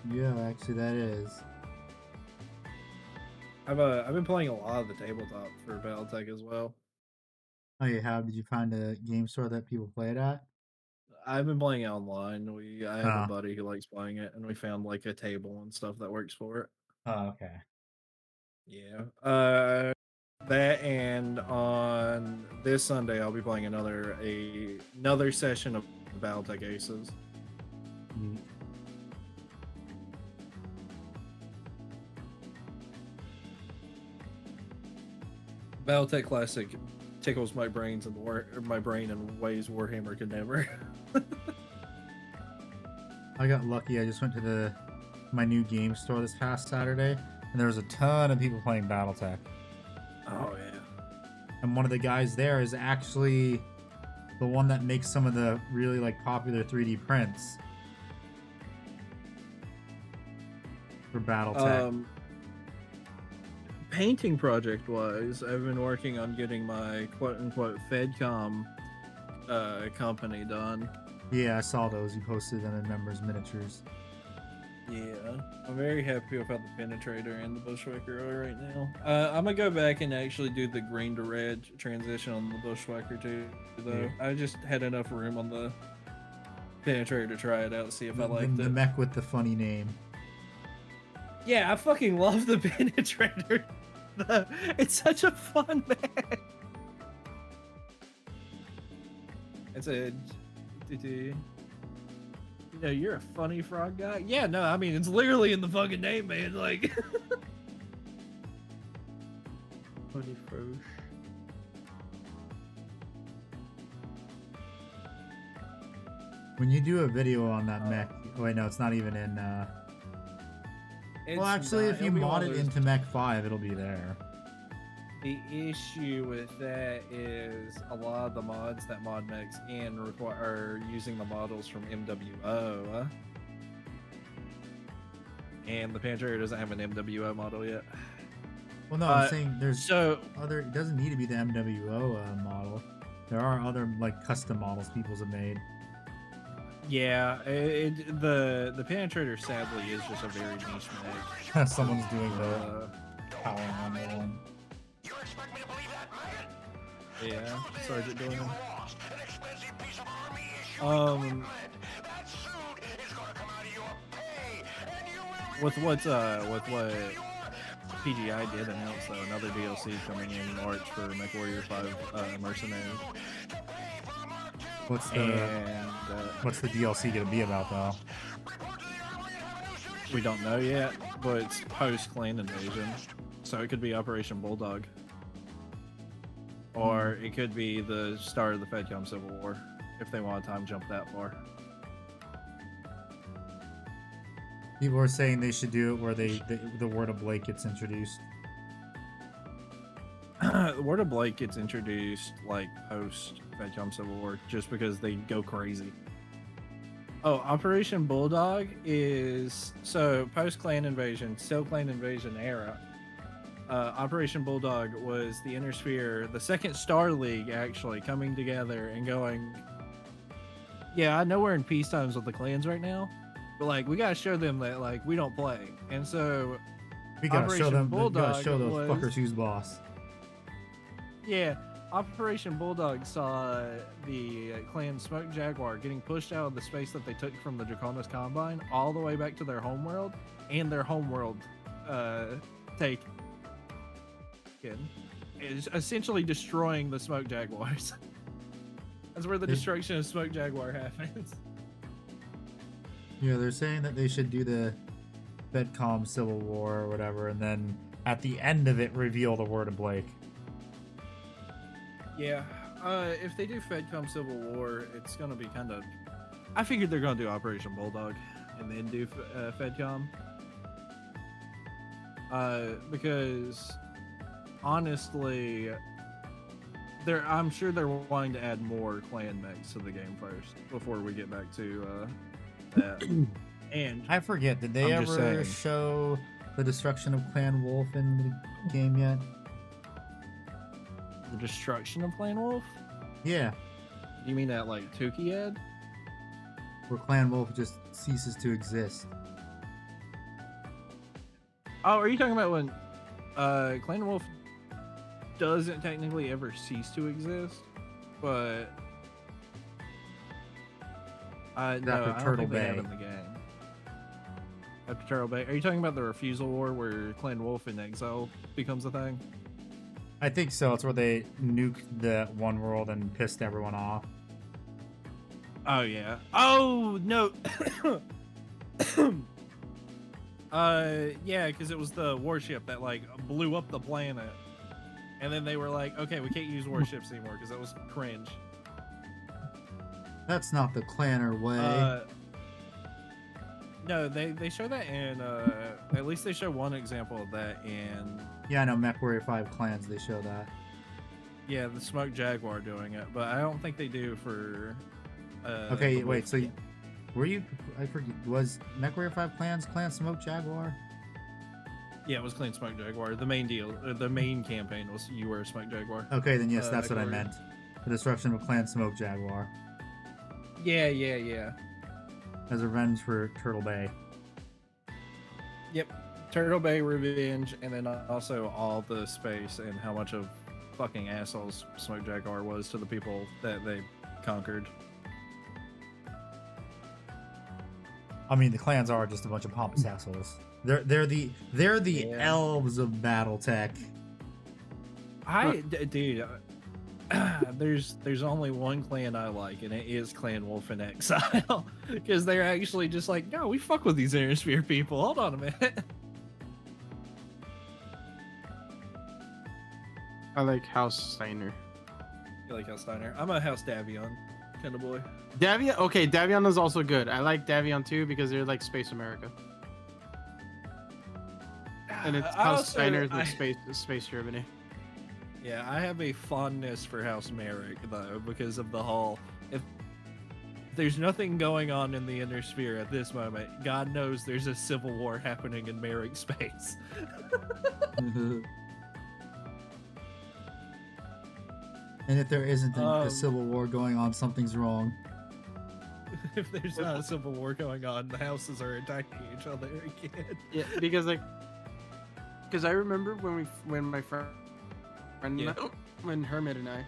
Yeah, actually, that is. I've been playing a lot of the tabletop for Battletech as well. Oh, you have? Did you find a game store that people play it at? I've been playing it online. I have a buddy who likes playing it, and we found like a table and stuff that works for it. Oh, okay. Yeah. That, and on this Sunday I'll be playing another session of Battletech Aces. Battletech Classic tickles my brain in ways Warhammer could never. I got lucky. I just went to my new game store this past Saturday, and there was a ton of people playing Battletech. Oh yeah. And one of the guys there is actually the one that makes some of the really like popular 3D prints for Battletech. Painting project wise, I've been working on getting my quote unquote FedCom company done. Yeah, I saw those. You posted them in Members Miniatures. Yeah, I'm very happy with how the Penetrator and the Bushwhacker are right now. I'm gonna go back and actually do the green to red transition on the Bushwhacker too, though. Yeah. I just had enough room on the Penetrator to try it out, see if I liked it. The mech with the funny name. Yeah, I fucking love the Penetrator. It's such a fun mech. It's a... You know, you're a funny frog guy. Yeah, no, I mean, it's literally in the fucking name, man. Like, funny frog. When you do a video on that mech, wait, no, it's not even in. Well, actually, if you mod it into Mech 5, it'll be there. The issue with that is a lot of the mods that mod mechs in are using the models from MWO. And the Penetrator doesn't have an MWO model yet. Well, no, I'm saying there's other. It doesn't need to be the MWO model. There are other like custom models people have made. Yeah, the Penetrator sadly is just a very niche mech. Someone's doing the powering on the one. You expect me to believe that, man? Yeah, Sergeant doing him. That suit is gonna come out of your pay, and you will with what PGI did announce, though, another DLC coming in March for MechWarrior 5 Mercenaries. What's And what's the DLC gonna be about though? we don't know yet, but it's post-clan invasion, so it could be Operation Bulldog. Or it could be the start of the FedCom Civil War, if they want to time jump that far. People are saying they should do it where the word of Blake gets introduced. The Word of Blake gets introduced like post FedCom Civil War, just because they go crazy. Oh, Operation Bulldog is so post clan invasion, still clan invasion era. Operation Bulldog was the Inner Sphere, the second Star League, actually coming together and going, yeah, I know we're in peace times with the clans right now, but like we gotta show them that like we don't play, and so We gotta Operation show them. We gotta Bulldog show those was- fuckers who's boss. yeah, Operation Bulldog saw the clan Smoke Jaguar getting pushed out of the space that they took from the Draconis Combine all the way back to their homeworld, and their homeworld taken. Is essentially destroying the Smoke Jaguars. That's where the destruction of Smoke Jaguar happens. Yeah, they're saying that they should do the FedCom Civil War or whatever, and then at the end of it, reveal the word of Blake. Yeah, if they do FedCom Civil War, it's gonna be kind of. I figured they're gonna do Operation Bulldog and then do FedCom. Because honestly, I'm sure they're wanting to add more clan mechs to the game first before we get back to that. And I forget, did they I'm just ever saying. show the destruction of Clan Wolf in the game yet? the destruction of Clan Wolf? Yeah, You mean that like Tukey ad? where Clan Wolf just ceases to exist. Oh, are you talking about when Clan Wolf doesn't technically ever cease to exist, but no, I don't Turtle think they have Bay. in the game. After Turtle Bay, are you talking about the Refusal War where Clan Wolf in exile becomes a thing? I think so. It's where they nuked the one world and pissed everyone off. Oh yeah. Oh no. Yeah, because it was the warship that like blew up the planet, and then they were like, okay, we can't use warships anymore because that was cringe. That's not the Clanner way. No, they show that in at least they show one example of that in Yeah, I know, MechWarrior 5 Clans, they show that. yeah, the Smoke Jaguar doing it, but I don't think they do for Okay, the wait, Wolf. so were you, I forget, was MechWarrior 5 Clans Clan Smoke Jaguar? Yeah, it was Clan Smoke Jaguar. The main deal, the main campaign was you were a Smoke Jaguar. Okay, then yes, that's what I MechWarrior. meant. The destruction of Clan Smoke Jaguar. Yeah. As revenge for Turtle Bay. Yep. Turtle Bay Revenge, and then also all the space and how much of fucking assholes Smoke Jaguar was to the people that they conquered. I mean, the clans are just a bunch of pompous assholes. They're the Yeah. elves of BattleTech. Dude, there's only one clan I like, and it is Clan Wolf in Exile, because they're actually just like, no, we fuck with these Inner Sphere people. Hold on a minute. I like House Steiner. You like House Steiner? I'm a House Davion kind of boy. Davion, okay, Davion is also good. I like Davion too because they're like Space America, and it's I House also- Steiner, I- the Space Germany. Yeah, I have a fondness for House Merrick though, because of the whole. If there's nothing going on in the Inner Sphere at this moment, God knows there's a civil war happening in Merrick space. And if there isn't a Um, civil war going on, something's wrong. If there's not a civil war going on, the houses are attacking each other again. Yeah, because I remember when my friend Yeah. when Hermit and I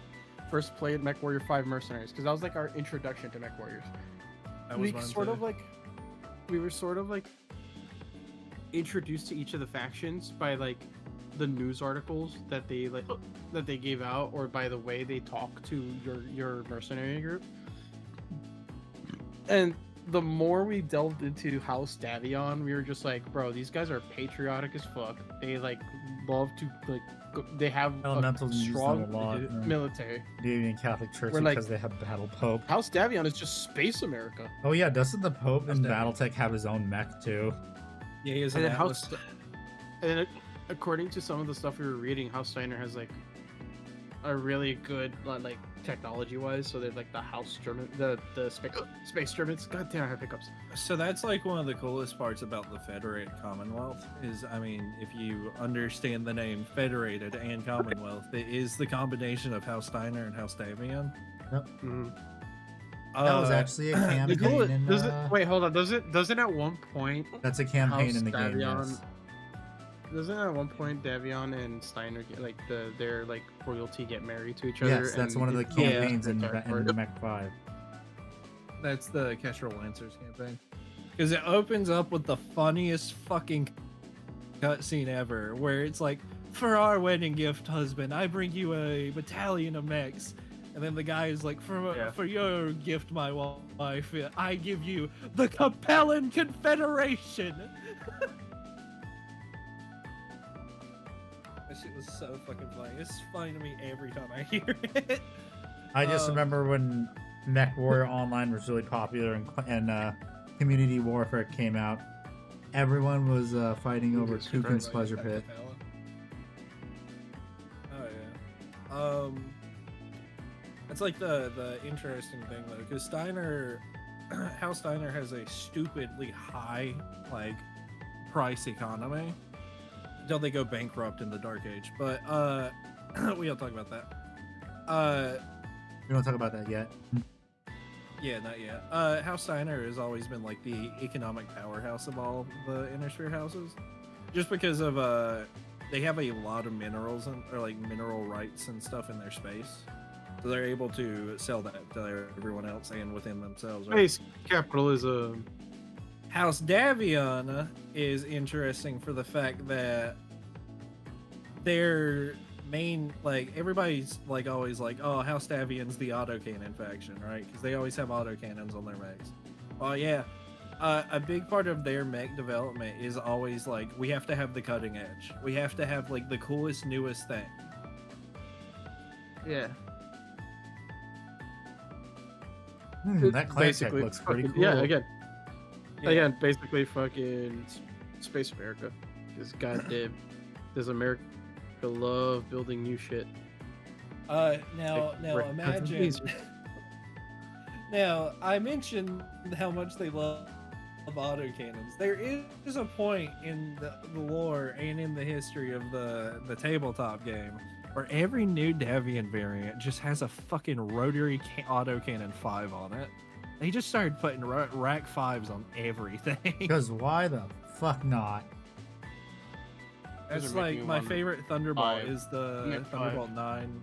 first played MechWarrior 5 Mercenaries, because that was like our introduction to MechWarriors. That was We mine sort too. of like we were sort of like introduced to each of the factions by like the news articles that they gave out, or by the way they talk to your mercenary group. And the more we delved into House Davion, we were just like, bro, these guys are patriotic as fuck. They like love to like they have Elementals a use them strong a lot, military. Canadian Catholic Church We're because like- they have Battle Pope. House Davion is just space America. Oh yeah, doesn't the Pope in House BattleTech have his own mech too? Yeah, he is And an then Atlas. and then according to some of the stuff we were reading, House Steiner has like a really good like technology wise. So they're like the House German, the space Germans. God damn, I have hiccups. So that's like one of the coolest parts about the Federated Commonwealth is, I mean, if you understand the name Federated and Commonwealth, it is the combination of House Steiner and House Davion. Mhm. That was actually a The cool- campaign in. does it, wait, hold on. Doesn't at one point That's a campaign House in the game. Davion- Yes. doesn't at one point Davion and Steiner get like their like royalty get married to each other? Yes, that's and one of the it- campaigns in territory? Mech 5. That's the Kestrel Lancers campaign. Because it opens up with the funniest fucking cutscene ever, where it's like, for our wedding gift, husband, I bring you a battalion of mechs. And then the guy is like, for your gift, my wife, I give you the Capellan Confederation. That shit was so fucking funny. It's funny to me every time I hear it. I just remember when Mech Warrior Online was really popular and Community Warfare came out. Everyone was fighting over Kukin's Pleasure Pit. Oh yeah. That's like the interesting thing though, because Steiner, House Steiner has a stupidly high like price economy until they go bankrupt in the Dark Age. But we don't talk about that. We don't talk about that yet. Yeah, not yet. House Steiner has always been like the economic powerhouse of all the Inner houses, just because of they have a lot of minerals or like mineral rights and stuff in their space, so they're able to sell that to everyone else and within themselves. Right? Space capitalism. House Davion is interesting for the fact that their main, like, everybody's like always like, oh, House Davion's the autocannon faction, right? Because they always have autocannons on their mechs. Well, yeah, a big part of their mech development is always like, we have to have the cutting edge. We have to have like the coolest, newest thing. Yeah. That classic Basically, looks pretty fucking- cool. Yeah, again, Yeah. basically fucking Space America. Because goddamn, does America love building new shit? Now Right. imagine. Now, I mentioned how much they love autocannons. There is a point in the lore and in the history of the tabletop game where every new Davian variant just has a fucking rotary autocannon 5 on it. They just started putting rack 5s on everything. Because why the fuck not? That's Those are making like me my wonder. favorite Thunderbolt 5. is the Yeah, 5. Thunderbolt 9.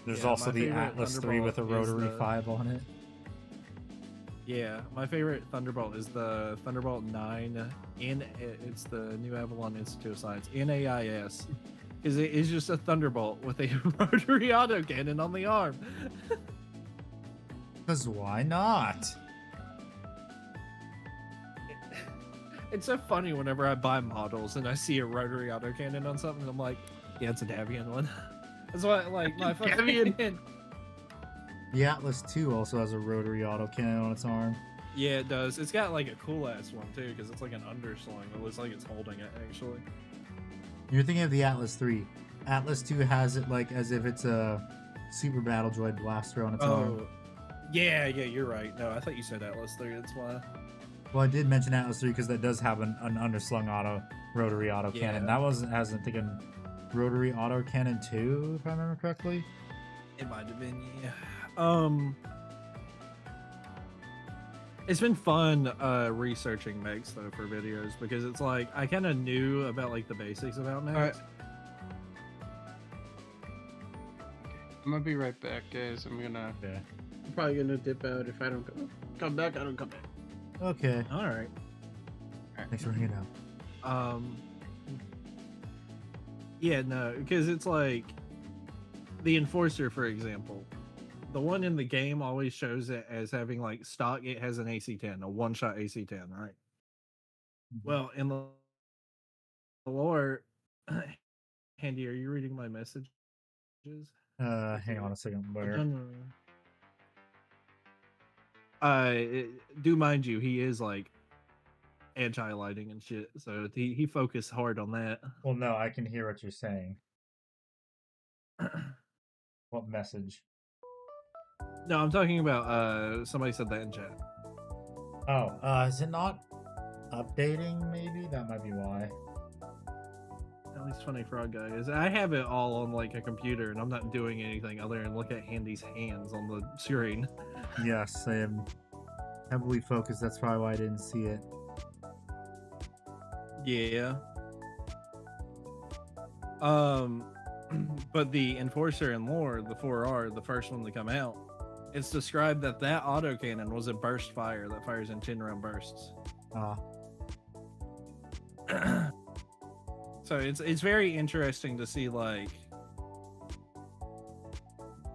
There's Yeah, also my the favorite Atlas 3 Thunderbolt with a is rotary the- 5 on it. Yeah, my favorite Thunderbolt is the Thunderbolt 9 it's the New Avalon Institute of Science, NAIS. Because it is just a Thunderbolt with a rotary autocannon on the arm. Because why not? It's so funny whenever I buy models and I see a rotary autocannon on something, I'm like, yeah, it's a Davian one. That's why, like, my fucking... The Atlas 2 also has a rotary autocannon on its arm. Yeah, it does. It's got, like, a cool-ass one, too, because it's like an underslung. It looks like it's holding it, actually. You're thinking of the Atlas 3. Atlas 2 has it like as if it's a Super Battle Droid blaster on its arm. Yeah, you're right. No, I thought you said Atlas 3, that's why. Well, I did mention Atlas 3 because that does have an underslung rotary autocannon. Yeah. That has, I think, a rotary autocannon 2, if I remember correctly. It might have been, yeah. It's been fun researching mechs though for videos because it's like I kind of knew about like the basics about mechs. I'm gonna be right back, guys. I'm probably gonna dip out. If I don't come back, I don't come back. Okay. All right. Thanks for hanging out. Yeah, no, because it's like the Enforcer, for example. The one in the game always shows it as having like stock. It has an AC-10, a one-shot AC-10, right? Well, in the lore, Handy, are you reading my messages? Hang on a second, Blair. Do mind you, he is like anti-lighting and shit, so he focused hard on that. Well, no, I can hear what you're saying. What message? No, I'm talking about somebody said that in chat. Oh, is it not updating? Maybe that might be why. At least Funny Frog Guy is. I have it all on like a computer, and I'm not doing anything other than look at Handy's hands on the screen. Yes, I am heavily focused. That's probably why I didn't see it. Yeah. But the Enforcer and Lore, the 4R, the first one to come out, it's described that autocannon was a burst fire that fires in 10-round bursts. So it's very interesting to see like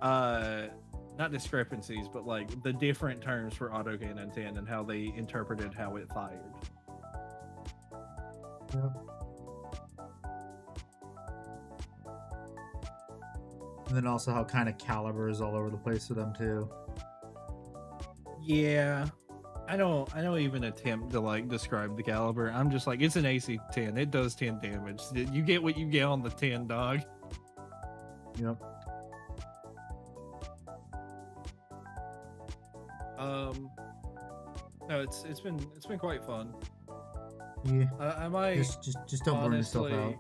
not discrepancies, but like the different terms for autocannon 10 and how they interpreted how it fired. Yep. And then also how kind of caliber is all over the place for them too. Yeah. I don't even attempt to like describe the caliber. I'm just like, it's an AC-10. It does 10 damage. You get what you get on the 10, dog. Yep. No, it's been quite fun. Yeah. I might just don't burn yourself out.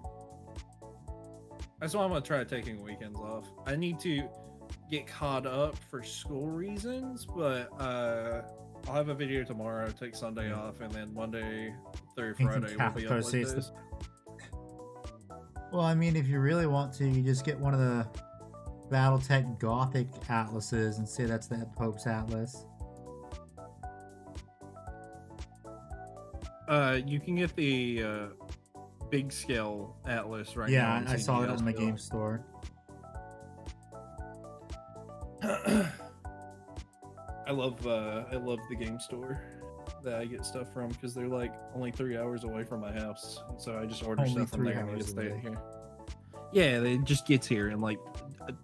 That's why I'm gonna try taking weekends off. I need to get caught up for school reasons, but I'll have a video tomorrow, take Sunday off, and then Monday through Friday will be up like this. Well, I mean, if you really want to, you just get one of the BattleTech Gothic atlases and say that's the Pope's Atlas. You can get the big scale atlas right now. Yeah, I saw it on the game store. I love the game store that I get stuff from because they're like only 3 hours away from my house, and so I just order Only stuff from 3 there and hours just stay away. here. Yeah, it just gets here in like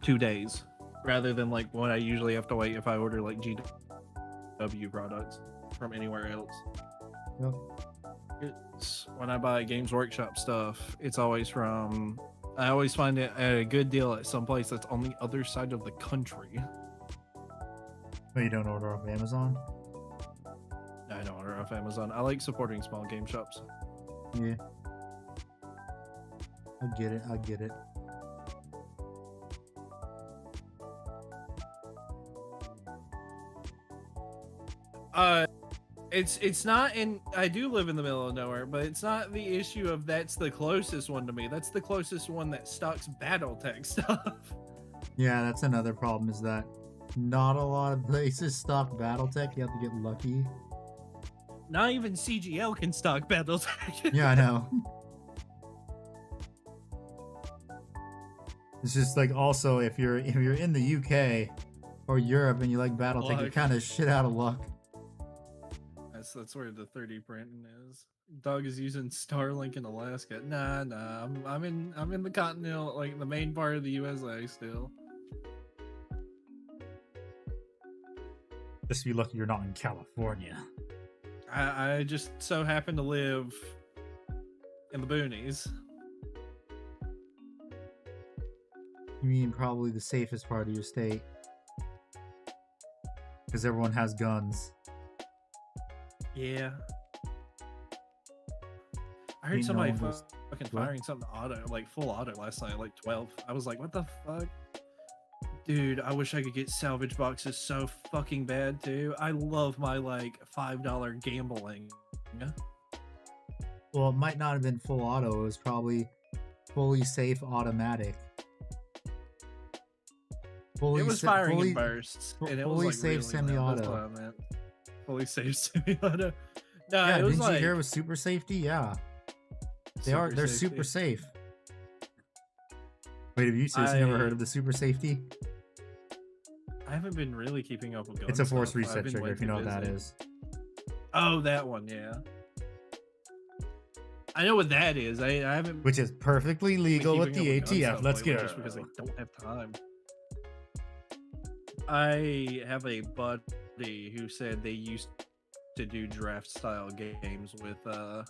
2 days, rather than like what I usually have to wait if I order like GW products from anywhere else. Yep. It's when I buy Games Workshop stuff, it's always from. I always find it at a good deal at some place that's on the other side of the country. But you don't order off Amazon? I don't order off Amazon. I like supporting small game shops. Yeah. I get it. It's not in. I do live in the middle of nowhere, but it's not the issue of that's the closest one to me. That's the closest one that stocks BattleTech stuff. Yeah, that's another problem is that not a lot of places stock BattleTech. You have to get lucky. Not even CGL can stock BattleTech. Yeah, I know. It's just like also if you're in the UK or Europe and you like BattleTech, you're kind of shit out of luck. That's where the 3D printing is. Dog is using Starlink in Alaska. Nah. I'm in the continental, like the main part of the USA still. Just be lucky you're not in California. I just so happen to live in the boonies. You mean probably the safest part of your state. Because everyone has guns. Yeah. I heard somebody fucking What? firing something auto, like full auto last night, like 12. I was like, what the fuck? Dude, I wish I could get salvage boxes so fucking bad too. I love my like $5 gambling. Well, it might not have been full auto. It was probably fully safe automatic. It was firing in bursts, and it was fully like safe really loud. semi-auto. That's what I meant. Fully safe semi-auto. No, Yeah, it was didn't like you hear it was super safety? Yeah. They're super safe. Wait, have you seriously never heard of the super safety? I haven't been really keeping up with gun It's a force stuff. I've reset been trigger, way if you too know what that busy. is. Oh, that one, yeah. I know what that is. I haven't Which is perfectly been legal with keeping the up gun ATF. stuff Let's lately go. just because I don't have time. I have a buddy who said they used to do draft style games with the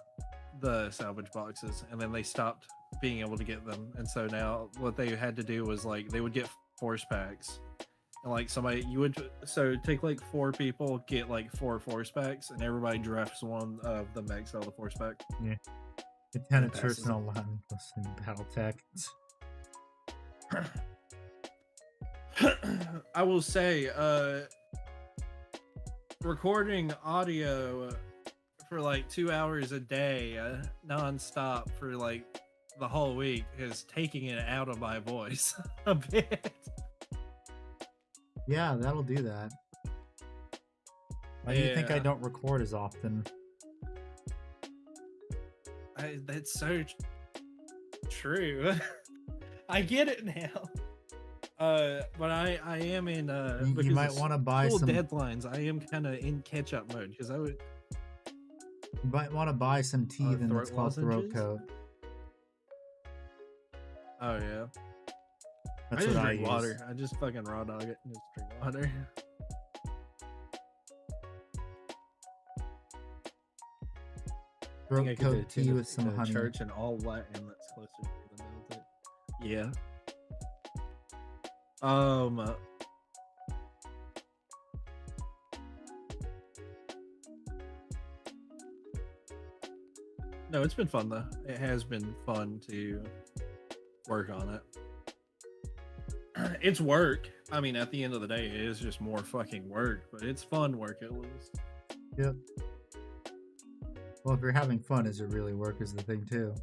salvage boxes, and then they stopped being able to get them, and so now what they had to do was like they would get force packs, and like somebody you would take like 4 people, get like 4 force packs, and everybody drafts one of the max out of the force pack. Yeah. Lieutenant passes Church and Aladdin listening to Battletech. I will say, recording audio for like 2 hours a day, non-stop for like the whole week is taking it out of my voice a bit. Yeah, that'll do that. Why do you think I Yeah. don't record as often? That's so true. I get it now. But I am in You because might it's want to buy school some. deadlines. I am kind of in catch-up mode because I would. You might want to buy some tea then throat that's called throat lozenges? coat. Oh yeah. That's I just what I drink use. water. I just fucking raw dog it and just drink water. I Throat think I could coat tea attend with some a honey. church and all Latin that's closer to the military. Yeah. No, it's been fun though. It has been fun to work on it. It's work. I mean, at the end of the day, it is just more fucking work, but it's fun work at least. Yep. Well, if you're having fun, is it really work is the thing too.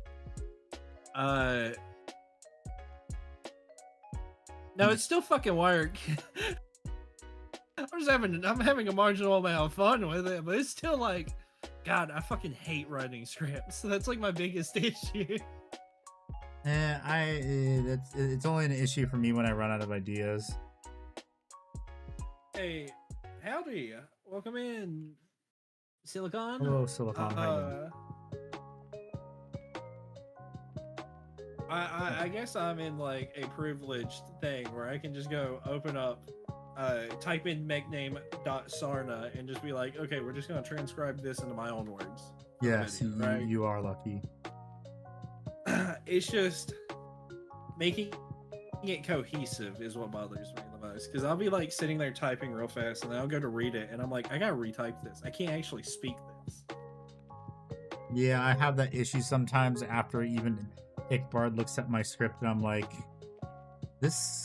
No, it's still fucking work. I'm having a marginal amount of fun with it, but it's still like, God, I fucking hate writing scripts. So that's like my biggest issue. It's only an issue for me when I run out of ideas. Hey, howdy. Welcome in, Silicon. Hello, Silicon. I guess I'm in like a privileged thing where I can just go open up, type in mechname.sarna and just be like, okay, we're just gonna transcribe this into my own words. Yes, Video, right? you are lucky. It's just making it cohesive is what bothers me the most, because I'll be like sitting there typing real fast and then I'll go to read it and I'm like, I gotta retype this. I can't actually speak this. Yeah, I have that issue sometimes after even Ickbard looks at my script and I'm like,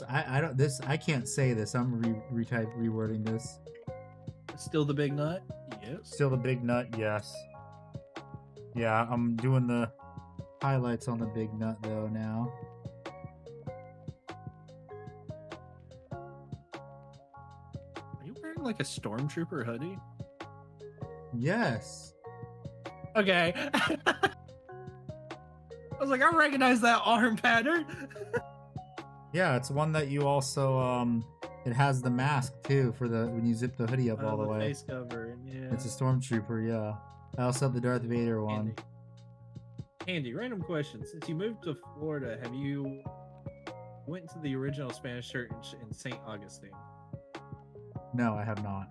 I can't say this. I'm rewording this. Still the big nut? Yes. Still the big nut, yes. Yeah, I'm doing the highlights on the big nut though now. Are you wearing like a stormtrooper hoodie? Yes. Okay. I was like, I recognize that arm pattern. Yeah, it's one that you also it has the mask too for the when you zip the hoodie up all the way. Face cover, yeah. It's a stormtrooper, yeah. I also have the Darth Vader one. Andy, random question. Since you moved to Florida, have you went to the original Spanish church in St. Augustine? No, I have not.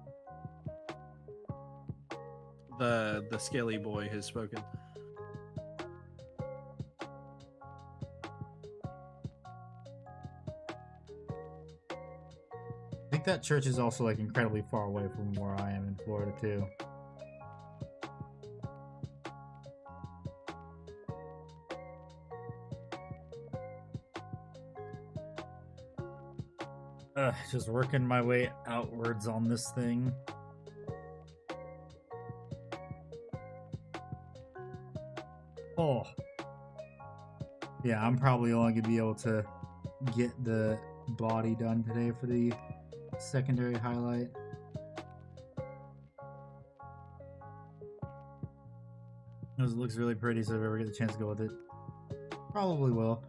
The scaly boy has spoken. I think that church is also like incredibly far away from where I am in Florida too. Just working my way outwards on this thing. Oh. Yeah, I'm probably only gonna be able to get the body done today for the secondary highlight. It looks really pretty, so if I ever get the chance to go with it, probably will.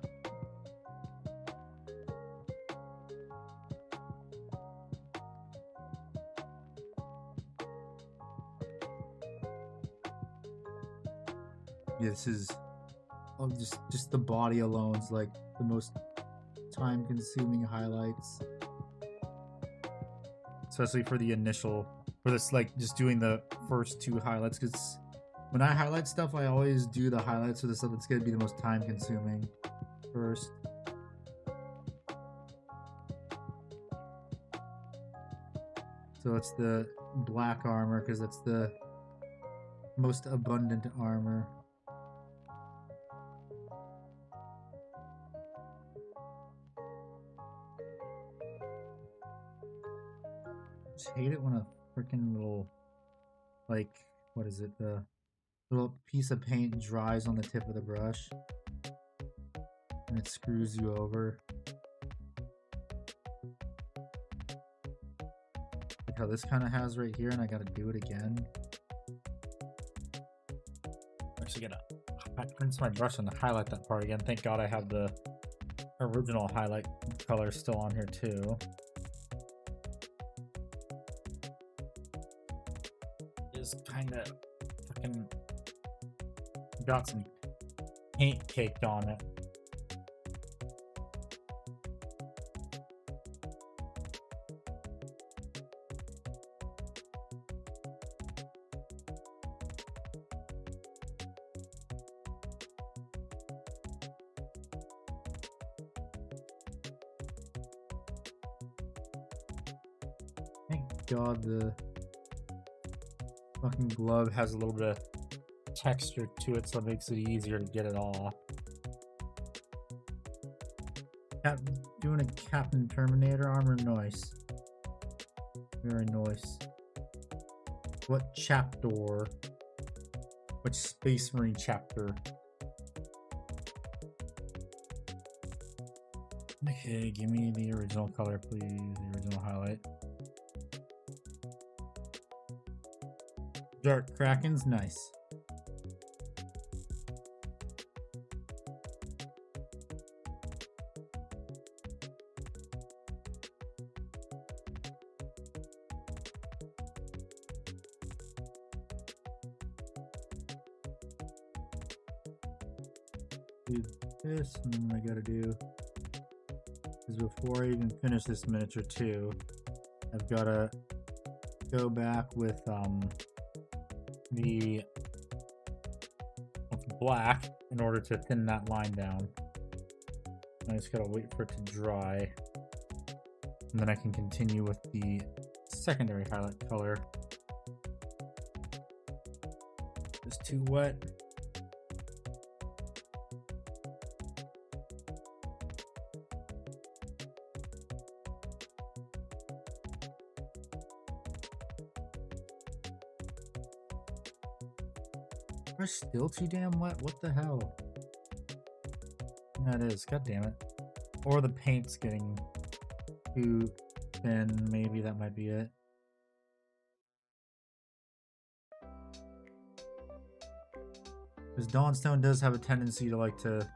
Yeah, this is just the body alone is like the most time-consuming highlights, especially for the initial, for this, like just doing the first two highlights. Because when I highlight stuff, I always do the highlights for the stuff that's gonna be the most time-consuming first. So it's the black armor because that's the most abundant armor. I just hate it when a freaking little, like, what is it, the little piece of paint dries on the tip of the brush and it screws you over. Like how this kind of has right here, and I gotta do it again. I'm actually gonna rinse my brush and highlight that part again. Thank God I have the original highlight color still on here too. Just kind of fucking got some paint caked on it. Thank God the fucking glove has a little bit of texture to it, so it makes it easier to get it off. Doing a Captain Terminator armor, nice. Very nice. What chapter? Which Space Marine chapter? Okay, give me the original color, please. The original highlight. Dark Kraken's nice. Do this, and then I gotta do is before I even finish this miniature too, I've gotta go back with the black in order to thin that line down. I just gotta wait for it to dry, and then I can continue with the secondary highlight color. Just too wet. We're still too damn wet. What the hell? That is. God damn it. Or the paint's getting too thin. Maybe that might be it. Because Dawnstone does have a tendency to like to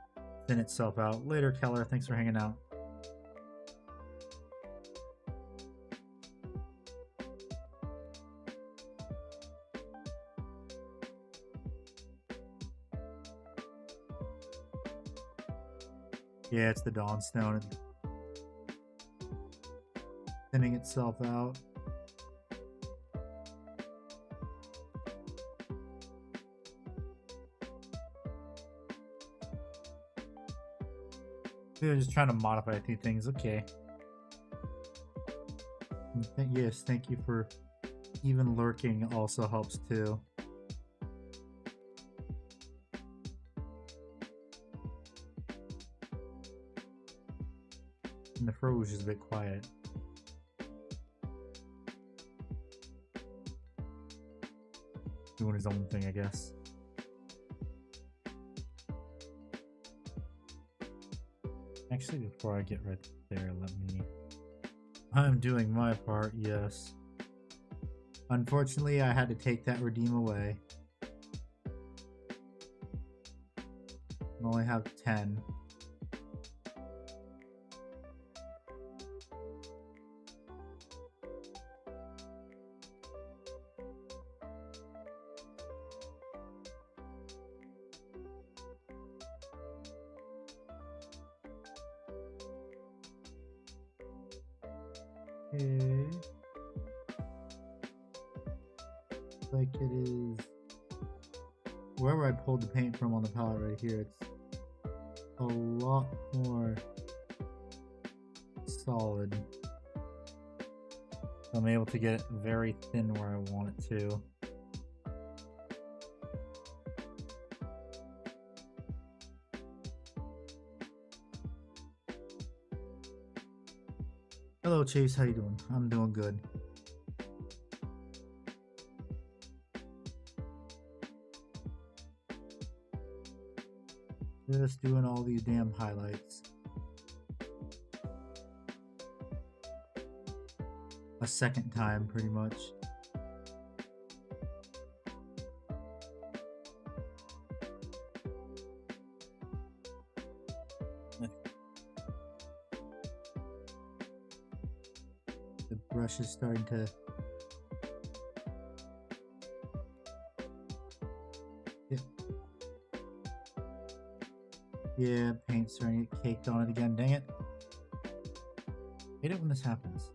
thin itself out. Later, Keller. Thanks for hanging out. Yeah, it's the Dawnstone thinning itself out. They're just trying to modify a few things. Okay. Yes, thank you for even lurking. Also helps too. And the Froge is a bit quiet. Doing his own thing, I guess. Actually, before I get right there, let me... I'm doing my part, yes. Unfortunately, I had to take that redeem away. only have 10. Okay. Like it is wherever I pulled the paint from on the palette right here, it's a lot more solid. So I'm able to get it very thin where I want it to. Hello Chase, how you doing? I'm doing good. Just doing all these damn highlights. A second time, pretty much. The brush is starting to yeah, paint's starting to get caked on it again. Dang it. Hate it when this happens.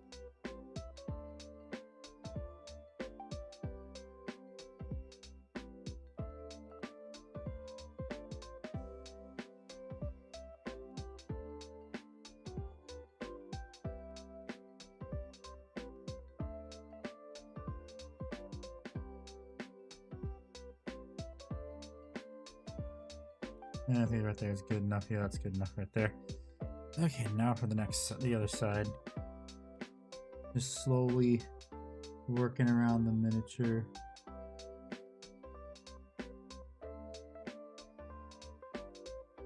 I think right there is good enough. Yeah, that's good enough right there. Okay, now for the other side. Just slowly working around the miniature.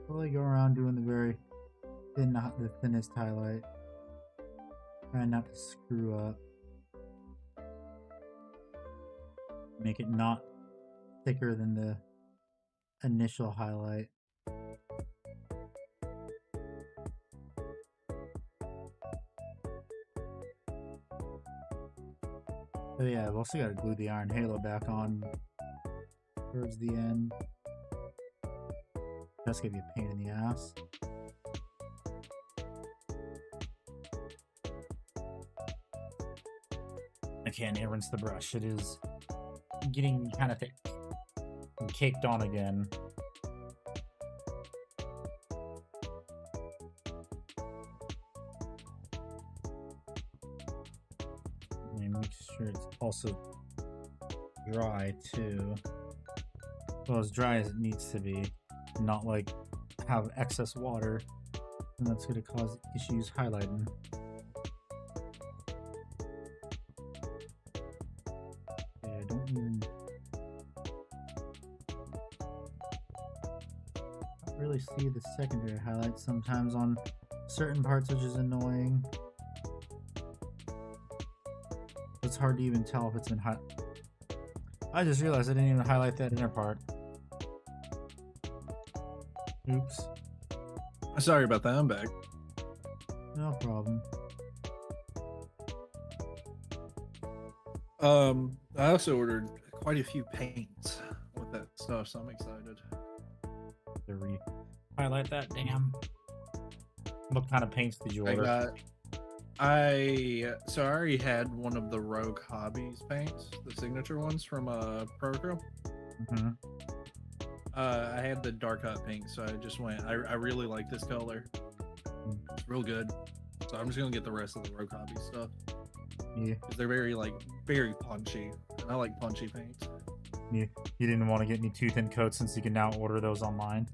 Slowly go around doing the very thin, not the thinnest highlight. Trying not to screw up. Make it not thicker than the initial highlight. Oh yeah, I've also got to glue the iron halo back on towards the end. That's gonna be a pain in the ass. I can't rinse the brush. It is getting kind of thick and caked on again. Make sure it's also dry too. Well, as dry as it needs to be, not like have excess water, and that's going to cause issues highlighting. Okay, I don't really see the secondary highlights sometimes on certain parts, which is annoying. It's hard to even tell if it's in high. I just realized I didn't even highlight that inner part. Oops. Sorry about that. I'm back. No problem. I also ordered quite a few paints with that stuff, so I'm excited. To highlight that, damn. What kind of paints did you order? I already had one of the Rogue Hobbies paints, the signature ones from Procro. Mm-hmm. I had the dark hot pink, so I just went. I really like this color. It's real good. So I'm just gonna get the rest of the Rogue Hobby stuff. Yeah. Because they're very punchy. And I like punchy paints. You didn't want to get any too thin coats since you can now order those online.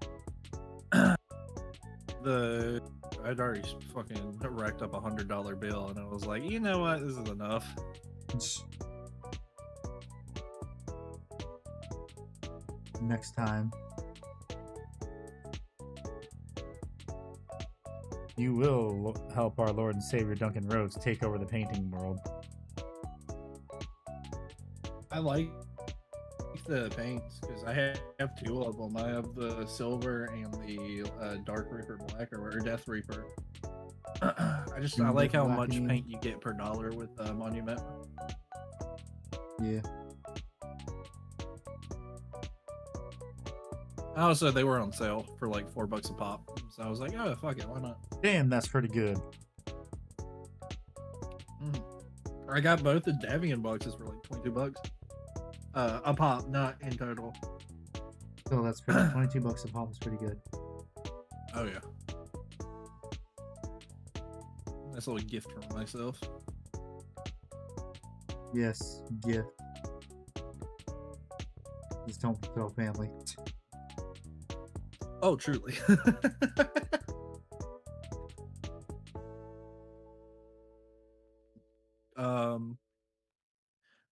I'd already fucking racked up $100 bill, and I was like, you know what, this is enough. Next time, you will help our Lord and Savior Duncan Rhodes take over the painting world. I like the paints because I have two of them. I have the silver and the Dark Reaper Black or Death Reaper. I like how much paint you get per dollar with Monument. Yeah. Also, they were on sale for like $4 a pop, so I was like, oh fuck it, why not? Damn, that's pretty good. I got both the Davian boxes for like $22. A pop, not in total. So that's pretty. $22 a pop is pretty good. Oh yeah. Nice little gift for myself. Yes, gift. Just don't tell family. Oh, truly.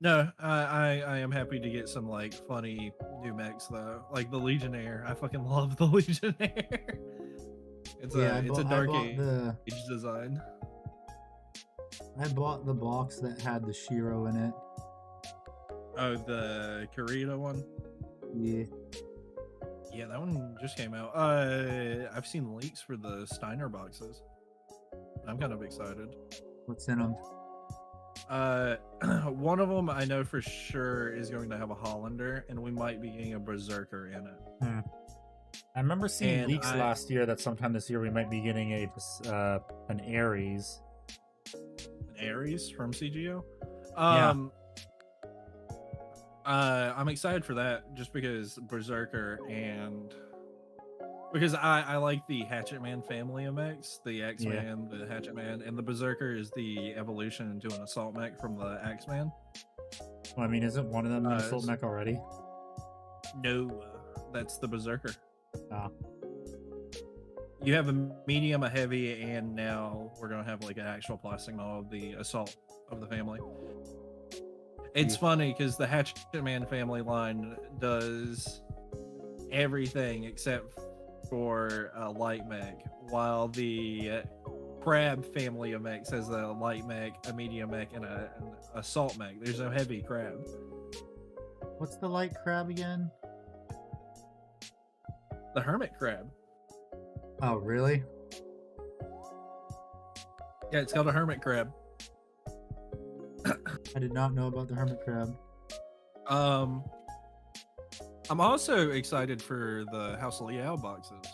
No, I am happy to get some like funny new mechs though, like the Legionnaire. I fucking love the Legionnaire. It's a Dark Age design. I bought the box that had the Shiro in it. Oh, the Kurita one. Yeah. Yeah, that one just came out. I've seen leaks for the Steiner boxes. I'm kind of excited. What's in them? One of them I know for sure is going to have a Hollander, and we might be getting a Berserker in it. I remember seeing leaks last year that sometime this year we might be getting an Ares. An Ares from CGO? Yeah. I'm excited for that just because Berserker and because I like the Hatchet Man family of mechs, the X-Man, the Hatchet Man, and the Berserker is the evolution into an Assault mech from the X-Man. Well, I mean, isn't one of them an Assault mech already? No, that's the Berserker. Oh. You have a medium, a heavy, and now we're going to have like an actual plastic model of the Assault of the family. It's funny because the Hatchet Man family line does everything except for a light mech, while the Crab family of mechs has a light mech, a medium mech, and an assault mech. There's no heavy crab. What's the light crab again? The hermit crab. Oh, really? Yeah, it's called a hermit crab. I did not know about the hermit crab. I'm also excited for the House of Liao boxes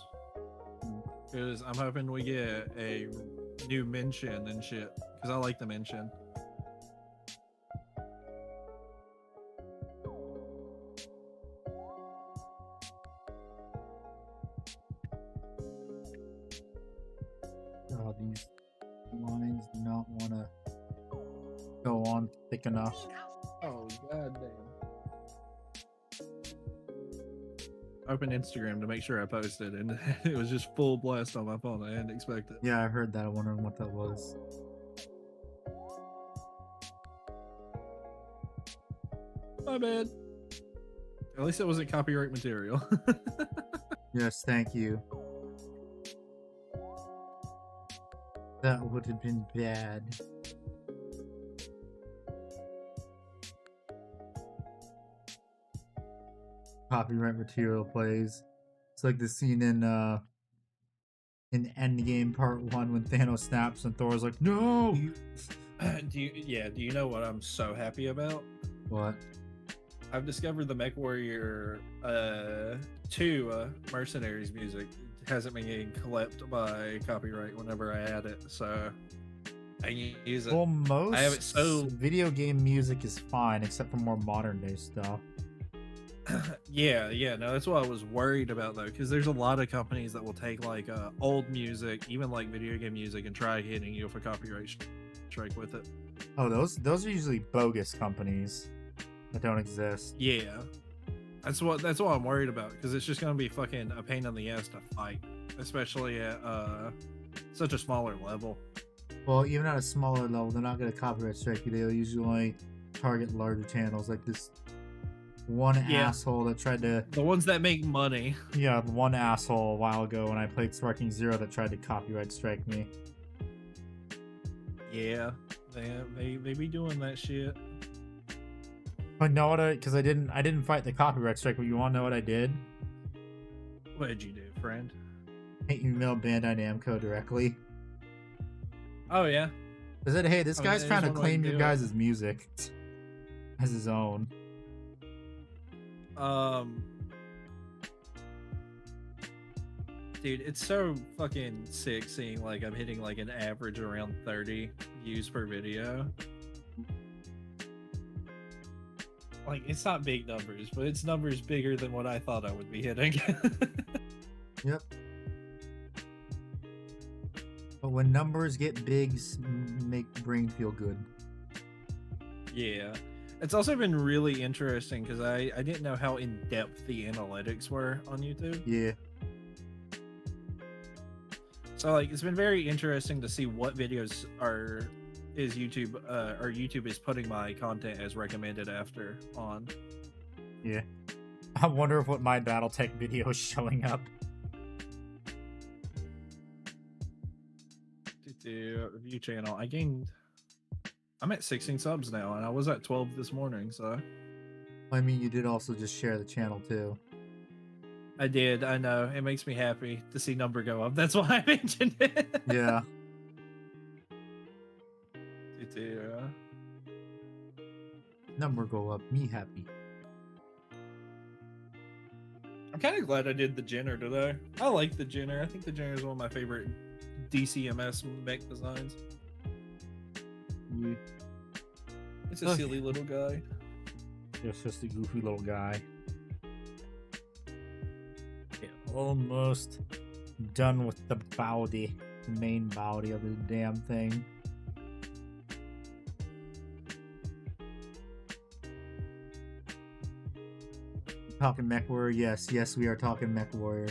because I'm hoping we get a new Minshin and shit because I like the Minshin. Oh, these lines do not want to go on thick enough. Oh, god damn. Open Instagram to make sure I posted, and it was just full blast on my phone. I didn't expect it. Yeah, I heard that. I'm wondering what that was. My bad. At least it wasn't copyright material. Yes, thank you. That would have been bad. Copyright material plays. It's like the scene in Endgame Part 1 when Thanos snaps and Thor's like, no! Do you know what I'm so happy about? What? I've discovered the MechWarrior 2 Mercenaries music hasn't been getting clipped by copyright whenever I add it, so I can use it. Well, most I have it so video game music is fine, except for more modern day stuff. yeah, no, that's what I was worried about though, because there's a lot of companies that will take like old music, even like video game music, and try hitting you for copyright strike with it. Oh, those are usually bogus companies that don't exist. Yeah, that's what I'm worried about, because it's just gonna be fucking a pain in the ass to fight, especially at such a smaller level. Well, even at a smaller level, they're not going to copyright strike you. They'll usually only target larger channels, like this one asshole that tried to... The ones that make money. Yeah, one asshole a while ago when I played Sparking Zero that tried to copyright strike me. Yeah, they be doing that shit. I know what because I didn't fight the copyright strike, but you want to know what I did? What did you do, friend? I emailed Bandai Namco directly. Oh yeah. I said, hey, this I mean, guy's that trying is to one way to claim your do it. guys' music as his own. Dude, it's so fucking sick seeing like I'm hitting like an average around 30 views per video. Like, it's not big numbers, but it's numbers bigger than what I thought I would be hitting. Yep. But when numbers get big, make the brain feel good. Yeah. It's also been really interesting because I didn't know how in-depth the analytics were on YouTube. Yeah. So like it's been very interesting to see what videos is YouTube or YouTube is putting my content as recommended after on. Yeah. I wonder if what my Battletech video is showing up. Review channel. I'm at 16 subs now, and I was at 12 this morning, so. I mean, you did also just share the channel too. I did, I know. It makes me happy to see number go up. That's why I mentioned it. Yeah. Number go up, me happy. I'm kind of glad I did the Jenner today. I like the Jenner. I think the Jenner is one of my favorite DCMS mech designs. Yeah. It's a silly little guy. It's just a goofy little guy. Yeah, almost done with the body, the main body of the damn thing. Talking Mech Warrior, yes, we are talking Mech Warrior.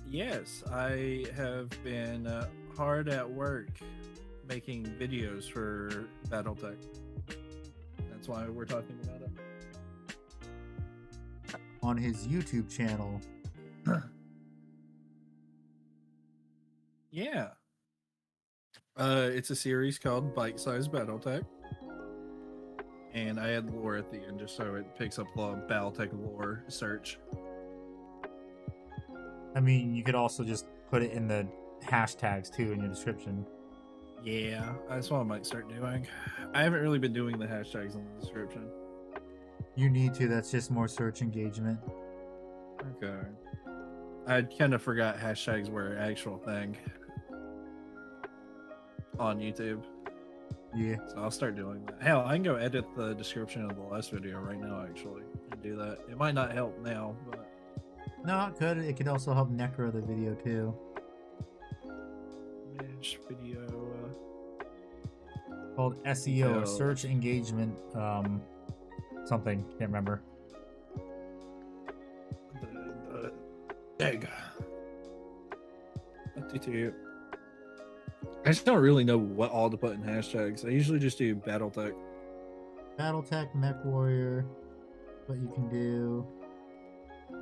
Yes, I have been hard at work making videos for Battletech. That's why we're talking about it. On his YouTube channel. Yeah. It's a series called Bite Size Battletech. And I add lore at the end just so it picks up the Battletech lore search. I mean, you could also just put it in the hashtags too in your description. Yeah, that's what I might start doing. I haven't really been doing the hashtags in the description. You need to, that's just more search engagement. Okay. I kind of forgot hashtags were an actual thing on YouTube. Yeah. So I'll start doing that. Hell, I can go edit the description of the last video right now, actually, and do that. It might not help now, but... No, it could. It could also help necro the video too. Manage video... Called SEO, search engagement, something. Can't remember. Egg. I just don't really know what all to put in hashtags. I usually just do Battletech. Battletech, Mech Warrior, what you can do. You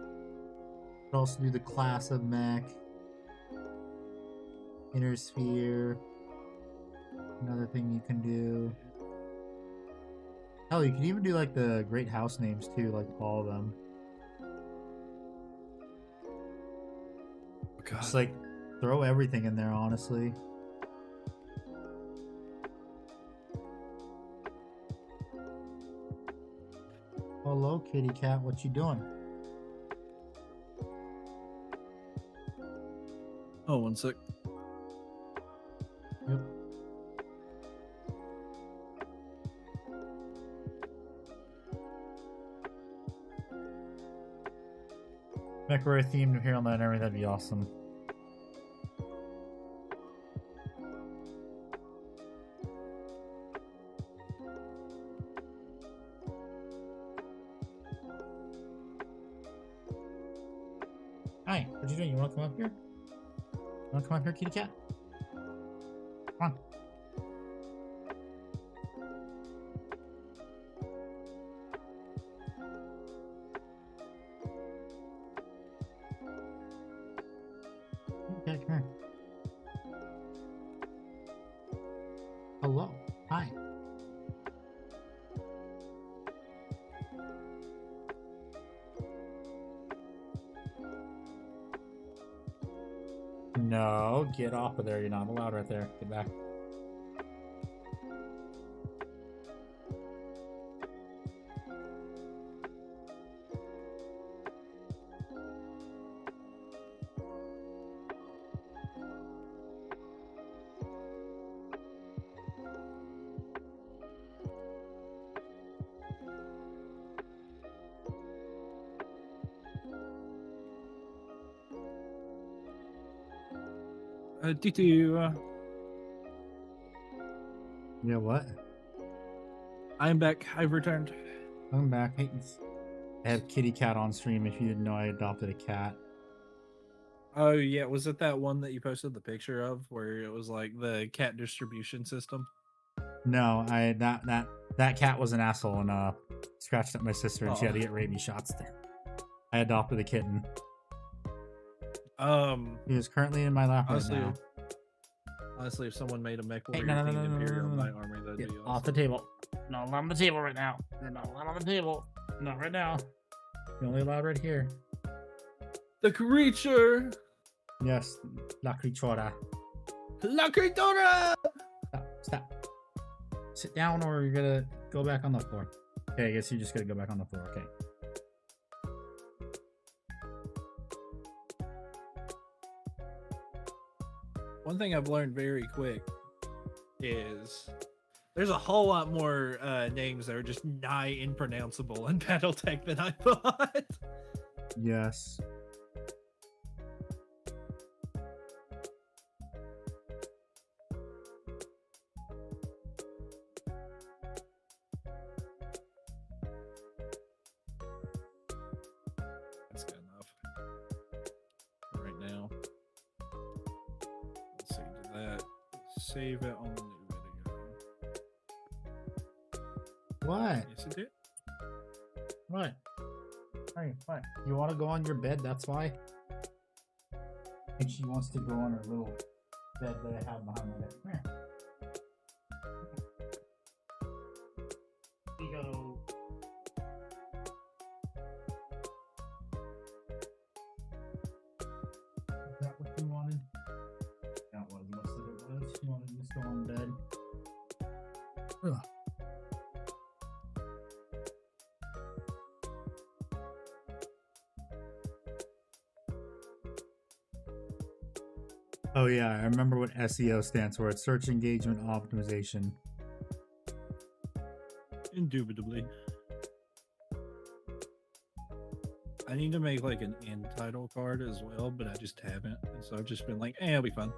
could also do the class of mech. Inner sphere. Another thing you can do. Hell, you could even do like the great house names too, like all of them. Oh, God. Just like throw everything in there, honestly. Hello, kitty cat. What you doing? Oh, 1 sec. Yep. MechWarrior themed here on that area, that'd be awesome. Hi, what you doing? You wanna come up here? You wanna come up here, kitty cat? Come on. Okay, come here. Hello. Hi. get off of there. You're not allowed right there. Get back. Tutu, Yeah, what? I'm back. I've returned. I'm back. Hey, I have kitty cat on stream. If you didn't know, I adopted a cat. Oh yeah, was it that one that you posted the picture of where it was like the cat distribution system? No, that cat was an asshole and scratched at my sister and she had to get rabies shots. I adopted a kitten. He is currently in my lap right now. Honestly, if someone made a mech Hey, warrior no, themed no, Imperial no. Knight army, that'd Get be awesome. off the table. Not allowed on the table right now. You're not allowed on the table. Not right now. You're only allowed right here. The creature! Yes, la criatura. La creatura! Stop. Sit down or you're gonna go back on the floor. Okay, I guess you're just gonna go back on the floor. Okay. One thing I've learned very quick is there's a whole lot more names that are just nigh impronounceable in Battletech than I thought. Yes. That's good enough. Right now. Let's see, did that save it on the new video? What? Yes, it did. What? Hey, what? You want to go on your bed? That's why. And she wants to go on her little bed that I have behind my bed. Come here. Here you go. Is that what you wanted? That was most of it was. You wanted to just go on bed. Ugh. Oh yeah, I remember what SEO stands for. It's search engagement optimization. Indubitably. I need to make like an end title card as well, but I just haven't. And so I've just been like, it'll be fun.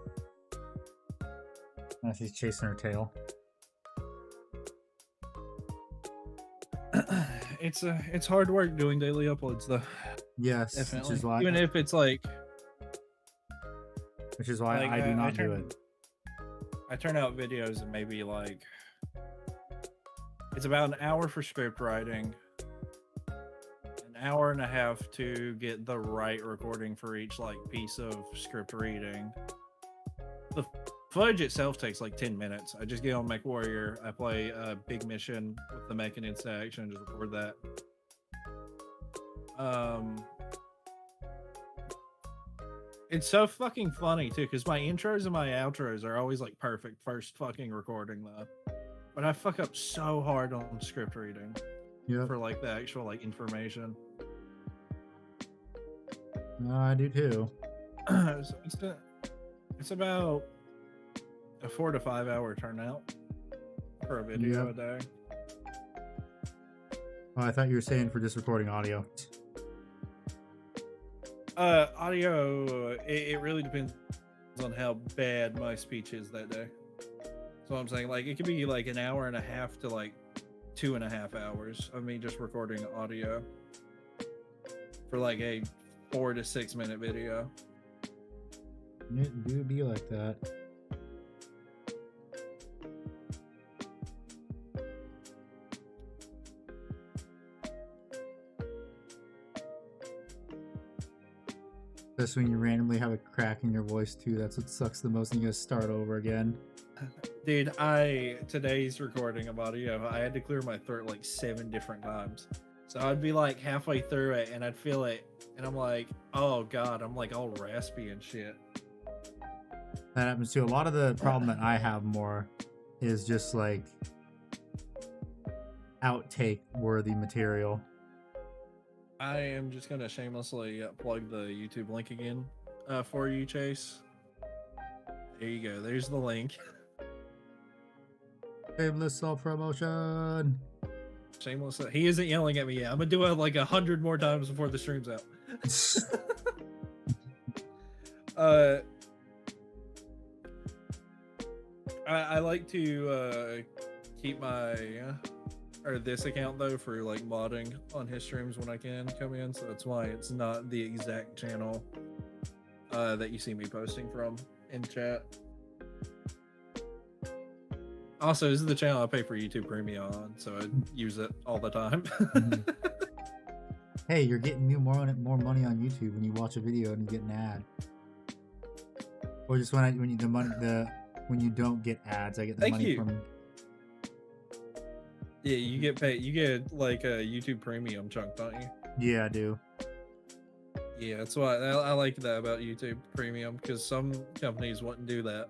She's chasing her tail. It's hard work doing daily uploads though. Yes, Definitely. which is why Even if it's like like, I do not do turn- it. I turn out videos and maybe like it's about an hour for script writing, an hour and a half to get the right recording for each like piece of script reading. The footage itself takes like 10 minutes. I just get on Mech Warrior, I play a big mission with the mech and instant action and just record that. It's so fucking funny too, because my intros and my outros are always like perfect first fucking recording though. But I fuck up so hard on script reading Yep. for like the actual like information. No, I do too. So it's about a 4 to 5 hour turnout for a video Yep. a day. Oh, I thought you were saying for just recording audio. Audio, it really depends on how bad my speech is that day. So I'm saying like it could be like an hour and a half to like 2.5 hours of me just recording audio for like a 4 to 6 minute video. It do be like that. That's when you randomly have a crack in your voice too. That's what sucks the most, and you gotta start over again. Dude, today's recording of audio, I had to clear my throat like 7 different times. So I'd be like halfway through it and I'd feel it and I'm like, oh god, I'm like all raspy and shit. That happens too. A lot of the problem that I have more is just like outtake worthy material. I am just gonna shamelessly plug the YouTube link again for you, Chase. There you go. There's the link. Shameless self-promotion. Shameless. He isn't yelling at me yet. I'm gonna do it like 100 more times before the stream's out. I like to keep my this account though for like modding on his streams when I can come in, so that's why it's not the exact channel that you see me posting from in chat. Also, this is the channel I pay for YouTube Premium on, so I use it all the time. Hey, you're getting more money on YouTube when you watch a video and you get an ad, or just when you don't get ads, I get the Thank money you. from. Yeah, you get paid. You get like a YouTube Premium chunk, don't you? Yeah, I do. Yeah, that's why I like that about YouTube Premium, because some companies wouldn't do that.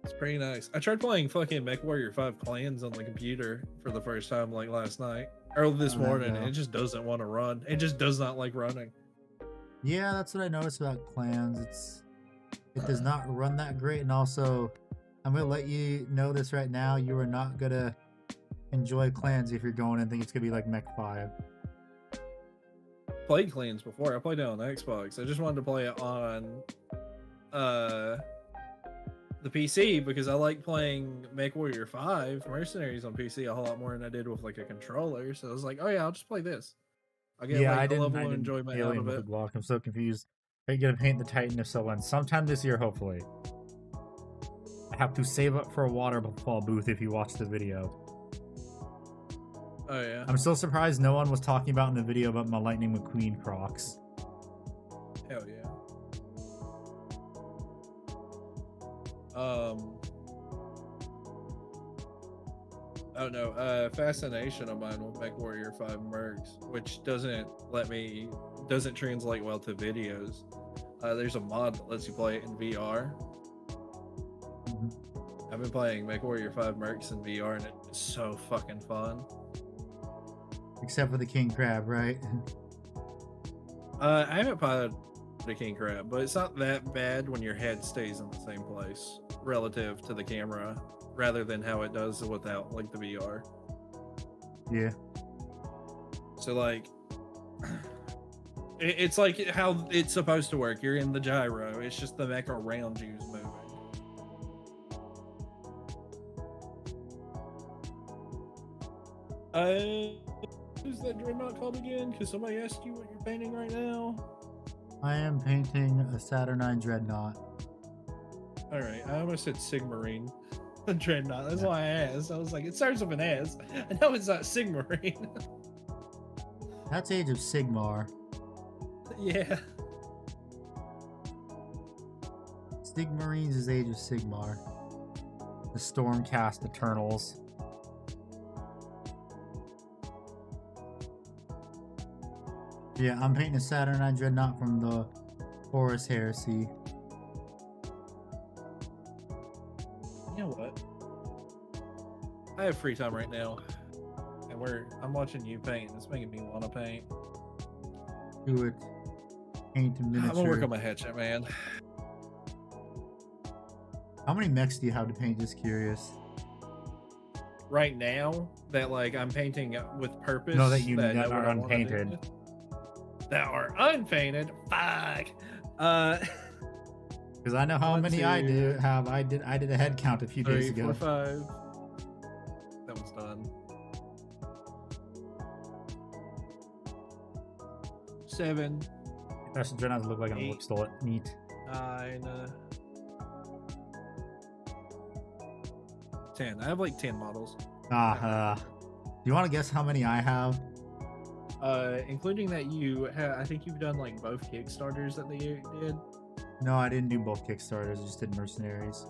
It's pretty nice. I tried playing fucking MechWarrior 5 Clans on the computer for the first time like last night or this morning, and it just doesn't want to run. It just does not like running. Yeah, that's what I noticed about Clans. It does not run that great, and also I'm gonna let you know this right now. You are not gonna enjoy Clans if you're going and think it's gonna be like Mech 5. Played Clans before. I played it on Xbox. I just wanted to play it on the PC because I like playing MechWarrior 5 Mercenaries on PC a whole lot more than I did with like a controller. So I was like, oh yeah, I'll just play this. I'll get Yeah, like I a didn't. level I of didn't enjoyment out alien of with the it. block. I'm so confused. Are you gonna paint the Titan if so when? Sometime this year, hopefully. I have to save up for a waterfall booth if you watch the video. Oh yeah. I'm still surprised no one was talking about in the video about my Lightning McQueen Crocs. Hell yeah. Oh no, fascination of mine with MechWarrior 5 Mercs, which doesn't translate well to videos. There's a mod that lets you play it in VR. I've been playing MechWarrior 5 Mercs in VR and it's so fucking fun. Except for the King Crab, right? I haven't piloted the King Crab, but it's not that bad when your head stays in the same place relative to the camera, rather than how it does without like the VR. Yeah. So like, it's like how it's supposed to work. You're in the gyro. It's just the mech around you is moving. Who's that dreadnought called again? Because somebody asked you what you're painting right now. I am painting a Saturnine Dreadnought. All right, I almost said Sigmarine. Dreadnought. That's why I asked. I was like, it starts with an S. I know it's not Sigmarine. That's Age of Sigmar. Yeah. Sigmarines is Age of Sigmar. The Stormcast Eternals. Yeah, I'm painting a Saturnine Dreadnought from the Horus Heresy. You know what? I have free time right now, and I'm watching you paint. It's making me want to paint. Do it. Paint a miniature. I'm gonna work on my hatchet, man. How many mechs do you have to paint? Just curious. Right now, that like I'm painting with purpose. No, that I are know what I wanna unpainted. do. That are unpainted. Fuck. Because I know how One, many I two, do have. I did a head count a few days 3, ago. 4, 5. That one's done. 7, That's Dreadnoughts look like an 8. look stole it. Neat. 9, 10. I have like 10 models. Do you want to guess how many I have? Including that I think you've done like both Kickstarters that they did. No, I didn't do both Kickstarters. I just did Mercenaries.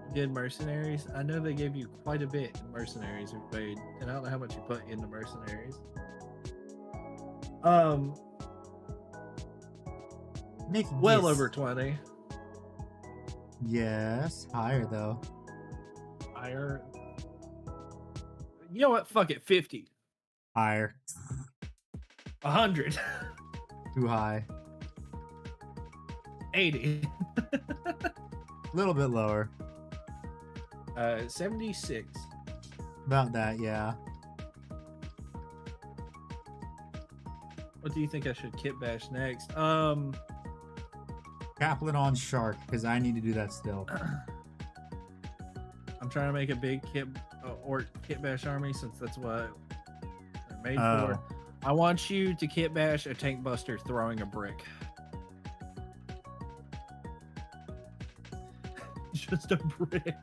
You did Mercenaries. I know they gave you quite a bit in Mercenaries we paid, and I don't know how much you put into Mercenaries. Make a Well guess. over 20. Yes, higher though. Higher. You know what? Fuck it. 50. Higher. 100. Too high. 80. A little bit lower. 76. About that, yeah. What do you think I should kit bash next? Caplet on Shark, because I need to do that still. I'm trying to make a big kit bash army since that's what they're made Oh. for. I want you to kit bash a tank buster throwing a brick. Just a brick.